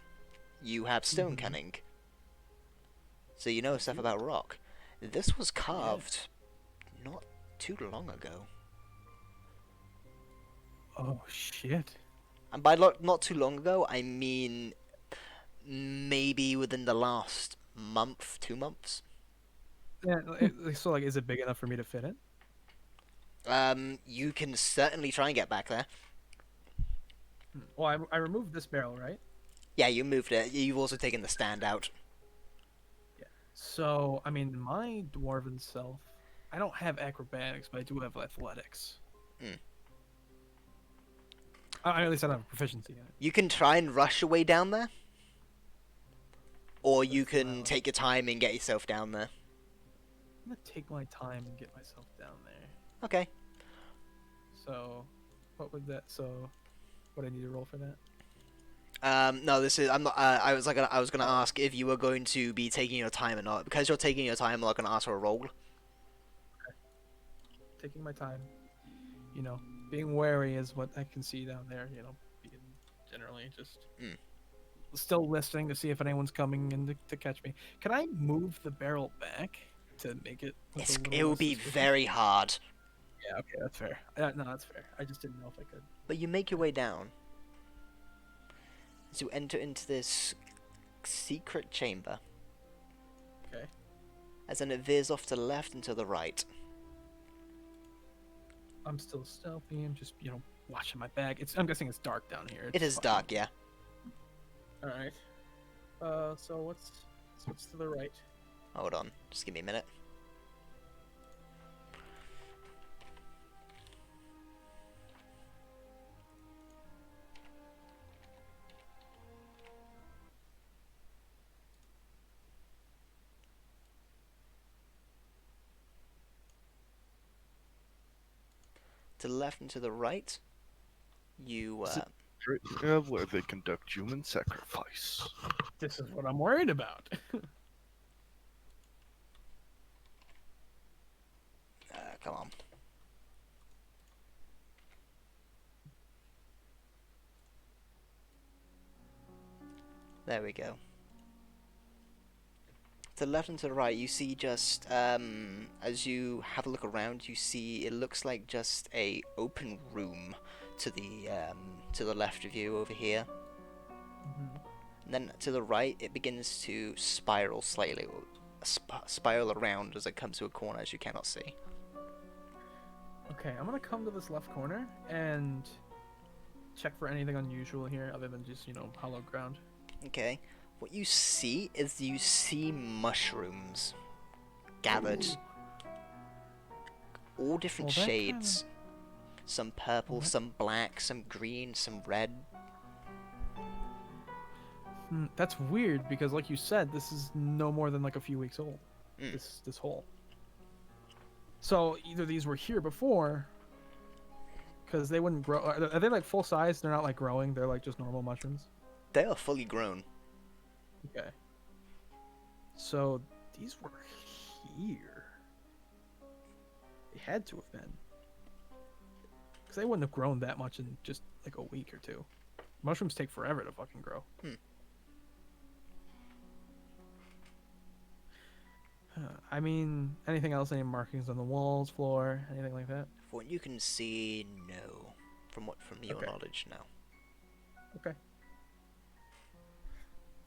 you have stone cunning. So you know stuff about rock. This was carved not too long ago. Oh shit. And by not too long ago, I mean maybe within the last month, 2 months. Yeah, so like, is it big enough for me to fit in? You can certainly try and get back there. Well, I removed this barrel, right? Yeah, you moved it. You've also taken the stand out. Yeah. So, I mean, my dwarven self, I don't have acrobatics, but I do have athletics. At least I don't have proficiency in it. You can try and rush your way down there. Or you can wild. take your time and get yourself down there. I'm gonna take my time and get myself down there. Okay. So, what would that? So, what I need to roll for that? No, this is. I'm not. I was gonna ask if you were going to be taking your time or not. Because you're taking your time, I'm not gonna ask for a roll. Taking my time. You know, being wary is what I can see down there. You know, being generally just still listening to see if anyone's coming in to catch me. Can I move the barrel back to make it? Look a little It will less be suspicious? very hard. Yeah. Okay, that's fair. No, that's fair. I just didn't know if I could. But you make your way down. As you enter into this secret chamber. Okay. As then it veers off to the left and to the right. I'm still stealthy and just watching my bag. I'm guessing it's dark down here. It is dark, yeah. All right. So what's to the right? Hold on, just give me a minute. To the left and to the right, you Where they conduct human sacrifice. This is what I'm worried about. come on. There we go. To the left and to the right, you see just, as you have a look around, you see it looks like just a open room to the left of you over here. And then to the right, it begins to spiral slightly, spiral around as it comes to a corner as you cannot see. Okay, I'm gonna come to this left corner and check for anything unusual here other than just, hollow ground. Okay. What you see is you see mushrooms gathered. Ooh. All different Well, that shades. Some purple, some black, some green, some red. That's weird because, like you said, this is no more than like a few weeks old. This hole. So either these were here before, because they wouldn't grow. Are they like full size? They're not like growing. They're like just normal mushrooms. They are fully grown. Okay. So these were here. They had to have been. Because they wouldn't have grown that much in just like a week or two. Mushrooms take forever to fucking grow. I mean, anything else? Any markings on the walls, floor, anything like that? From what you can see, no. From your Okay. knowledge, no. Okay.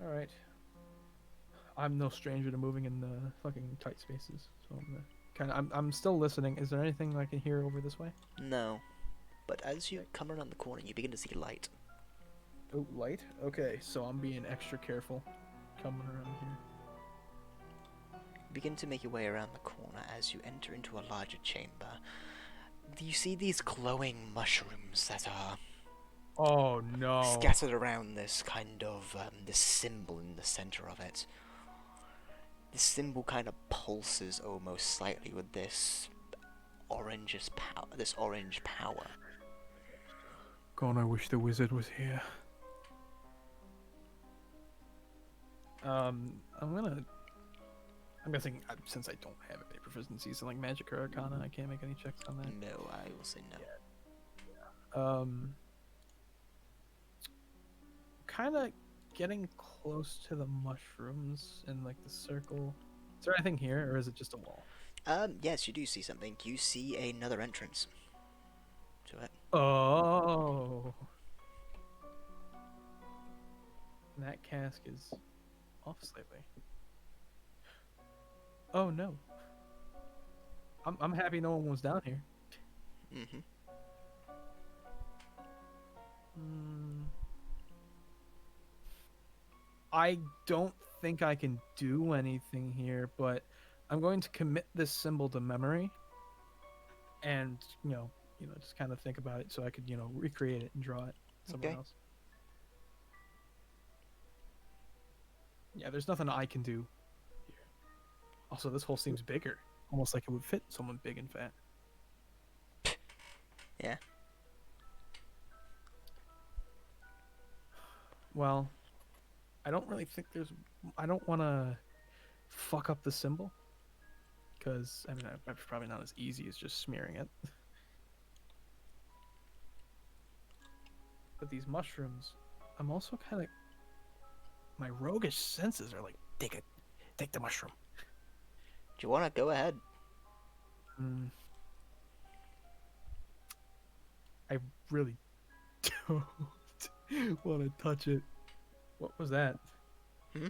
All right. I'm no stranger to moving in the fucking tight spaces, so I'm still listening. Is there anything I can hear over this way? No. But as you come around the corner, you begin to see light. Oh, light? Okay, so I'm being extra careful coming around here. You begin to make your way around the corner as you enter into a larger chamber. You see these glowing mushrooms that are Oh no. scattered around this kind of this symbol in the center of it. This symbol kind of pulses almost slightly with this orange power. God, I wish the wizard was here. I'm guessing since I don't have any proficiencies in like magic or arcana, I can't make any checks on that. No, I will say no. Kind of getting close to the mushrooms in like the circle. Is there anything here, or is it just a wall? Yes, you do see something. You see another entrance to it. Oh. That cask is off slightly. Oh no. I'm happy no one was down here. Mm-hmm. I don't think I can do anything here, but I'm going to commit this symbol to memory, and just kind of think about it so I could recreate it and draw it somewhere Okay. else. Yeah, there's nothing I can do here. Also, this hole seems bigger, almost like it would fit someone big and fat. Yeah. well, I don't really think there's. I don't want to fuck up the symbol, because I mean, it's probably not as easy as just smearing it. But these mushrooms, I'm also kind of. My roguish senses are like, take the mushroom. Do you want to go ahead? Mm. I really don't want to touch it. What was that? Hmm?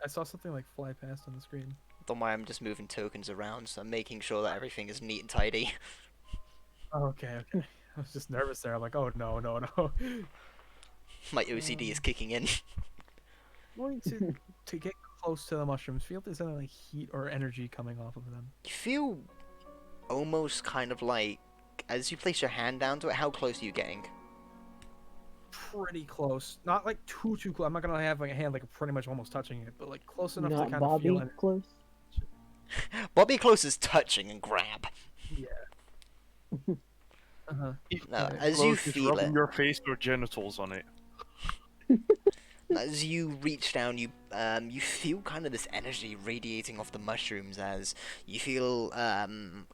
I saw something like fly past on the screen. Don't worry, I'm just moving tokens around, so I'm making sure that everything is neat and tidy. Oh, okay. I was just nervous there. I'm like, oh no. My OCD is kicking in. Going to get close to the mushrooms, feel if there's any like heat or energy coming off of them. You feel almost kind of like, as you place your hand down to it, how close are you getting? Pretty close, not like too close. I'm not gonna have like a hand like pretty much almost touching it, but like close enough to Not kind of feel Bobby it. close. Bobby close is touching and grab. Yeah. Uh-huh. No, Okay. as you Close is feel rubbing it, your face or genitals on it. as you reach down, you feel kind of this energy radiating off the mushrooms. As you feel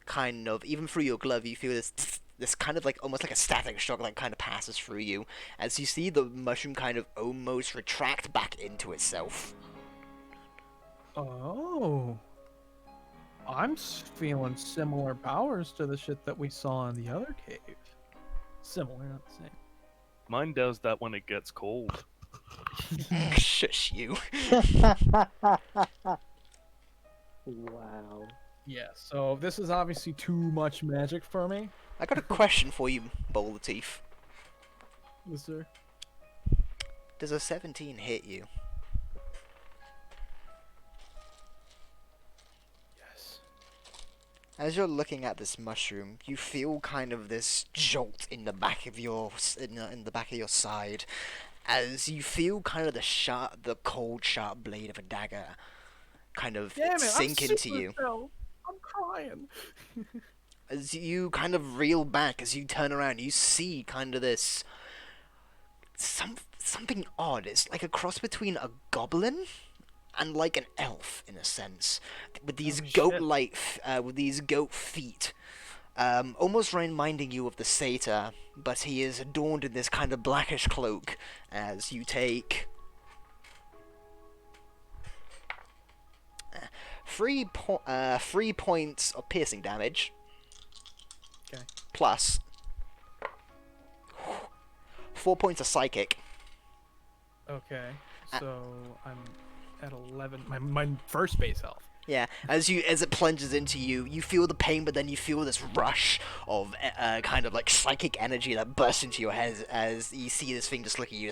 kind of, even through your glove, you feel this kind of like almost like a static shock that kind of passes through you as you see the mushroom kind of almost retract back into itself. Oh. I'm feeling similar powers to the shit that we saw in the other cave. Similar, not the same. Mine does that when it gets cold. Shush you. Wow. Yeah, so this is obviously too much magic for me. I got a question for you, Bowl of Teeth. Yes, sir. Does a 17 hit you? Yes. As you're looking at this mushroom, you feel kind of this jolt in the back of your in the back of your side, as you feel kind of the cold sharp blade of a dagger, kind of Damn it! sink I'm into super you. fell. I'm crying. As you kind of reel back, as you turn around, you see kind of this something odd. It's like a cross between a goblin and like an elf in a sense, with these Oh, shit. goat-like, with these goat feet, almost reminding you of the satyr, but he is adorned in this kind of blackish cloak. As you take 3 points of piercing damage, Okay. plus 4 points of psychic. Okay. So I'm at 11. My first base health. Yeah, as it plunges into you, you feel the pain, but then you feel this rush of kind of like psychic energy that bursts into your head as you see this thing just look at you.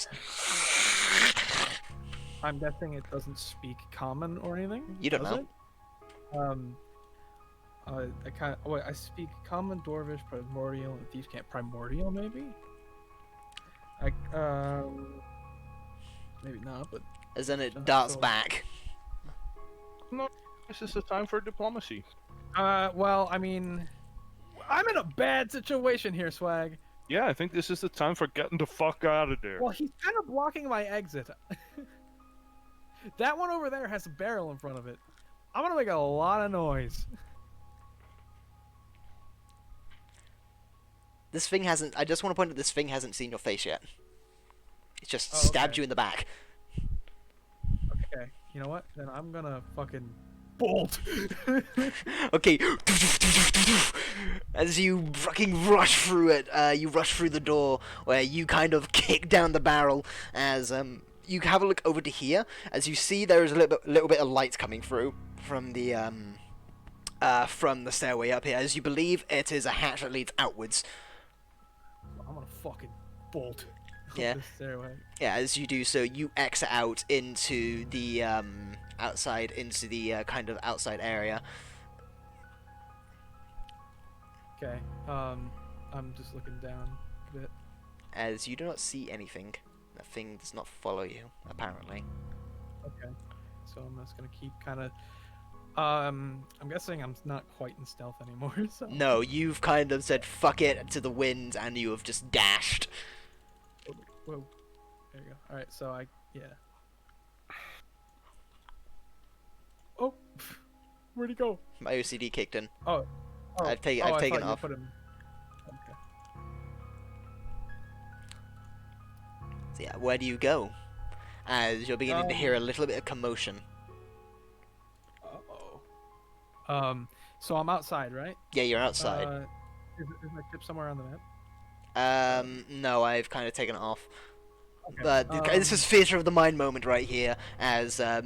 I'm guessing it doesn't speak common or anything. You don't does know. It? I speak common, dwarvish, primordial, and thieves can't primordial maybe. Maybe not, but As then it So- darts so- back. No, this is the time for diplomacy. well, I mean, I'm in a bad situation here, Swag. Yeah, I think this is the time for getting the fuck out of there. Well, he's kind of blocking my exit. That one over there has a barrel in front of it. I'm gonna make a lot of noise. This thing hasn't. I just want to point out this thing hasn't seen your face yet. It's just Oh, stabbed okay. you in the back. Okay, you know what? Then I'm gonna fucking bolt. Okay. As you fucking rush through it, you rush through the door where you kind of kick down the barrel as you have a look over to here. As you see, there is a little bit of light coming through from the stairway up here. As you believe it is a hatch that leads outwards. I'm gonna fucking bolt. up Yeah. this stairway. Yeah, as you do so, you exit out into the outside, into the kind of outside area. Okay. I'm just looking down a bit. As you do not see anything. The thing does not follow you, apparently. Okay. So I'm just gonna keep kind of. I'm guessing I'm not quite in stealth anymore. So. No, you've kind of said fuck it to the wind and you have just dashed. Whoa. There you go. All right, so yeah. Oh, where'd he go? My OCD kicked in. Oh, I've taken I it thought you off. put him. Okay. So yeah, where do you go? As you're beginning to hear a little bit of commotion. Uh-oh. So I'm outside, right? Yeah, you're outside. Is my ship somewhere on the map? No, I've kind of taken it off. Okay. But this is theater of the mind moment right here, as you have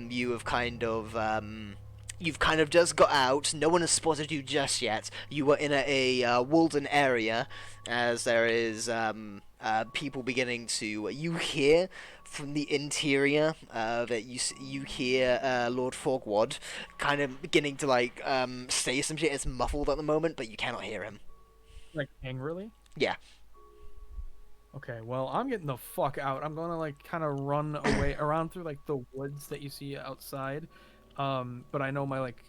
you've kind of just got out. No one has spotted you just yet. You were in a Walden area, as there is people beginning to. You hear from the interior that you hear Lord Fogwad kind of beginning to like say some shit. It's muffled at the moment, but you cannot hear him. Like angrily? Yeah. Okay, well, I'm getting the fuck out. I'm gonna like kind of run away around through like the woods that you see outside. But I know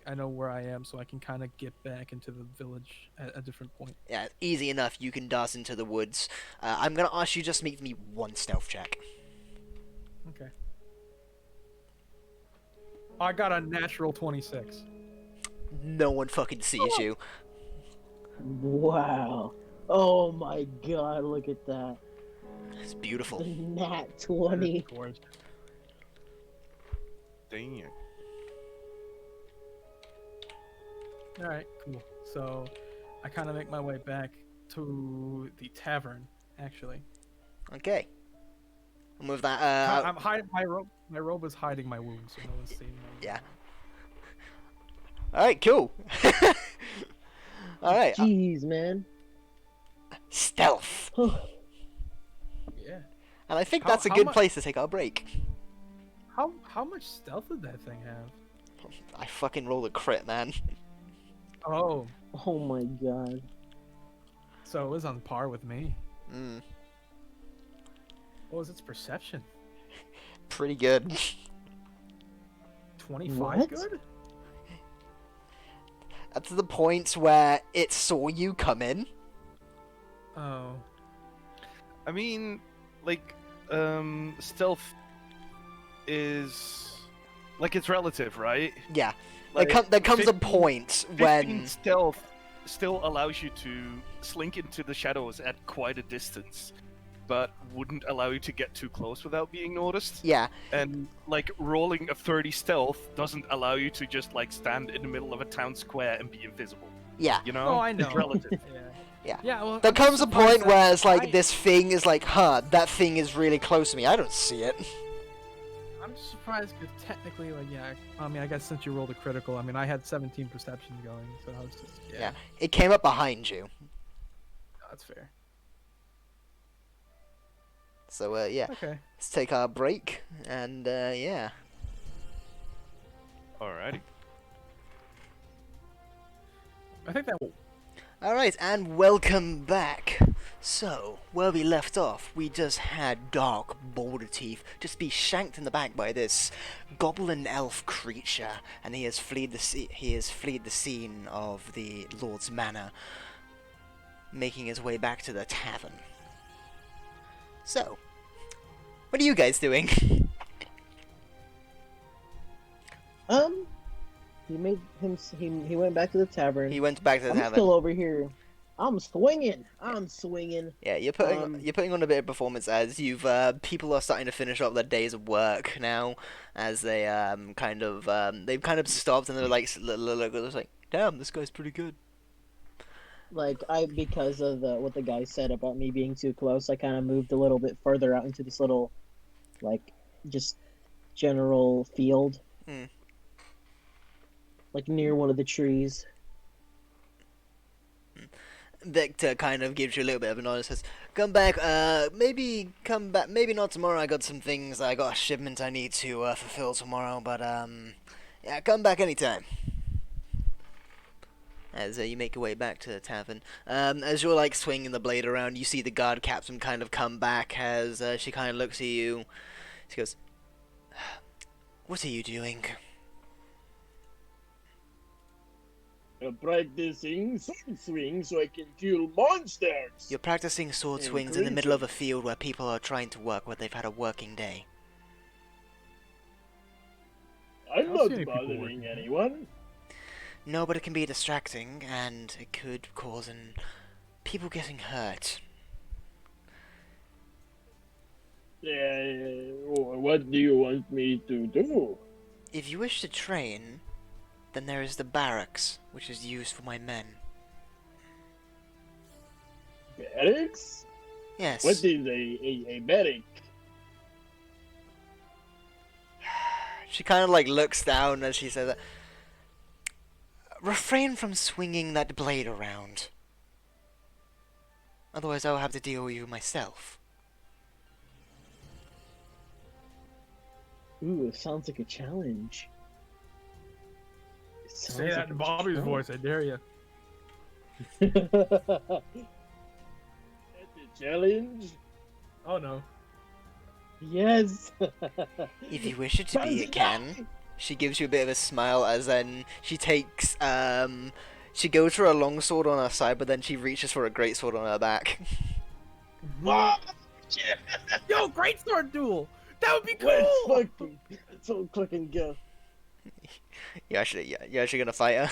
I know where I am, so I can kind of get back into the village at a different point. Yeah, easy enough. You can dart into the woods. I'm gonna ask you just to make me one stealth check. Okay. I got a natural 26. No one fucking sees you. Wow. Oh my god, look at that. It's beautiful. The nat 20. Gorgeous. Dang. All right, cool. So I kind of make my way back to the tavern, actually. Okay. And with that, I'm hiding my robe. My robe is hiding my wounds, so no one's seeing them. yeah. All right, cool. All right. Jeez, man. Stealth. Yeah. And I think How- that's a how good mu- place to take our break. How much stealth did that thing have? I fucking rolled a crit, man. Oh, Oh my god. so it was on par with me. Mm, What was its perception? pretty good. 25 What? good? That's the point where it saw you come in. Oh. I mean, like, stealth is like it's relative, right? Yeah. Like, there comes a 15 point 15 when stealth still allows you to slink into the shadows at quite a distance, but wouldn't allow you to get too close without being noticed. yeah, And like rolling a 30 stealth doesn't allow you to just like stand in the middle of a town square and be invisible. yeah. You know? Oh, I know. It's relative. Yeah. Yeah. Yeah, well, There I'm comes a surprised point that where it's like I- this thing is like, huh, that thing is really close to me. I don't see it. I'm surprised because technically, like, yeah, I mean, I guess since you rolled a critical, I mean, I had 17 perception going, so I was just, yeah, Yeah. It came up behind you. that's fair. So yeah, Okay. let's take our break and yeah. Alrighty. I think that. All right, and welcome back. So, where we left off, we just had Dork, Boulder Teeth, just be shanked in the back by this goblin elf creature, and he has fled the scene of the Lord's Manor, making his way back to the tavern. So, what are you guys doing? He made him. He went back to the tavern. He went back to the I'm tavern. still over here. I'm swinging. Yeah, you're putting on a bit of performance as you've people are starting to finish up their days of work now, as they they've kind of stopped and they're like like, damn, this guy's pretty good. Like because of what the guy said about me being too close, I kind of moved a little bit further out into this little, like, just general field. Hmm. Like near one of the trees. Victor kind of gives you a little bit of a nod and says, come back, maybe come back, maybe not tomorrow, I got some things, I got a shipment I need to fulfill tomorrow, but yeah, come back anytime. As you make your way back to the tavern. As you're like swinging the blade around, you see the guard captain kind of come back as she kind of looks at you. She goes, what are you doing? practicing sword swing so I can kill monsters. You're practicing sword And swings in the middle of a creatures. field where people are trying to work where they've had a working day. I'm don't not see any people bothering working. anyone. No, but it can be distracting, and it could cause people getting hurt. What do you want me to do? If you wish to train, then there is the barracks, which is used for my men. Barracks? Yes. What is a barrack? She kind of like looks down as she says that. Refrain from swinging that blade around. Otherwise I'll have to deal with you myself. Ooh, it sounds like a challenge. It sounds Say that like in a Bobby's challenge. voice, I dare you. That's a challenge? Oh no. Yes. If you wish it to be, it can. She gives you a bit of a smile as then she takes, she goes for a long sword on her side, but then she reaches for a great sword on her back. Yo, great sword duel! That would be Let's cool! fucking go. You're actually gonna fight her.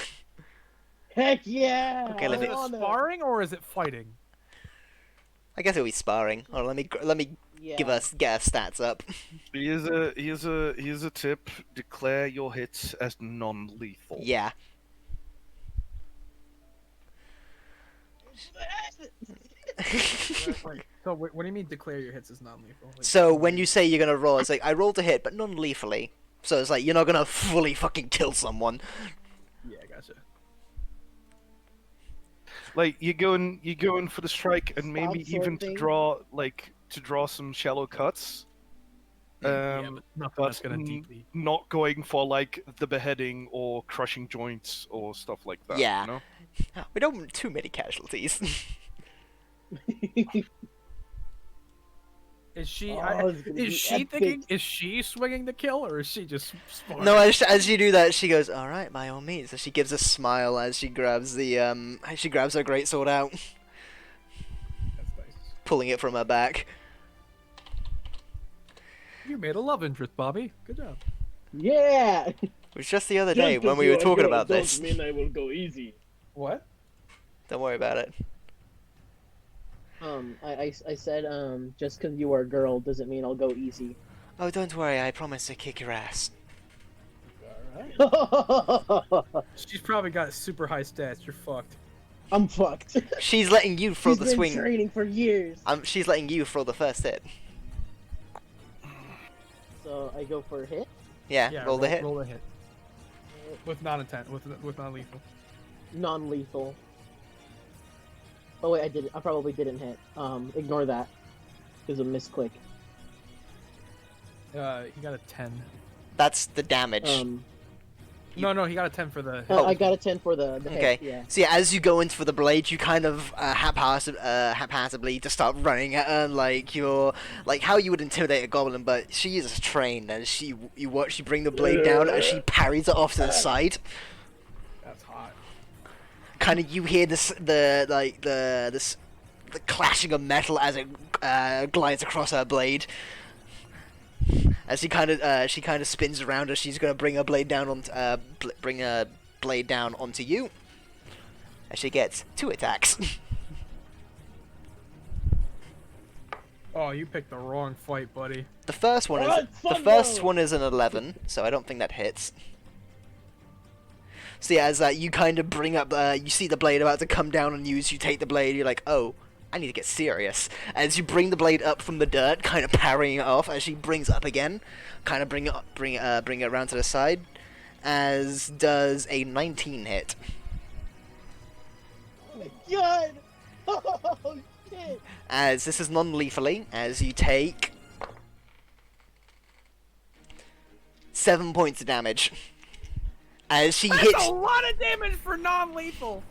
Heck yeah! Okay, Is let me- it a Honor. sparring or is it fighting? I guess it'll be sparring. Or let me Yeah. get her stats up. Here's a tip: declare your hits as non-lethal. Yeah. Wait, so what do you mean declare your hits as non-lethal? Like, So when you say you're gonna roll, it's like I rolled a hit, but non-lethally. So it's like you're not gonna fully fucking kill someone. Yeah, gotcha. Like you're going for the strike, and maybe Stop even sorting. to draw some shallow cuts. Yeah, but nothing that's but gonna deeply. not going for like the beheading or crushing joints or stuff like that. Yeah. You know? We don't want too many casualties. Is she? Oh, it's gonna be is she epic. thinking? Is she swinging the kill, or is she just sparring? No, as you do that, she goes, "All right, by all means." So she gives a smile as she grabs her greatsword out, That's nice. pulling it from her back. You made a love interest, Bobby. Good job. Yeah. It was just the other Just day 'cause when we you were are talking girl about don't this. mean I will go easy. What? Don't worry about it. I said, just because you are a girl doesn't mean I'll go easy. Oh, don't worry. I promise to kick your ass. She's probably got super high stats. You're fucked. I'm fucked. She's letting you throw She's the been swing. training for years. She's letting you throw the first hit. So I go for a hit. Yeah, roll the hit. Roll the hit. With non-intent. With non-lethal. Non-lethal. Oh wait, I probably didn't hit. Ignore that. It was a misclick. He got a 10. That's the damage. No, he got a 10 for the. Oh. I got a 10 for the Okay. hit. Yeah. So yeah, as you go in for the blade, you kind of haphazardly just start running at her like you're like how you would intimidate a goblin, but she is trained and you watch she bring the blade down and she parries it off to the side. That's hot. Kind of you hear the clashing of metal as it glides across her blade. As she kind of spins around as she's gonna bring her blade down onto you. As she gets 2 attacks. Oh, you picked the wrong fight, buddy. The first one is an 11, so I don't think that hits. So yeah, as you kind of bring up, you see the blade about to come down on you. As you take the blade, you're like, oh, I need to get serious. As you bring the blade up from the dirt, kind of parrying it off. As she brings it up again, kind of bring it around to the side. As does a 19 hit. Oh my god! Oh shit! As this is non-lethally, as you take 7 points of damage. As she That's hits. a lot of damage for non-lethal.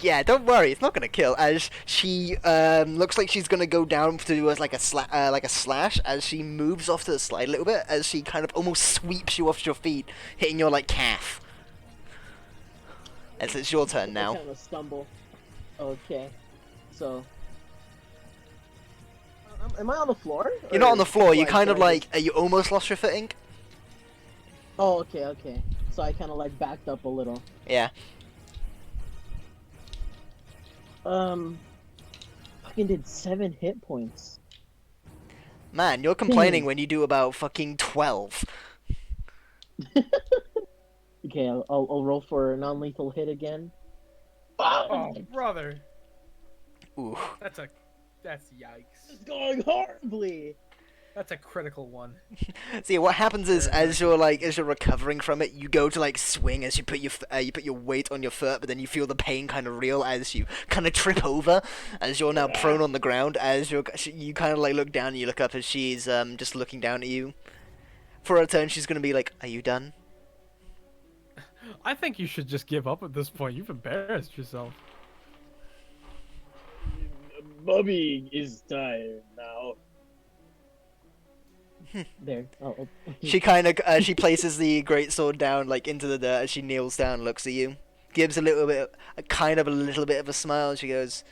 Yeah, don't worry, it's not gonna kill. As she looks like she's gonna go down to do like a slash. As she moves off to the side a little bit, as she kind of almost sweeps you off your feet, hitting your like calf. It's your turn I now. kind of stumble. Okay, so am I on the floor? You're not on the floor. You like, kind of do I like you almost lost your footing. Oh, okay. So I kind of like backed up a little. Yeah. Fucking did 7 hit points. Man, you're complaining when you do about fucking 12. Okay, I'll roll for a non-lethal hit again. Oh, brother. Ooh. That's yikes. It's going horribly. That's a critical one. See, what happens is, Very as you're recovering from it, you go to like swing as you put your weight on your foot, but then you feel the pain kind of real as you kind of trip over, as you're now prone on the ground. As you kind of like look down and you look up as she's just looking down at you. For her turn, she's gonna be like, "Are you done?" I think you should just give up at this point. You've embarrassed yourself. Bobby is tired now. There. Oh. She kind of she places the greatsword down like into the dirt as she kneels down, looks at you, gives a little bit of a smile, and she goes,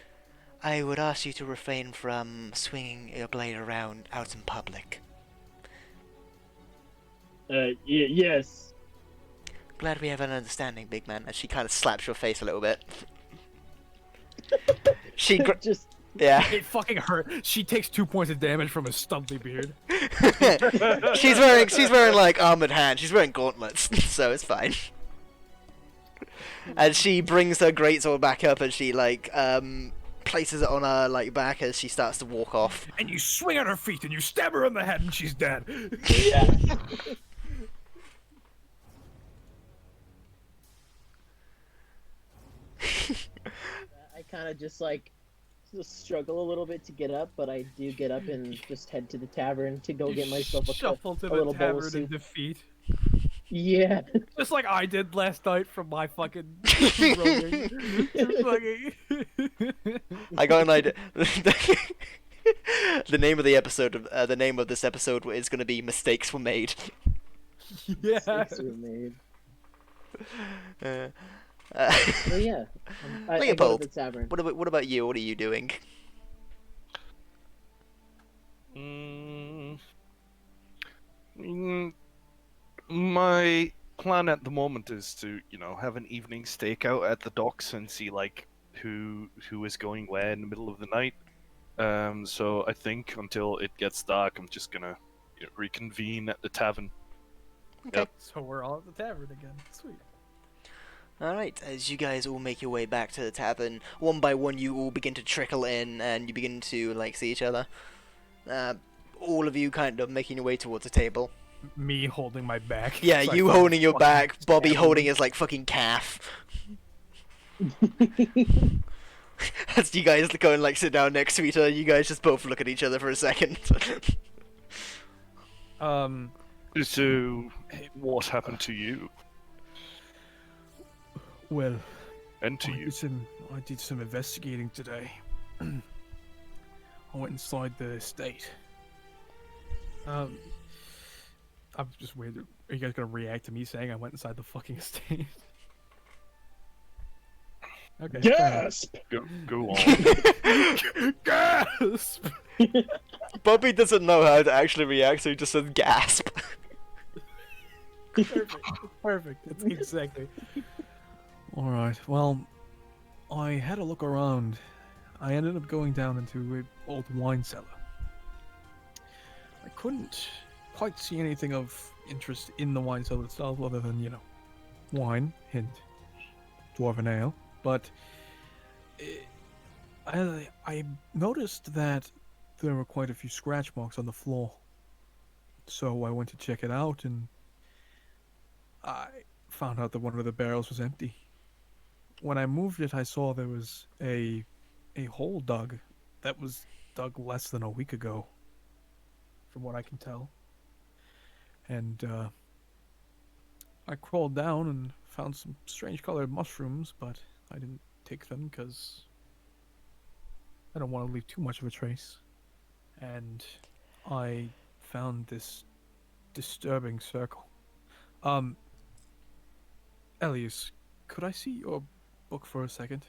"I would ask you to refrain from swinging your blade around out in public." Yes. Glad we have an understanding, big man. And she kind of slaps your face a little bit. Just Yeah. It fucking hurt. She takes 2 points of damage from a stumpy beard. she's wearing like armored hands. She's wearing gauntlets, so it's fine. And she brings her greatsword back up and she like places it on her like back as she starts to walk off. And you swing at her feet and you stab her in the head and she's dead. yeah. I kind of just like struggle a little bit to get up, but I do get up and just head to the tavern to go get myself Shuffle to a the little bowl of tavern in soup. defeat. Yeah. Just like I did last night from my fucking roaming. I got an idea. The name of this episode is going to be "Mistakes Were Made." Yeah. Mistakes were made. Uh, So yeah, I go Leopold, to the tavern. what about you? What are you doing? My plan at the moment is to, have an evening stakeout at the docks and see like who is going where in the middle of the night. So I think until it gets dark, I'm just gonna reconvene at the tavern. Okay. Yep. So we're all at the tavern again. Sweet. Alright, as you guys all make your way back to the tavern, one by one you all begin to trickle in and you begin to like see each other. All of you kind of making your way towards the table. Me holding my back. Yeah, It's like you fucking holding your back, Bobby stabbing holding me. his like fucking calf. As you guys go and like sit down next to each other, you guys just both look at each other for a second. So, what happened to you Well, and to you? I did some investigating today. I went inside the estate. I'm just weird. Are you guys gonna react to me saying I went inside the fucking estate? Okay. Gasp! Go on. Gasp! Bobby doesn't know how to actually react, so he just says gasp. Perfect. That's exactly. All right. Well, I had a look around. I ended up going down into an old wine cellar. I couldn't quite see anything of interest in the wine cellar itself, other than wine, hint, dwarven ale. But I noticed that there were quite a few scratch marks on the floor. So I went to check it out, and I found out that one of the barrels was empty. When I moved it, I saw there was a hole dug that was dug less than a week ago, from what I can tell. And I crawled down and found some strange colored mushrooms, but I didn't take them because I don't want to leave too much of a trace. And I found this disturbing circle. Elias, could I see your book for a second.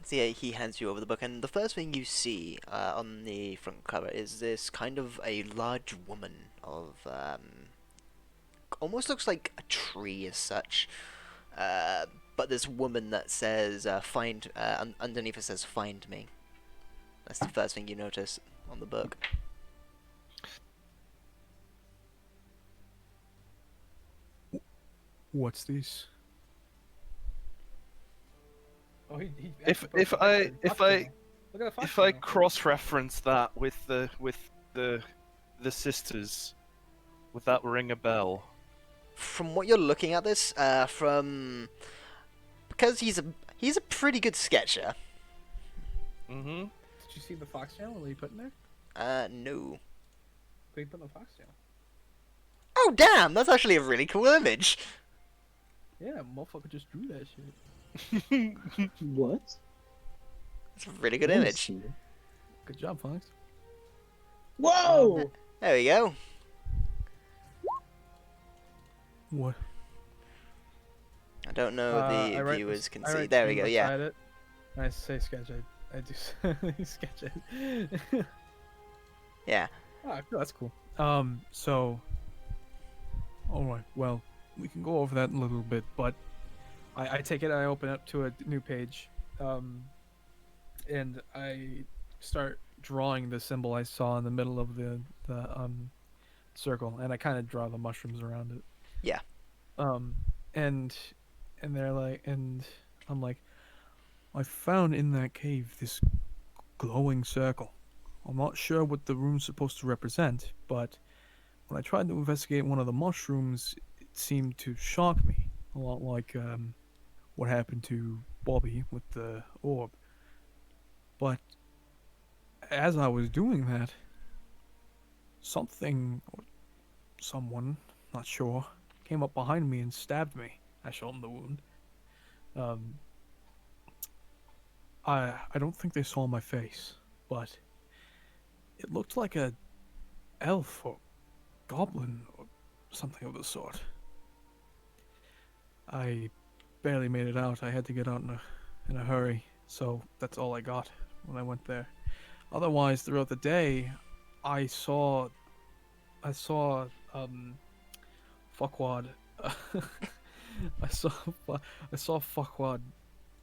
So yeah, he hands you over the book, and the first thing you see on the front cover is this kind of a large woman of almost looks like a tree as such. But this woman that says "find" underneath it says "find me." That's the first thing you notice on the book. What's this? Oh, he If actually if put I a if fox I tail. Look at the fox if I tail. cross-reference that with the sisters, would that ring a bell? From what you're looking at this, because he's a pretty good sketcher. Mm-hmm. Did you see the fox tail? What he put in there? No. What he put in the fox tail? Oh damn, that's actually a really cool image. Yeah, motherfucker just drew that shit. What? It's a really good Let me image. see. Good job, Fox. Whoa! There we go. What? I don't know if the viewers can see. write There we two go. Yeah. beside it. I say sketch it. I do sketch it. Yeah. Ah, that's cool. So, all right. Well, we can go over that in a little bit, but I take it. I open up to a new page, and I start drawing the symbol I saw in the middle of the circle, and I kind of draw the mushrooms around it. Yeah. And they're like, and I'm like, I found in that cave this glowing circle. I'm not sure what the room's supposed to represent, but when I tried to investigate one of the mushrooms, it seemed to shock me. A lot like what happened to Bobby with the orb. But as I was doing that, something or someone, not sure, came up behind me and stabbed me. I showed him the wound. I don't think they saw my face, but it looked like a elf or goblin or something of the sort. I barely made it out. I had to get out in a hurry, so that's all I got when I went there. Otherwise, throughout the day, I saw fuckwad. I saw fuckwad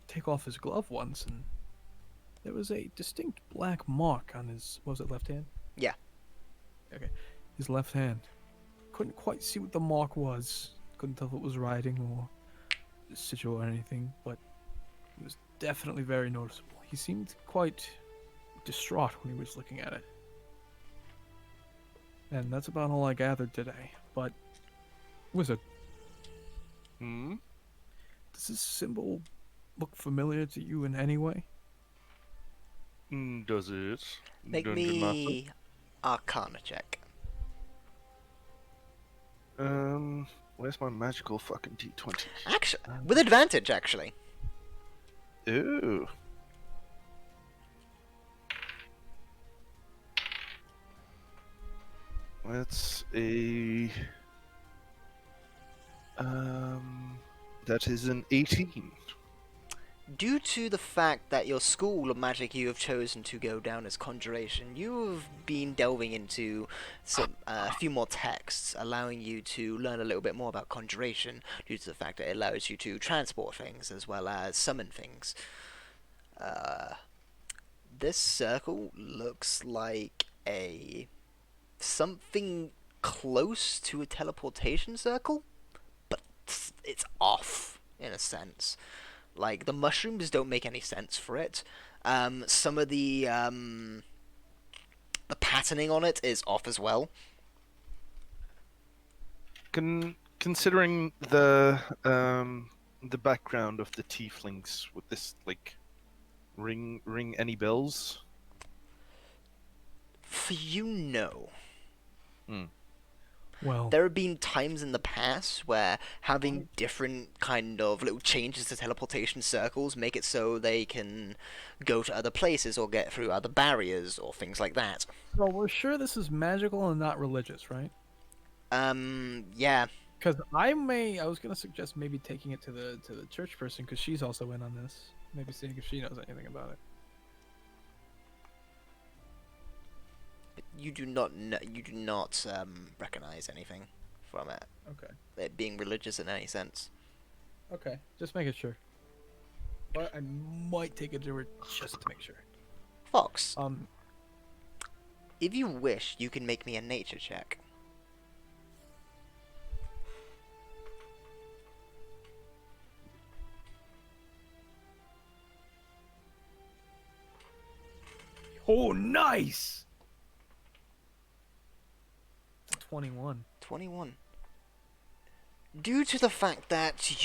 take off his glove once, and there was a distinct black mark on his, was it left hand? Yeah. Okay, his left hand. Couldn't quite see what the mark was. Couldn't tell if it was writing or sigil or anything, but it was definitely very noticeable. He seemed quite distraught when he was looking at it. And that's about all I gathered today. But, Wizard, Hmm. does this symbol look familiar to you in any way? Does it? Make Dungeon Master? me Arcana check. Where's my magical fucking D20? Actually, with advantage, actually. Ooh. That's a that is an 18. Due to the fact that your school of magic you have chosen to go down as conjuration, you have been delving into a few more texts, allowing you to learn a little bit more about conjuration, due to the fact that it allows you to transport things as well as summon things. This circle looks like something close to a teleportation circle, but it's off in a sense. Like, the mushrooms don't make any sense for it. Some of the patterning on it is off as well. Considering the background of the tieflings, would this like ring any bells? For you, no. Well, there have been times in the past where having different kind of little changes to teleportation circles make it so they can go to other places or get through other barriers or things like that. so we're sure this is magical and not religious, right? Yeah. Because I was gonna suggest maybe taking it to the church person because she's also in on this. Maybe seeing if she knows anything about it. You do not recognize anything from Okay. it being religious in any sense. Okay. Just making sure. But I might take it to her just to make sure. Fox, Um. if you wish, you can make me a nature check. Oh, nice. 21. 21. Due to the fact that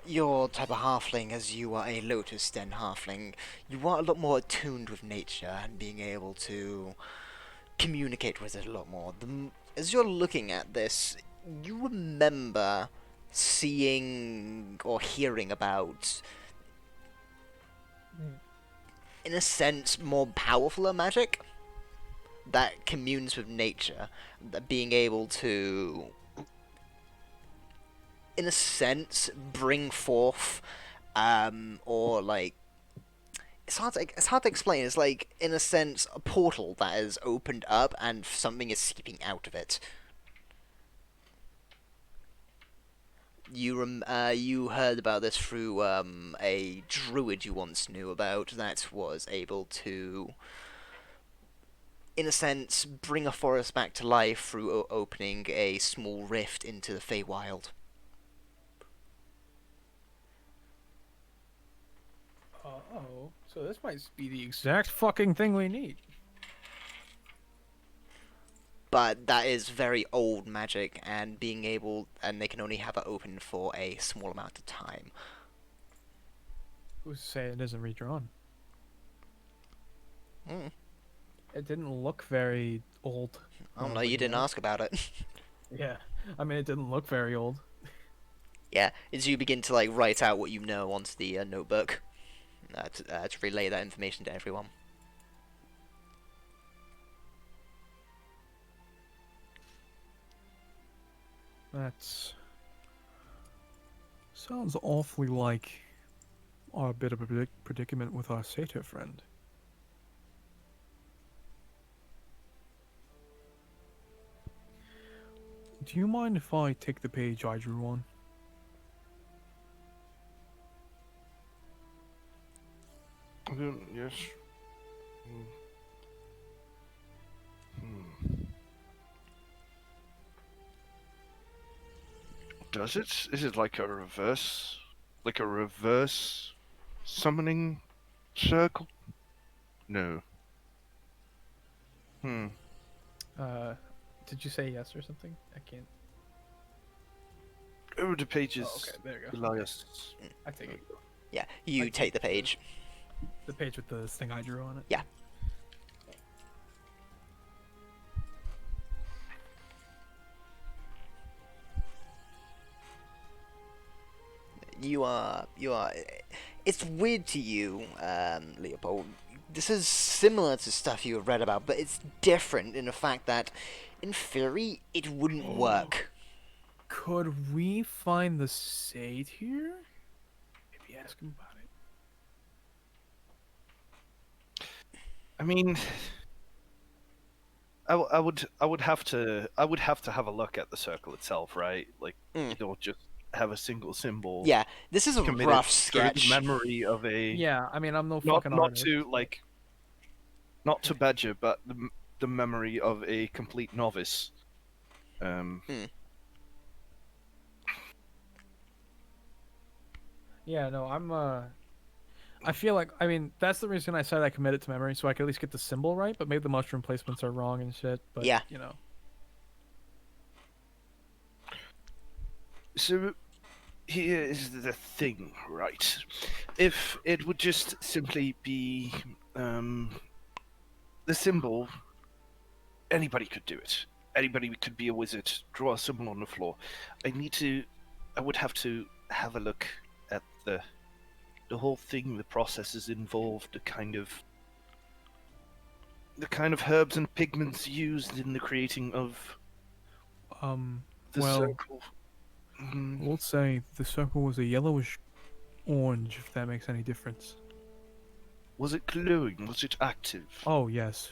your type of halfling, as you are a Lotus Den halfling, you are a lot more attuned with nature and being able to communicate with it a lot more. As you're looking at this, you remember seeing or hearing about, in a sense, more powerful magic that communes with nature, that being able to, in a sense, bring forth, or like, it's hard to explain. It's like, in a sense, a portal that is opened up and something is seeping out of it. You heard about this through a druid you once knew about that was able to, in a sense, bring a forest back to life through opening a small rift into the Feywild. Oh, so this might be the exact fucking thing we need. But that is very old magic, and they can only have it open for a small amount of time. Who's to say it isn't redrawn? Mm. It didn't look very old. I don't know, you didn't ask about it. Yeah, I mean, it didn't look very old. Yeah, as you begin to like write out what you know onto the notebook, to relay that information to everyone. That's sounds awfully like a bit of a predicament with our satyr friend. Do you mind if I take the page I drew on? Yes. Hmm. Does it? Is it like a reverse summoning circle? No. Hmm. Did you say yes or something? I can't. Oh, the pages. Oh, okay, there you go. Elias. I take it. Yeah, you I take the page. The page with the thing I drew on it. Yeah. You are. It's weird to you, Leopold. This is similar to stuff you have read about, but it's different in the fact that, in theory, it wouldn't work. Could we find the satyr? Maybe ask him about it. I mean, I would have to have a look at the circle itself, right? Like, you don't just have a single symbol. Yeah, this is a committed rough through sketch. the memory of a Yeah, I mean, I'm no not fucking not artist. not to badger, but the memory of a complete novice. Yeah, no, I feel like, I mean, that's the reason I said I committed to memory, so I could at least get the symbol right, but maybe the mushroom placements are wrong and shit, but, Yeah. you know. So here is the thing, right? If it would just simply be the symbol, anybody could do it. anybody could be a wizard. Draw a symbol on the floor. I would have to have a look at the whole thing, the processes involved, the kind of herbs and pigments used in the creating of the Well, circle. we'll say the circle was a yellowish orange, if that makes any difference. Was it glowing? Was it active? Oh, yes.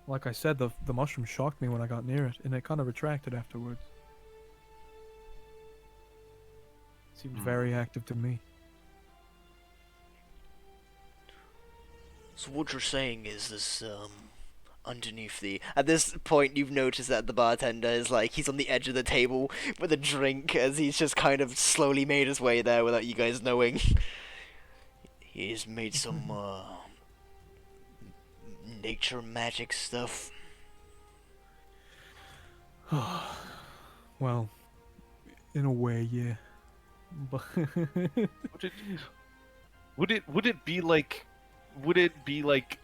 Like I said, the mushroom shocked me when I got near it, and it kind of retracted afterwards. Seemed very active to me. So what you're saying is this, underneath the... At this point, you've noticed that the bartender is like, he's on the edge of the table with a drink as he's just kind of slowly made his way there without you guys knowing. He's made some, nature magic stuff. Well, in a way, yeah. But Would it be like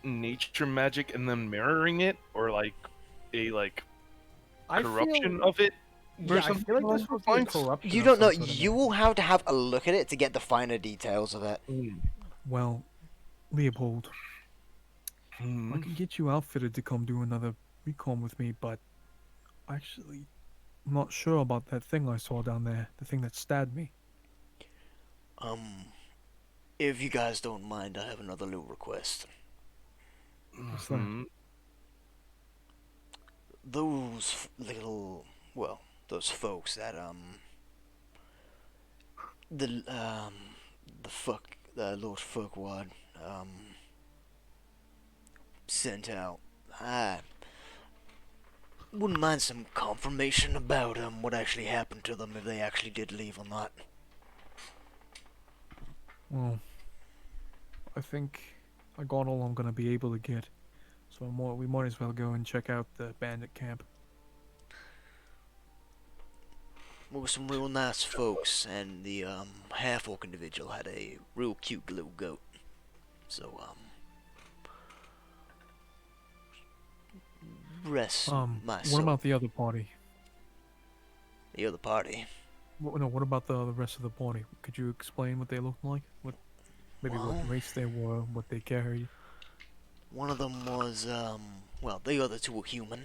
nature magic and then mirroring it, or like a corruption of it? Yeah, I feel like this would be a corruption. You of don't know. some sort of You will have a look at it to get the finer details of it. Well, Leopold, I Hmm. can get you outfitted to come do another recon with me, but actually, I'm not sure about that thing I saw down there. The thing that stabbed me. If you guys don't mind, I have another little request. What's that? Mhm. Those those folks that, the Lord Fuckwad, sent out. I wouldn't mind some confirmation about, what actually happened to them, if they actually did leave or not. Well, I think I got all I'm gonna be able to get, so we might as well go and check out the bandit camp. Well, some real nice folks, and the, half-orc individual had a real cute little goat. So, rest my soul. What about the other party? The other party? What about the rest of the party? Could you explain what they looked like? Maybe Well- what race they were, what they carried? One of them was, the other two were human.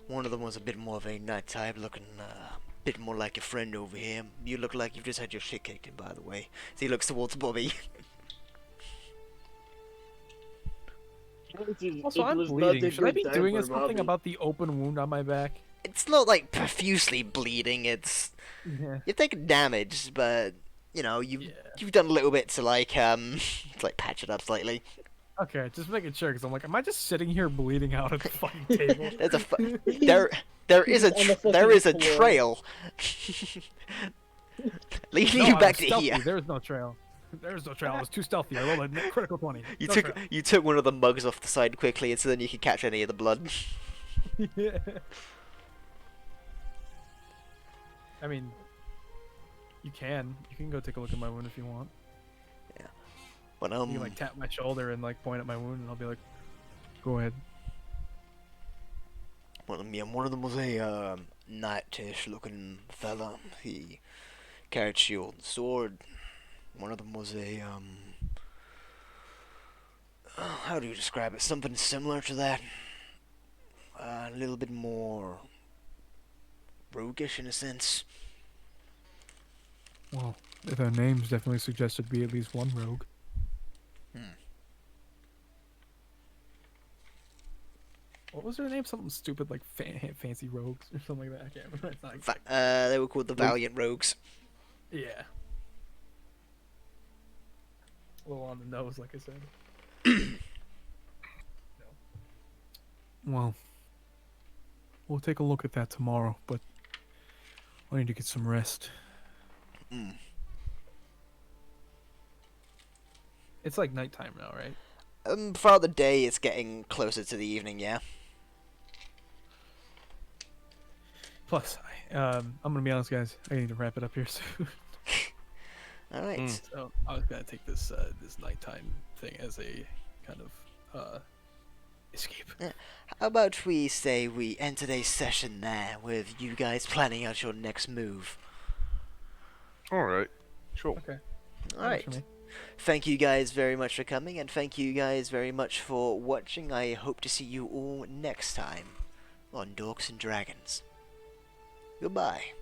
One of them was a bit more of a night type, looking a bit more like your friend over here. You look like you've just had your shit kicked in, by the way. So he looks towards Bobby. Also, I'm bleeding. Should I be doing something about the open wound on my back? It's not like profusely bleeding, it's... Yeah. You're taking damage, but, you know, Yeah. you've done a little bit to, like, to, like, patch it up slightly. Okay, just making sure, because I'm like, am I just sitting here bleeding out at the fucking table? There's a there is a On the there is a fucking floor. trail leading No, you I back was to stealthy. here. There was no trail. There was no trail. I was too stealthy. I rolled a critical 20. You No took trail. you took one of the mugs off the side quickly, so then you could catch any of the blood. Yeah. I mean, you can go take a look at my wound if you want. But You can like tap my shoulder and like point at my wound, and I'll be like, "Go ahead." one of them was a knightish looking fella. He carried shield and sword. One of them was a how do you describe it? Something similar to that. A little bit more roguish in a sense. Well, their names definitely suggest it'd be at least one rogue. What was their name? Something stupid like fancy rogues or something like that. I can't remember. It's not They were called the Valiant Rogues. yeah. A little on the nose, like I said. Well, we'll take a look at that tomorrow, but I need to get some rest. Mm. It's like nighttime now, right? Throughout the day, it's getting closer to the evening. Yeah. Plus, I'm gonna be honest, guys. I need to wrap it up here soon. All right. So I was gonna take this this nighttime thing as a kind of escape. How about we say we end today's session there with you guys planning out your next move? All right. Sure. Okay. All That works for right. me. Thank you guys very much for coming, and thank you guys very much for watching. I hope to see you all next time on Dorks and Dragons. Goodbye.